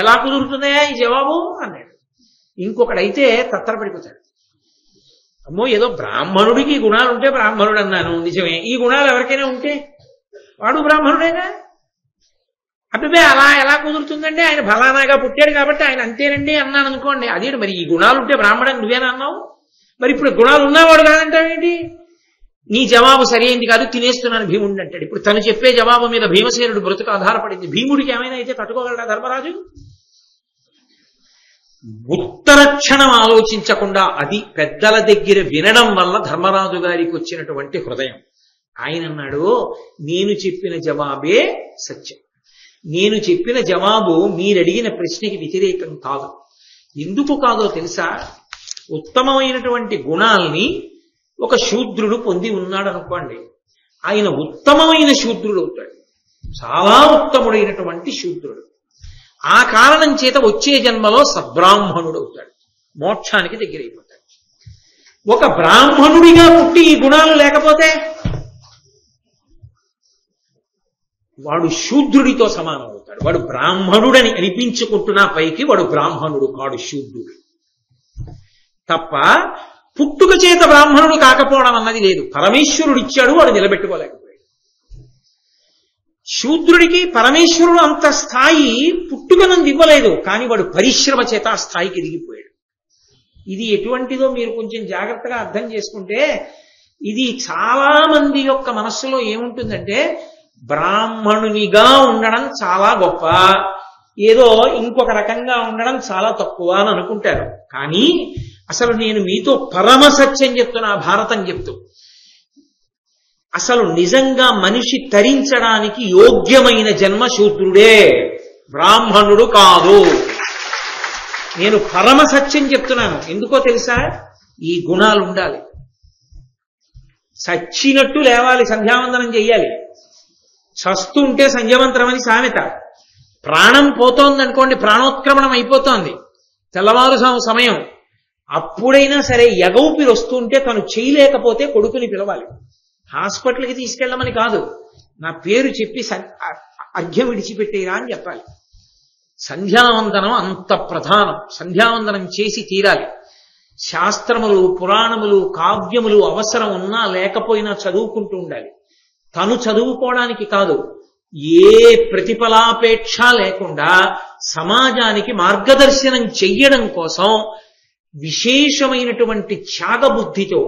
ఎలా కుదురుతుందయా ఈ జవాబు అన్నాడు. ఇంకొకడైతే తత్తరపడిపోతాడు. అమ్మో ఏదో బ్రాహ్మణుడికి ఈ గుణాలు ఉంటే బ్రాహ్మణుడు అన్నాను, నిజమే. ఈ గుణాలు ఎవరికైనా ఉంటే వాడు బ్రాహ్మణుడేగా. అబ్బే అలా ఎలా కుదురుతుందండి, ఆయన ఫలానాగా పుట్టాడు కాబట్టి ఆయన అంతేనండి అన్నాను అనుకోండి. అదే మరి ఈ గుణాలు ఉంటే బ్రాహ్మణుడు నువ్వేనా అన్నావు? మరి ఇప్పుడు గుణాలు ఉన్నవాడు కాదంటావేంటి? నీ జవాబు సరైనది కాదు, తినేస్తున్నాను భీముడిని అంటాడు. ఇప్పుడు తను చెప్పే జవాబు మీద భీమసేనుడు బ్రతుకు ఆధారపడింది. భీముడికి ఏమైనా అయితే తట్టుకోగలడా ధర్మరాజు? ఉత్తర క్షణం ఆలోచించకుండా అది పెద్దల దగ్గర వినడం వల్ల ధర్మరాజు గారికి వచ్చినటువంటి హృదయం. ఆయన అన్నాడు, నేను చెప్పిన జవాబే సత్యం. నేను చెప్పిన జవాబు మీరడిగిన ప్రశ్నకి వ్యతిరేకం కాదు. ఎందుకు కాదో తెలుసా? ఉత్తమమైనటువంటి గుణాల్ని ఒక శూద్రుడు పొంది ఉన్నాడు అనుకోండి, ఆయన ఉత్తమమైన శూద్రుడు అవుతాడు, చాలా ఉత్తముడైనటువంటి శూద్రుడు. ఆ కారణం చేత వచ్చే జన్మలో సద్బ్రాహ్మణుడు అవుతాడు, మోక్షానికి దగ్గరైపోతాడు. ఒక బ్రాహ్మణుడిగా పుట్టి ఈ గుణాలు లేకపోతే వాడు శూద్రుడితో సమానం అవుతాడు. వాడు బ్రాహ్మణుడని అనిపించుకుంటున్నా పైకి వాడు బ్రాహ్మణుడు కాడు, శూద్రుడు తప్ప. పుట్టుక చేత బ్రాహ్మణుడు కాకపోవడం అన్నది లేదు. పరమేశ్వరుడు ఇచ్చాడు, వాడు నిలబెట్టుకోలేకపోయాడు. శూద్రుడికి పరమేశ్వరుడు అంత స్థాయి పుట్టుకనందు ఇవ్వలేదు, కానీ వాడు పరిశ్రమ చేత ఆ స్థాయికి ఎదిగిపోయాడు. ఇది ఎటువంటిదో మీరు కొంచెం జాగ్రత్తగా అర్థం చేసుకుంటే, ఇది చాలా మంది యొక్క మనస్సులో ఏముంటుందంటే, బ్రాహ్మణునిగా ఉండడం చాలా గొప్ప, ఏదో ఇంకొక రకంగా ఉండడం చాలా తక్కువ అని అనుకుంటారు. కానీ అసలు నేను మీతో పరమ సత్యం చెప్తున్నా, భారతం చెప్తూ, అసలు నిజంగా మనిషి తరించడానికి యోగ్యమైన జన్మ శూద్రుడే, బ్రాహ్మణుడు కాదు. నేను పరమ సత్యం చెప్తున్నాను. ఎందుకో తెలుసా? ఈ గుణాలు ఉండాలి. చచ్చినట్టు లేవాలి, సంధ్యావందనం చెయ్యాలి. చస్తుంటే సంధ్యావంతరం అని సామెత. ప్రాణం పోతోందనుకోండి, ప్రాణోత్క్రమణం అయిపోతోంది, తెల్లవారు సమయం, అప్పుడైనా సరే ఎగౌపిరి వస్తుంటే తను చేయలేకపోతే కొడుకుని పిలవాలి. హాస్పిటల్కి తీసుకెళ్ళమని కాదు, నా పేరు చెప్పి అర్ఘ్యం విడిచిపెట్టేరా అని చెప్పాలి. సంధ్యావందనం అంత ప్రధానం. సంధ్యావందనం చేసి తీరాలి. శాస్త్రములు, పురాణములు, కావ్యములు అవసరం ఉన్నా లేకపోయినా చదువుకుంటూ ఉండాలి. తను చదువుకోవడానికి కాదు, ఏ ప్రతిఫలాపేక్ష లేకుండా సమాజానికి మార్గదర్శనం చెయ్యడం కోసం విశేషమైనటువంటి త్యాగబుద్ధితో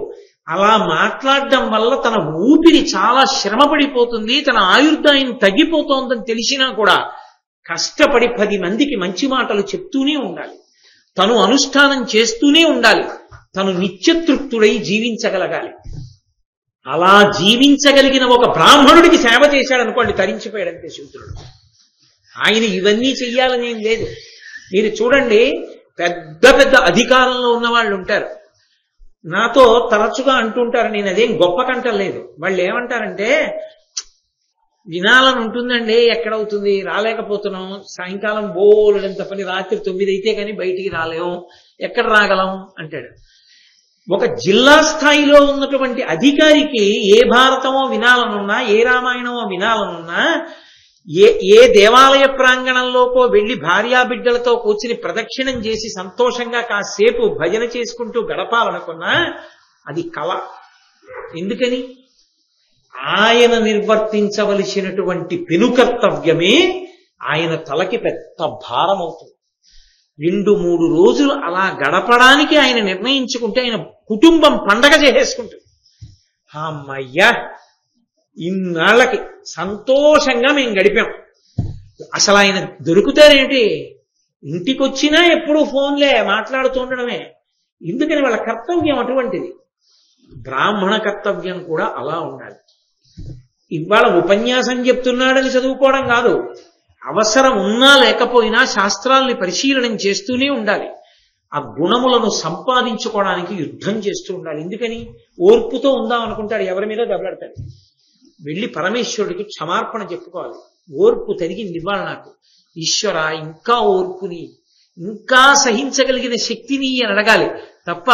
అలా మాట్లాడడం వల్ల తన ఊపిరి చాలా శ్రమపడిపోతుంది, తన ఆయుర్దాయం తగ్గిపోతోందని తెలిసినా కూడా కష్టపడి 10 మందికి మంచి మాటలు చెప్తూనే ఉండాలి. తను అనుష్ఠానం చేస్తూనే ఉండాలి. తను నిత్యతృప్తుడై జీవించగలగాలి. అలా జీవించగలిగిన ఒక బ్రాహ్మణుడికి సేవ చేశాడనుకోండి, తరించిపోయాడంతే శూద్రుడు. ఆయన ఇవన్నీ చెయ్యాలని ఏం లేదు. మీరు చూడండి, పెద్ద పెద్ద అధికారంలో ఉన్న వాళ్ళు ఉంటారు, నాతో తరచుగా అంటుంటారు, నేను అదేం గొప్ప కంటం లేదు. వాళ్ళు ఏమంటారంటే, వినాలని ఉంటుందండి, ఎక్కడవుతుంది, రాలేకపోతున్నాం, సాయంకాలం బోలెడంత పని, రాత్రి 9 అయితే కానీ బయటికి రాలేం, ఎక్కడ రాగలం అంటాడు. ఒక జిల్లా స్థాయిలో ఉన్నటువంటి అధికారికి ఏ భారతమో వినాలనున్నా, ఏ రామాయణమో వినాలనున్నా, ఏ దేవాలయ ప్రాంగణంలోకో వెళ్లి భార్యాబిడ్డలతో కూర్చుని ప్రదక్షిణం చేసి సంతోషంగా కాసేపు భజన చేసుకుంటూ గడపాలనుకున్నా అది కళ. ఎందుకని? ఆయన నిర్వర్తించవలసినటువంటి పెనుకర్తవ్యమే ఆయన తలకి పెద్ద భారం అవుతుంది. 2-3 రోజులు అలా గడపడానికి ఆయన నిర్ణయించుకుంటే ఆయన కుటుంబం పండగ చేసేసుకుంటుంది. అమ్మయ్యా, ఇన్నాళ్ళకి సంతోషంగా మేము గడిపాం. అసలు ఆయన దొరుకుతారేంటి? ఇంటికొచ్చినా ఎప్పుడూ ఫోన్లే మాట్లాడుతుండడమే. ఎందుకని? వాళ్ళ కర్తవ్యం అటువంటిది. బ్రాహ్మణ కర్తవ్యం కూడా అలా ఉండాలి. ఇవాళ ఉపన్యాసం చెప్తున్నాడని చదువుకోవడం కాదు, అవసరం ఉన్నా లేకపోయినా శాస్త్రాల్ని పరిశీలనం చేస్తూనే ఉండాలి. ఆ గుణములను సంపాదించుకోవడానికి యుద్ధం చేస్తూ ఉండాలి. ఎందుకని? ఓర్పుతో ఉందాం అనుకుంటాడు, ఎవరి మీద దెబ్బలాడతాడు. వెళ్ళి పరమేశ్వరుడికి క్షమార్పణ చెప్పుకోవాలి. ఓర్పు తరిగింది ఇవ్వాలి నాకు, ఈశ్వర ఇంకా ఓర్పుని, ఇంకా సహించగలిగిన శక్తిని అని అడగాలి తప్ప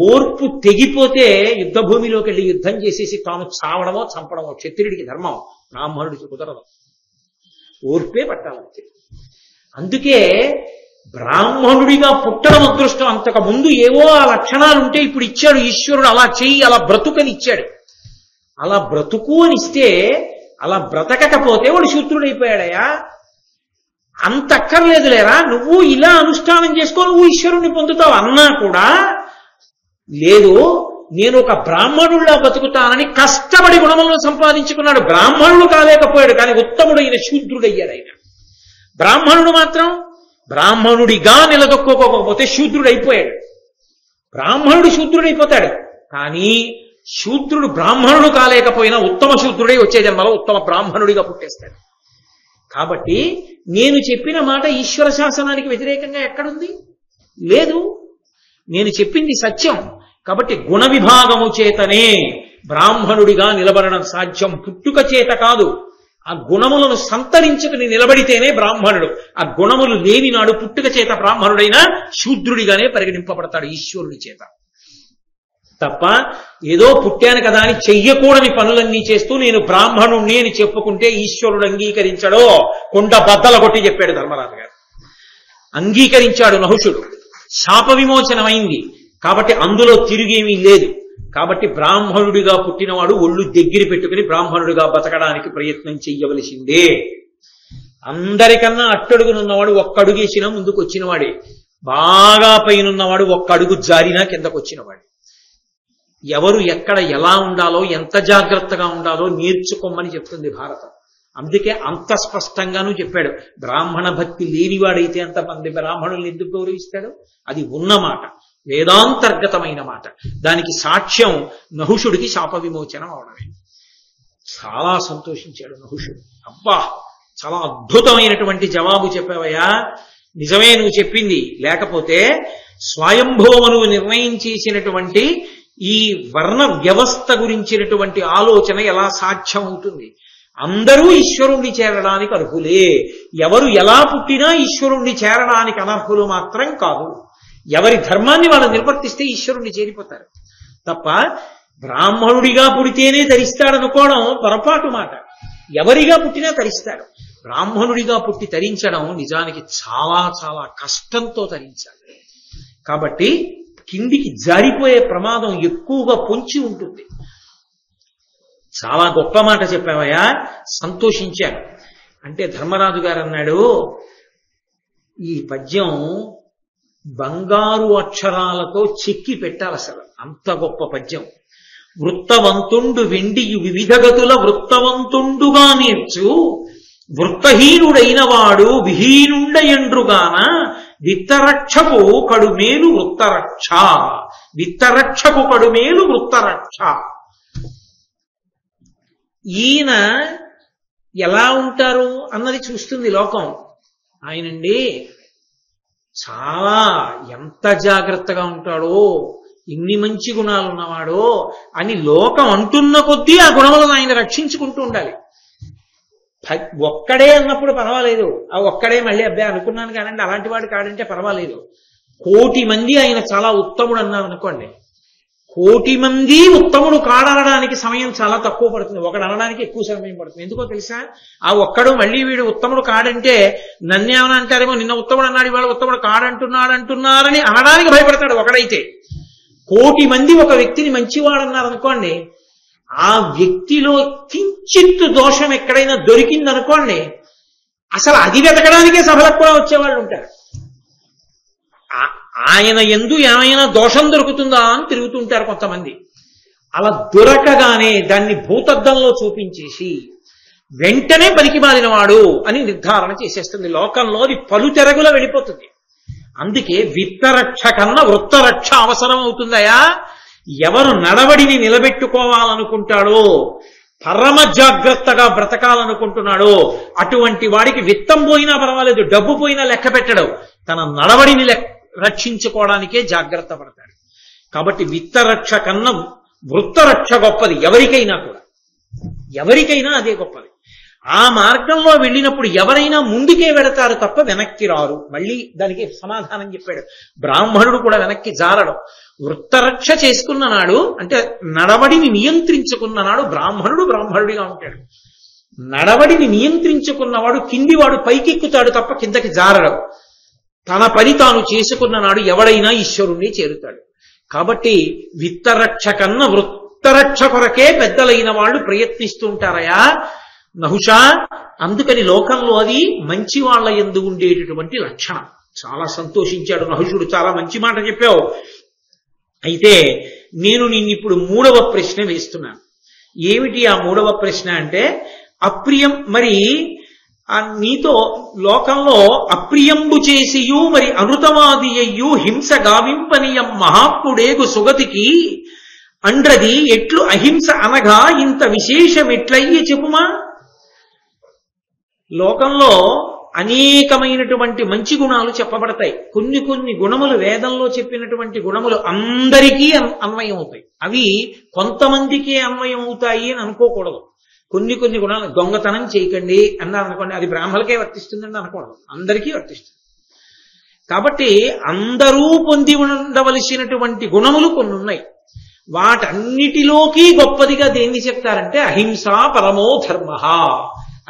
ఓర్పు తెగిపోతే యుద్ధ భూమిలోకి వెళ్ళి యుద్ధం చేసేసి తాను చావడమో చంపడమో క్షత్రియుడికి ధర్మం, బ్రాహ్మణుడికి కుదరదు. ఓర్పే పట్టాలంతే. అందుకే బ్రాహ్మణుడిగా పుట్టడం అదృష్టం. అంతకు ముందు ఏవో ఆ లక్షణాలు ఉంటే ఇప్పుడు ఇచ్చాడు ఈశ్వరుడు. అలా చెయ్యి, అలా బ్రతుకని ఇచ్చాడు. అలా బ్రతుకు అని ఇస్తే అలా బ్రతకకపోతే వాడు శూద్రుడైపోయాడయా. అంత అక్కర్లేదులేరా, నువ్వు ఇలా అనుష్ఠానం చేసుకో, నువ్వు ఈశ్వరుణ్ణి పొందుతావు అన్నా కూడా లేదు, నేను ఒక బ్రాహ్మణుడిలా బతుకుతానని కష్టపడి గుణములను సంపాదించుకున్నాడు. బ్రాహ్మణుడు కాలేకపోయాడు, కానీ ఉత్తముడైన శూద్రుడయ్యాడు ఆయన. బ్రాహ్మణుడు మాత్రం బ్రాహ్మణుడిగా నిలదొక్కోకపోతే శూద్రుడైపోయాడు. బ్రాహ్మణుడు శూద్రుడైపోతాడు, కానీ శూద్రుడు బ్రాహ్మణుడు కాలేకపోయినా ఉత్తమ శూద్రుడై వచ్చే జన్మలో ఉత్తమ బ్రాహ్మణుడిగా పుట్టేస్తాడు. కాబట్టి నేను చెప్పిన మాట ఈశ్వర శాసనానికి వ్యతిరేకంగా ఎక్కడుంది? లేదు. నేను చెప్పింది సత్యం. కాబట్టి గుణ విభాగము చేతనే బ్రాహ్మణుడిగా నిలబడడం సాధ్యం, పుట్టుక చేత కాదు. ఆ గుణములను సంతరించుకుని నిలబడితేనే బ్రాహ్మణుడు. ఆ గుణములు లేని నాడు పుట్టుక చేత బ్రాహ్మణుడైనా శూద్రుడిగానే పరిగణింపబడతాడు ఈశ్వరుడి చేత. తప్ప ఏదో పుట్టాను కదా అని చెయ్యకూడని పనులన్నీ చేస్తూ నేను బ్రాహ్మణుణ్ణి అని చెప్పుకుంటే ఈశ్వరుడు అంగీకరించడో కొండ బద్దల కొట్టి చెప్పాడు ధర్మరాజు గారు. అంగీకరించాడు నహుషుడు. శాప విమోచనమైంది కాబట్టి అందులో తిరిగేమీ లేదు. కాబట్టి బ్రాహ్మణుడిగా పుట్టినవాడు ఒళ్ళు దగ్గర పెట్టుకుని బ్రాహ్మణుడిగా బతకడానికి ప్రయత్నం చెయ్యవలసిందే. అందరికన్నా అట్టడుగునున్నవాడు ఒక్కడుగేసినా ముందుకు వచ్చినవాడే, బాగా పైనున్నవాడు ఒక్కడుగు జారినా కిందకు వచ్చినవాడు. ఎవరు ఎక్కడ ఎలా ఉండాలో, ఎంత జాగ్రత్తగా ఉండాలో నేర్చుకోమని చెప్తుంది భారతం. అందుకే అంత స్పష్టంగానూ చెప్పాడు. బ్రాహ్మణ భక్తి లేనివాడైతే అంతమంది బ్రాహ్మణుల్ని ఎందుకు గౌరవిస్తాడు? అది ఉన్నమాట, వేదాంతర్గతమైన మాట. దానికి సాక్ష్యం నహుషుడికి శాప విమోచనం అవడమే. చాలా సంతోషించాడు నహుషుడు. అబ్బా, చాలా అద్భుతమైనటువంటి జవాబు చెప్పావయ్యా, నిజమే నువ్వు చెప్పింది. లేకపోతే స్వయంభూమనువు నిర్ణయం చేసినటువంటి ఈ వర్ణ వ్యవస్థ గురించినటువంటి ఆలోచన ఎలా సాధ్యం అవుతుంది? అందరూ ఈశ్వరుణ్ణి చేరడానికి అర్హులే. ఎవరు ఎలా పుట్టినా ఈశ్వరుణ్ణి చేరడానికి అనర్హులు మాత్రం కాదు. ఎవరి ధర్మాన్ని వాళ్ళు నిర్వర్తిస్తే ఈశ్వరుణ్ణి చేరిపోతారు తప్ప బ్రాహ్మణుడిగా పుడితేనే తరిస్తాడనుకోవడం పొరపాటు మాట. ఎవరిగా పుట్టినా తరిస్తాడు. బ్రాహ్మణుడిగా పుట్టి తరించడం నిజానికి చాలా చాలా కష్టంతో తరించాలి. కాబట్టి కిందికి జారిపోయే ప్రమాదం ఎక్కువగా పొంచి ఉంటుంది. చాలా గొప్ప మాట చెప్పావయ్యా, సంతోషించాను. అంటే ధర్మరాజు గారు అన్నాడు, ఈ పద్యం బంగారు అక్షరాలతో చెక్కి పెట్టాలి. అసలు అంత గొప్ప పద్యం. వృత్తవంతుండు వెండియు వివిధ గతుల వృత్తవంతుండుగా నేర్చు, వృత్తహీనుడైన వాడు విహీనుండయండ్రుగాన విత్తరక్షకు కడుమేలు వృత్తరక్ష, విత్తరక్షకు కడుమేలు వృత్తరక్ష. ఈయన ఎలా ఉంటారు అన్నది చూస్తుంది లోకం. ఆయనండి చాలా ఎంత జాగ్రత్తగా ఉంటాడో, ఎన్ని మంచి గుణాలు ఉన్నవాడో అని లోకం అంటున్న కొద్దీ ఆ గుణములను ఆయన రక్షించుకుంటూ ఉండాలి. ఒక్కడే అన్నప్పుడు పర్వాలేదు, ఆ ఒక్కడే మళ్ళీ అబ్బాయి అనుకున్నాను కానండి అలాంటి వాడు కాడంటే పర్వాలేదు. 1,000,000 మంది ఆయన చాలా ఉత్తముడు అన్నారు అనుకోండి, 1,000,000 మంది ఉత్తముడు కాడనడానికి సమయం చాలా తక్కువ పడుతుంది, ఒకడు అనడానికి ఎక్కువ సమయం పడుతుంది. ఎందుకో తెలుసా? ఆ ఒక్కడు మళ్ళీ వీడు ఉత్తముడు కాడంటే నన్నేమని అంటారేమో, నిన్న ఉత్తముడు అన్నాడు ఇవాళ ఉత్తముడు కాడంటున్నారని అనడానికి భయపడతాడు ఒకడైతే. 1,000,000 మంది ఒక వ్యక్తిని మంచివాడన్నారు అనుకోండి, ఆ వ్యక్తిలో కించిత్తు దోషం ఎక్కడైనా దొరికిందనుకోండి, అసలు అది వెతకడానికే సభలకు కూడా వచ్చేవాళ్ళు ఉంటారు. ఆయన యందు ఏమైనా దోషం దొరుకుతుందా అని తిరుగుతుంటారు కొంతమంది. అలా దొరకగానే దాన్ని భూతద్దంలో చూపించేసి వెంటనే పనికిమాలినవాడు అని నిర్ధారణ చేసేస్తుంది. లోకంలో అది పలుతెరగుల వెళ్ళిపోతుంది. అందుకే విత్తరక్ష కన్నా వృత్తరక్ష అవసరం అవుతుందయా. ఎవరు నడవడిని నిలబెట్టుకోవాలనుకుంటాడో, పరమ జాగ్రత్తగా బ్రతకాలనుకుంటున్నాడో అటువంటి వాడికి విత్తం పోయినా పర్వాలేదు, డబ్బు పోయినా లెక్క పెట్టడు, తన నడవడిని రక్షించుకోవడానికే జాగ్రత్త పడతాడు. కాబట్టి విత్తరక్ష కన్నా వృత్తరక్ష గొప్పది. ఎవరికైనా కూడా, ఎవరికైనా అదే గొప్పది. ఆ మార్గంలో వెళ్ళినప్పుడు ఎవరైనా ముందుకే వెళతారు తప్ప వెనక్కి రారు. మళ్ళీ దానికి సమాధానం చెప్పాడు. బ్రాహ్మణుడు కూడా వెనక్కి జారడం. వృత్తరక్ష చేసుకున్న నాడు, అంటే నడవడిని నియంత్రించుకున్న నాడు బ్రాహ్మణుడు బ్రాహ్మణుడిగా ఉంటాడు. నడవడిని నియంత్రించుకున్నవాడు కిందివాడు పైకెక్కుతాడు తప్ప కిందకి జారడం. తన పని తాను చేసుకున్న నాడు ఎవడైనా ఈశ్వరుణ్ణి చేరుతాడు. కాబట్టి విత్తరక్ష కన్నా వృత్తరక్ష కొరకే పెద్దలైన వాళ్ళు ప్రయత్నిస్తుంటారయా నహుషా. అందుకని లోకంలో అది మంచి వాళ్ళ యందు ఉండేటటువంటి లక్షణం. చాలా సంతోషించాడు నహుషుడు. చాలా మంచి మాట చెప్పావు. అయితే నేను నిన్నిప్పుడు 3వ ప్రశ్న వేస్తున్నాను. ఏమిటి ఆ 3వ ప్రశ్న అంటే, అప్రియం మరి నీతో లోకంలో అప్రియంబు చేసియు మరి అనృతమాది అయ్యు హింస గావింపనీయం మహాత్ముడేగు సుగతికి అండ్రది ఎట్లు అహింస అనగా ఇంత విశేషమెట్లయ్యి చెప్పుమా. లోకంలో అనేకమైనటువంటి మంచి గుణాలు చెప్పబడతాయి. కొన్ని కొన్ని గుణములు వేదంలో చెప్పినటువంటి గుణములు అందరికీ అన్వయం అవుతాయి. అవి కొంతమందికే అన్వయం అవుతాయి అని అనుకోకూడదు. కొన్ని కొన్ని గుణాలు, దొంగతనం చేయకండి అన్నారు అనుకోండి, అది బ్రాహ్మణులకే వర్తిస్తుందండి అనకూడదు, అందరికీ వర్తిస్తుంది. కాబట్టి అందరూ పొంది ఉండవలసినటువంటి గుణములు కొన్ని ఉన్నాయి. వాటన్నిటిలోకి గొప్పదిగా దేన్ని చెప్తారంటే అహింసా పరమో ధర్మ.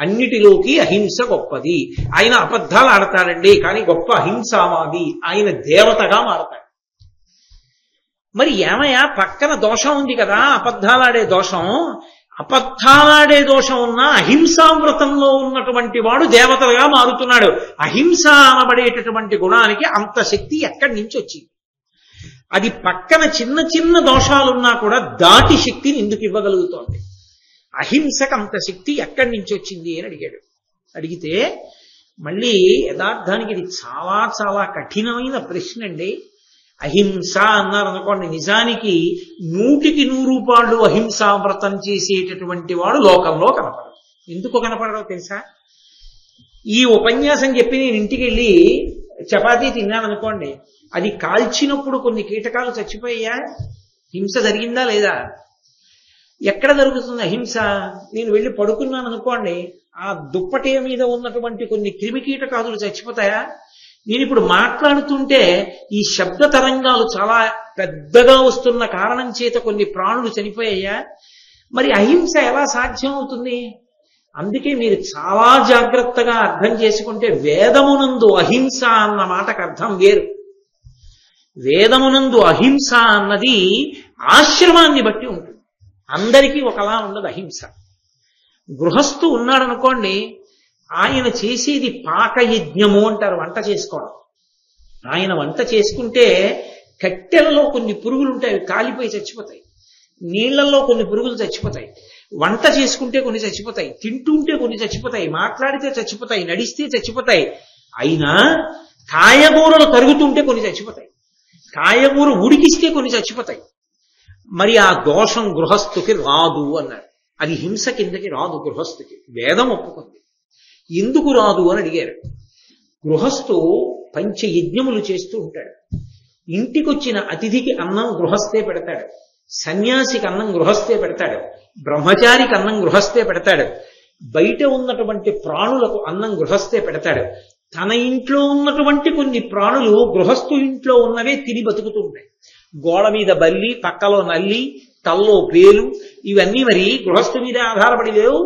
అన్నిటిలోకి అహింస గొప్పది. ఆయన అబద్ధాలు ఆడతాడండి, కానీ గొప్ప అహింసావాది. ఆయన దేవతగా మారతాడు. మరి ఏమయ్యా పక్కన దోషం ఉంది కదా, అబద్ధాలాడే దోషం. అబద్ధాలాడే దోషం ఉన్న అహింసావ్రతంలో ఉన్నటువంటి వాడు దేవతలుగా మారుతున్నాడు. అహింస అనబడేటటువంటి గుణానికి అంత శక్తి ఎక్కడి నుంచి వచ్చింది? అది పక్కన చిన్న చిన్న దోషాలున్నా కూడా దాటి శక్తిని ఎందుకు ఇవ్వగలుగుతోంది? అహింసకు అంత శక్తి ఎక్కడి నుంచి వచ్చింది అని అడిగాడు. అడిగితే మళ్ళీ యథార్థానికి ఇది చాలా చాలా కఠినమైన ప్రశ్న అండి. అహింస అన్నారనుకోండి, నిజానికి 100కి 100 రూపాయలు అహింసా వ్రతం చేసేటటువంటి వాడు లోకంలో కనపడడు. ఎందుకు కనపడడో తెలుసా? ఈ ఉపన్యాసం చెప్పి నేను ఇంటికి వెళ్ళి చపాతీ తిన్నాననుకోండి, అది కాల్చినప్పుడు కొన్ని కీటకాలు చచ్చిపోయా, హింస జరిగిందా లేదా? ఎక్కడ జరుగుతుంది అహింస? నేను వెళ్ళి పడుకున్నాను అనుకోండి, ఆ దుప్పటి మీద ఉన్నటువంటి కొన్ని క్రిమికీటకాదులు చచ్చిపోతాయా? నేను ఇప్పుడు మాట్లాడుతుంటే ఈ శబ్ద తరంగాలు చాలా పెద్దగా వస్తున్న కారణం చేత కొన్ని ప్రాణులు చనిపోయాయా? మరి అహింస ఎలా సాధ్యం అవుతుంది? అందుకే మీరు చాలా జాగ్రత్తగా అర్థం చేసుకుంటే, వేదమునందు అహింస అన్న మాటకు అర్థం వేరు. వేదమునందు అహింస అన్నది ఆశ్రమాన్ని బట్టి ఉంటుంది. అందరికీ ఒకలా ఉండదు అహింస. గృహస్థు ఉన్నాడనుకోండి, ఆయన చేసేది పాకయజ్ఞము అంటారు, వంట చేసుకోవడం. ఆయన వంట చేసుకుంటే కట్టెలలో కొన్ని పురుగులు ఉంటాయి, కాలిపోయి చచ్చిపోతాయి. నీళ్లలో కొన్ని పురుగులు చచ్చిపోతాయి. వంట చేసుకుంటే కొన్ని చచ్చిపోతాయి, తింటుంటే కొన్ని చచ్చిపోతాయి, మాట్లాడితే చచ్చిపోతాయి, నడిస్తే చచ్చిపోతాయి. అయినా కాయగూరలు తరుగుతుంటే కొన్ని చచ్చిపోతాయి, కాయగూర ఉడికిస్తే కొన్ని చచ్చిపోతాయి. మరి ఆ దోషం గృహస్థుకి రాదు అన్నారు. అది హింస కిందకి రాదు గృహస్థుకి, వేదం ఒప్పుకుంది. ఎందుకు రాదు అని అడిగారు. గృహస్థు పంచయజ్ఞములు చేస్తూ ఉంటాడు. ఇంటికొచ్చిన అతిథికి అన్నం గృహస్థే పెడతాడు, సన్యాసికి అన్నం గృహస్థే పెడతాడు, బ్రహ్మచారికి అన్నం గృహస్థే పెడతాడు, బయట ఉన్నటువంటి ప్రాణులకు అన్నం గృహస్థే పెడతాడు. తన ఇంట్లో ఉన్నటువంటి కొన్ని ప్రాణులు గృహస్థు ఇంట్లో ఉన్నవే తిని బతుకుతూ ఉంటాయి. గోడ మీద బల్లి, పక్కలో నల్లి, తల్లో పేలు, ఇవన్నీ మరి గృహస్థు మీద ఆధారపడి లేవు.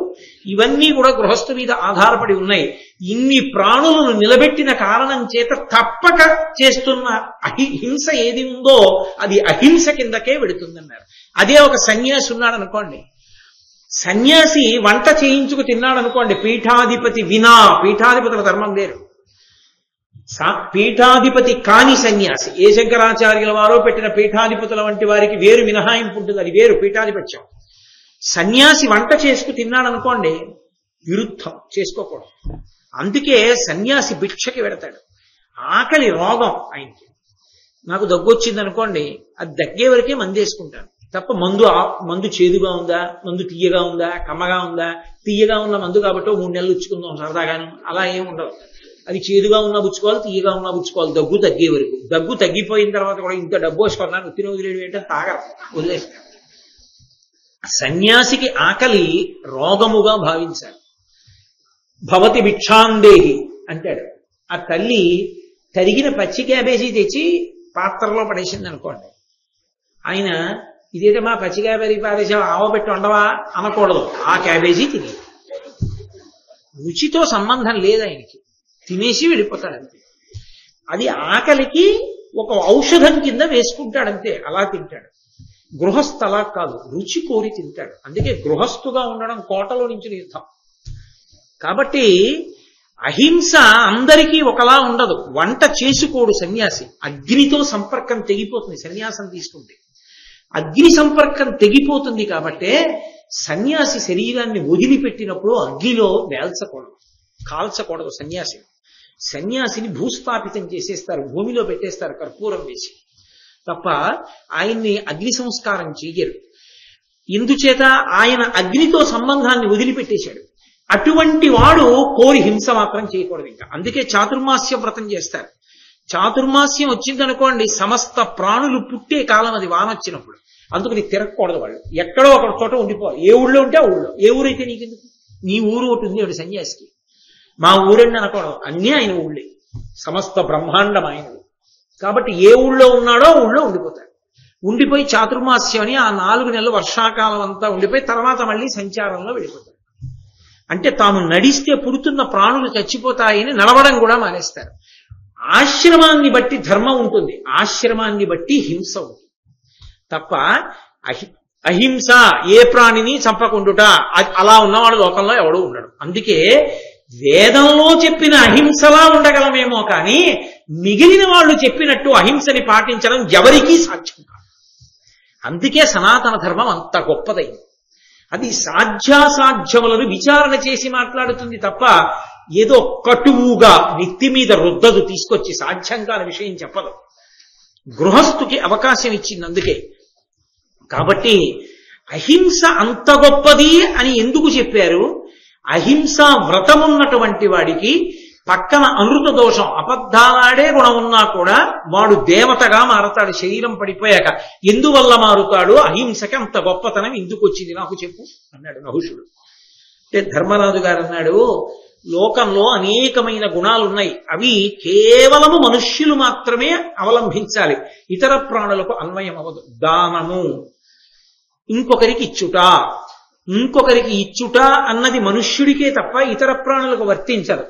ఇవన్నీ కూడా గృహస్థు మీద ఆధారపడి ఉన్నాయి. ఇన్ని ప్రాణులను నిలబెట్టిన కారణం చేత తప్పక చేస్తున్న హింస ఏది ఉందో అది అహింస కిందకే వెడుతుందన్నారు. అదే ఒక సన్యాసి ఉన్నాడు అనుకోండి, సన్యాసి వంట చేయించుకు తిన్నాడు అనుకోండి, పీఠాధిపతి వినా, పీఠాధిపతుల ధర్మం వేరు. పీఠాధిపతి కాని సన్యాసి, ఏ శంకరాచార్యుల వారో పెట్టిన పీఠాధిపతుల వంటి వారికి వేరు మినహాయింపు ఉంటుంది, అది వేరు పీఠాధిపత్యం. సన్యాసి వంట చేసుకు తిన్నాడు అనుకోండి, విరుద్ధం, చేసుకోకూడదు. అందుకే సన్యాసి భిక్షకి వెడతాడు. ఆకలి రోగం ఆయనకి. నాకు దగ్గు వచ్చింది అనుకోండి, అది దగ్గే వరకే మందు వేసుకుంటాను తప్ప మందు చేదుగా ఉందా, మందు తీయగా ఉందా, కమ్మగా ఉందా, తీయగా ఉన్న మందు కాబట్టి 3 నెలలు ఉచ్చుకుందాం సరదాగాను, అలా ఏమి ఉండదు. అది చేదుగా ఉన్నా పుచ్చుకోవాలి, తీయగా ఉన్నా పుచ్చుకోవాలి, దగ్గు తగ్గే వరకు. దగ్గు తగ్గిపోయిన తర్వాత కూడా ఇంత డబ్బు వేసుకున్నాను, ఉత్తిన వదిలేడు ఏంటంటే తాగరు, వదిలేస్తారు. సన్యాసికి ఆకలి రోగముగా భావించాలి. భవతి భిక్షాందేహి అంటాడు. ఆ తల్లి తరిగిన పచ్చి క్యాబేజీ తెచ్చి పాత్రలో పడేసింది అనుకోండి, ఆయన ఇదేటమ్మా పచ్చి క్యాబేజీ పారేసావు, ఆవబెట్టి ఉండవా అనకూడదు. ఆ క్యాబేజీ తిని రుచితో సంబంధం లేదు ఆయనకి, తినేసి వెళ్ళిపోతాడు అంతే. అది ఆకలికి ఒక ఔషధం కింద వేసుకుంటాడంతే, అలా తింటాడు. గృహస్థ అలా కాదు, రుచి కోరి తింటాడు. అందుకే గృహస్థుగా ఉండడం కోటలో నుంచి యుద్ధం. కాబట్టి అహింస అందరికీ ఒకలా ఉండదు. వంట చేసుకోడు సన్యాసి, అగ్నితో సంపర్కం తెగిపోతుంది. సన్యాసం తీసుకుంటే అగ్ని సంపర్కం తెగిపోతుంది. కాబట్టే సన్యాసి శరీరాన్ని వదిలిపెట్టినప్పుడు అగ్నిలో వేల్చకూడదు, కాల్చకూడదు. సన్యాసిని భూస్థాపితం చేసేస్తారు, భూమిలో పెట్టేస్తారు కర్పూరం వేసి, తప్ప ఆయన్ని అగ్ని సంస్కారం చెయ్యరు. ఎందుచేత ఆయన అగ్నితో సంబంధాన్ని వదిలిపెట్టేశాడు. అటువంటి వాడు కోరి హింస మాత్రం చేయకూడదు. ఇంకా అందుకే చాతుర్మాస్య వ్రతం చేస్తారు. చాతుర్మాస్యం వచ్చిందనుకోండి, సమస్త ప్రాణులు పుట్టే కాలం అది, వాన వచ్చినప్పుడు. అందుకని తిరగకూడదు. వాళ్ళు ఎక్కడో ఒక చోట ఉండిపోవాలి. ఏ ఊళ్ళో ఉంటే ఆ ఊళ్ళో. ఏ ఊరైతే నీకెందుకు, నీ ఊరు ఒకటి ఉంది వాడు సన్యాసికి, మా ఊరండి అనకూడదు. అన్నీ ఆయన ఊళ్ళే, సమస్త బ్రహ్మాండం ఆయనది. కాబట్టి ఏ ఊళ్ళో ఉన్నాడో ఊళ్ళో ఉండిపోతాడు. ఉండిపోయి చాతుర్మాస్యం అని ఆ 4 నెలలు వర్షాకాలం అంతా ఉండిపోయి తర్వాత మళ్ళీ సంచారంలో వెళ్ళిపోతాడు. అంటే తాము నడిస్తే పుడుతున్న ప్రాణులు చచ్చిపోతాయని నడవడం కూడా మానేస్తారు. ఆశ్రమాన్ని బట్టి ధర్మం ఉంటుంది, ఆశ్రమాన్ని బట్టి హింస ఉంటుంది. తప్ప అహింస, ఏ ప్రాణిని చంపకుండుట, అలా ఉన్నవాడు లోకంలో ఎవడూ ఉండడు. అందుకే వేదంలో చెప్పిన అహింసలా ఉండగలమేమో కానీ మిగిలిన వాళ్ళు చెప్పినట్టు అహింసని పాటించడం ఎవరికీ సాధ్యం కాదు. అందుకే సనాతన ధర్మం అంత గొప్పదైంది. అది సాధ్యాసాధ్యములను విచారణ చేసి మాట్లాడుతుంది తప్ప ఏదో కటువుగా నెత్తి మీద రుద్దదు, తీసుకొచ్చి సాధ్యం కాని విషయం చెప్పదు. గృహస్థుకి అవకాశం ఇచ్చింది అందుకే. కాబట్టి అహింస అంత గొప్పది అని ఎందుకు చెప్పారు? అహింసా వ్రతమున్నటువంటి వాడికి పక్కన అనృత దోషం, అబద్ధాలాడే గుణం ఉన్నా కూడా వాడు దేవతగా మారతాడు శరీరం పడిపోయాక. ఎందువల్ల మారుతాడు? అహింసకి అంత గొప్పతనం ఎందుకు వచ్చింది నాకు చెప్పు అన్నాడు నహుషుడు. అంటే ధర్మరాజు గారు అన్నాడు, లోకంలో అనేకమైన గుణాలున్నాయి, అవి కేవలము మనుష్యులు మాత్రమే అవలంబించాలి, ఇతర ప్రాణులకు అన్వయం అవ్వదు. దానము, ఇంకొకరికి ఇచ్చుట, ఇంకొకరికి ఇచ్చుట అన్నది మనుష్యుడికే తప్ప ఇతర ప్రాణులకు వర్తించదు.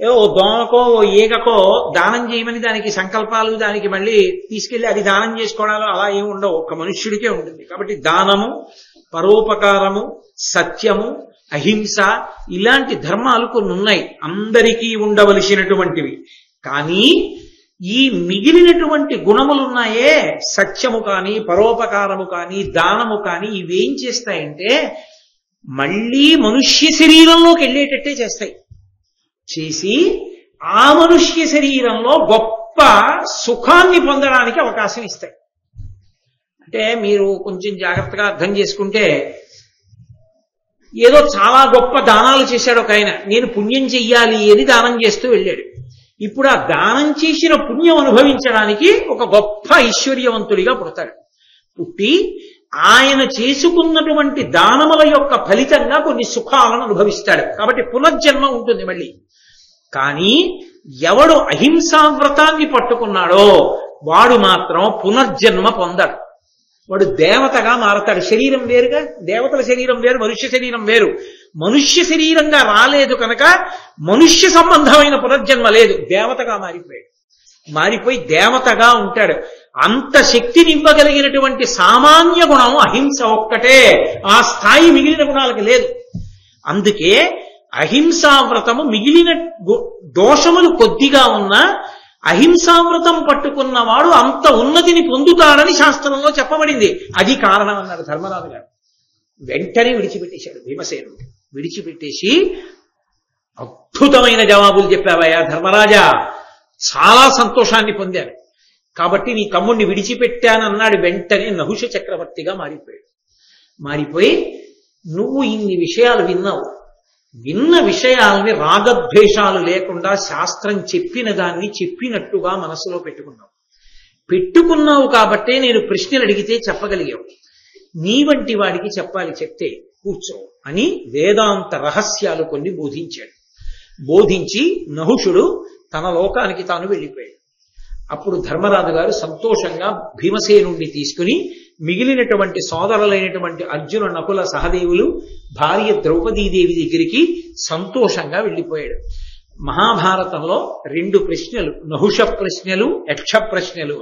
ఓ దోమకో ఓ ఈగకో దానం చేయమని దానికి సంకల్పాలు, దానికి మళ్ళీ తీసుకెళ్లి అది దానం చేసుకోవడాలు అలా ఏమి ఉండవు, ఒక మనుష్యుడికే ఉంటుంది. కాబట్టి దానము, పరోపకారము, సత్యము, అహింస ఇలాంటి ధర్మాలు కొన్ని ఉన్నాయి, అందరికీ ఉండవలసినటువంటివి. కానీ ఈ మిగిలినటువంటి గుణములున్నాయే, సత్యము కానీ, పరోపకారము కానీ, దానము కానీ, ఇవేం చేస్తాయంటే మళ్ళీ మనుష్య శరీరంలోకి వెళ్ళేటట్టే చేస్తాయి. చేసి ఆ మనుష్య శరీరంలో గొప్ప సుఖాన్ని పొందడానికి అవకాశం ఇస్తాయి. అంటే మీరు కొంచెం జాగ్రత్తగా అర్థం చేసుకుంటే, ఏదో చాలా గొప్ప దానాలు చేశాడు ఒక ఆయన, నేను పుణ్యం చెయ్యాలి అని దానం చేస్తూ వెళ్ళాడు. ఇప్పుడు ఆ దానం చేసిన పుణ్యం అనుభవించడానికి ఒక గొప్ప ఐశ్వర్యవంతుడిగా పుడతాడు. పుట్టి ఆయన చేసుకున్నటువంటి దానముల యొక్క ఫలితంగా కొన్ని సుఖాలను అనుభవిస్తాడు. కాబట్టి పునర్జన్మ ఉంటుంది మళ్ళీ. కానీ ఎవడు అహింసావ్రతాన్ని పట్టుకున్నాడో వాడు మాత్రం పునర్జన్మ పొందడు. వాడు దేవతగా మారతాడు. శరీరం వేరుగా, దేవతల శరీరం వేరు, మనుష్య శరీరం వేరు. మనుష్య శరీరంగా రాలేదు కనుక మనుష్య సంబంధమైన పునర్జన్మ లేదు, దేవతగా మారిపోయాడు. మారిపోయి దేవతగా ఉంటాడు. అంత శక్తిని ఇవ్వగలిగినటువంటి సామాన్య గుణం అహింస ఒక్కటే, ఆ స్థాయి మిగిలిన గుణాలకు లేదు. అందుకే అహింసావ్రతము మిగిలిన దోషములు కొద్దిగా ఉన్నా అహింసావ్రతం పట్టుకున్నవాడు అంత ఉన్నతిని పొందుతాడని శాస్త్రంలో చెప్పబడింది. అది కారణం అన్నాడు ధర్మరాజు గారు. వెంటనే విడిచిపెట్టేశాడు భీమసేనుడు. విడిచిపెట్టేసి, అద్భుతమైన జవాబులు చెప్పావయ్యా ధర్మరాజా, చాలా సంతోషాన్ని పొందాను, కాబట్టి నీ తమ్ముడిని విడిచిపెట్టానన్నాడు. వెంటనే నహుష చక్రవర్తిగా మారిపోయాడు. మారిపోయి, నువ్వు ఇన్ని విషయాలు విన్నావు, విన్న విషయాల్ని రాగద్వేషాలు లేకుండా శాస్త్రం చెప్పిన దాన్ని చెప్పినట్టుగా మనసులో పెట్టుకున్నావు కాబట్టే నేను ప్రశ్నలు అడిగితే చెప్పగలిగావు. నీ వంటి వాడికి చెప్పాలి, చెప్తే కూర్చో అని వేదాంత రహస్యాలు కొన్ని బోధించాడు. బోధించి నహుషుడు తన లోకానికి తాను వెళ్ళిపోయాడు. అప్పుడు ధర్మరాజు గారు సంతోషంగా భీమసేనుణ్ణి తీసుకుని మిగిలినటువంటి సోదరులైనటువంటి అర్జున, నకుల, సహదేవులు, భార్య ద్రౌపదీదేవి దగ్గరికి సంతోషంగా వెళ్ళిపోయాడు. మహాభారతంలో 2 ప్రశ్నలు, నహుష ప్రశ్నలు, యక్ష ప్రశ్నలు,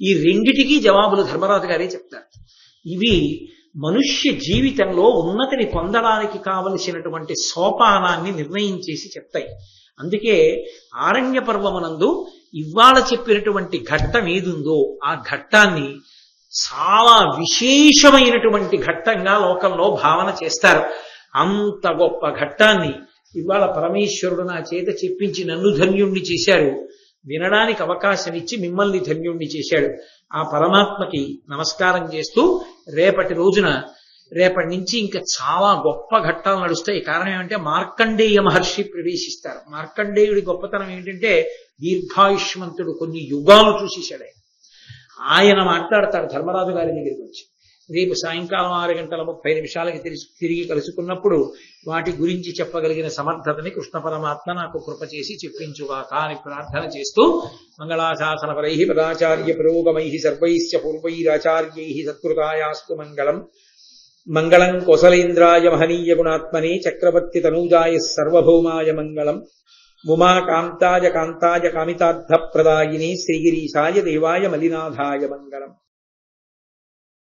ఈ రెండిటికీ జవాబులు ధర్మరాజు గారే చెప్తారు. ఇవి మనుష్య జీవితంలో ఉన్నతిని పొందడానికి కావలసినటువంటి సోపానాన్ని నిర్ణయించేసి చెప్తాయి. అందుకే ఆరణ్య పర్వమునందు ఇవాళ చెప్పినటువంటి ఘట్టం ఏదుందో ఆ ఘట్టాన్ని చాలా విశేషమైనటువంటి ఘట్టంగా లోకంలో భావన చేస్తారు. అంత గొప్ప ఘట్టాన్ని ఇవాళ పరమేశ్వరుడు నా చేత చెప్పించి నన్ను ధన్యుణ్ణి చేశారు, వినడానికి అవకాశం ఇచ్చి మిమ్మల్ని ధన్యుణ్ణి చేశాడు. ఆ పరమాత్మకి నమస్కారం చేస్తూ రేపటి నుంచి ఇంకా చాలా గొప్ప ఘట్టాలు నడుస్తాయి. కారణం ఏమంటే మార్కండేయ మహర్షి ప్రవేశిస్తారు. మార్కండేయుడి గొప్పతనం ఏంటంటే దీర్ఘాయుష్మంతుడు, కొన్ని యుగాలు చూసేశాడు. ఆయన మాట్లాడతాడు ధర్మరాజు గారి దగ్గరికి వచ్చి, రేపు సాయంకాలం 6:30 తిరిగి కలుసుకున్నప్పుడు వాటి గురించి చెప్పగలిగిన సమర్థతని కృష్ణ పరమాత్మ నాకు కృప చేసి చెప్పించుగాక అని ప్రార్థన చేస్తూ మంగళాశాసనపరై పదాచార్య పురోగమై సర్వైశ్చ పూర్వైరాచార్యై సత్కృతాయాస్తు మంగళం. మంగళం కోసలేంద్రాయ మహనీయ గుణాత్మనే చక్రవర్తి తనూజాయ సర్వభౌమాయ మంగళం. ఉమాకాంతాయ కాంతాయ కామితార్థ ప్రదాయిని శ్రీగిరీశాయ దేవాయ మలినాథాయ మంగళం.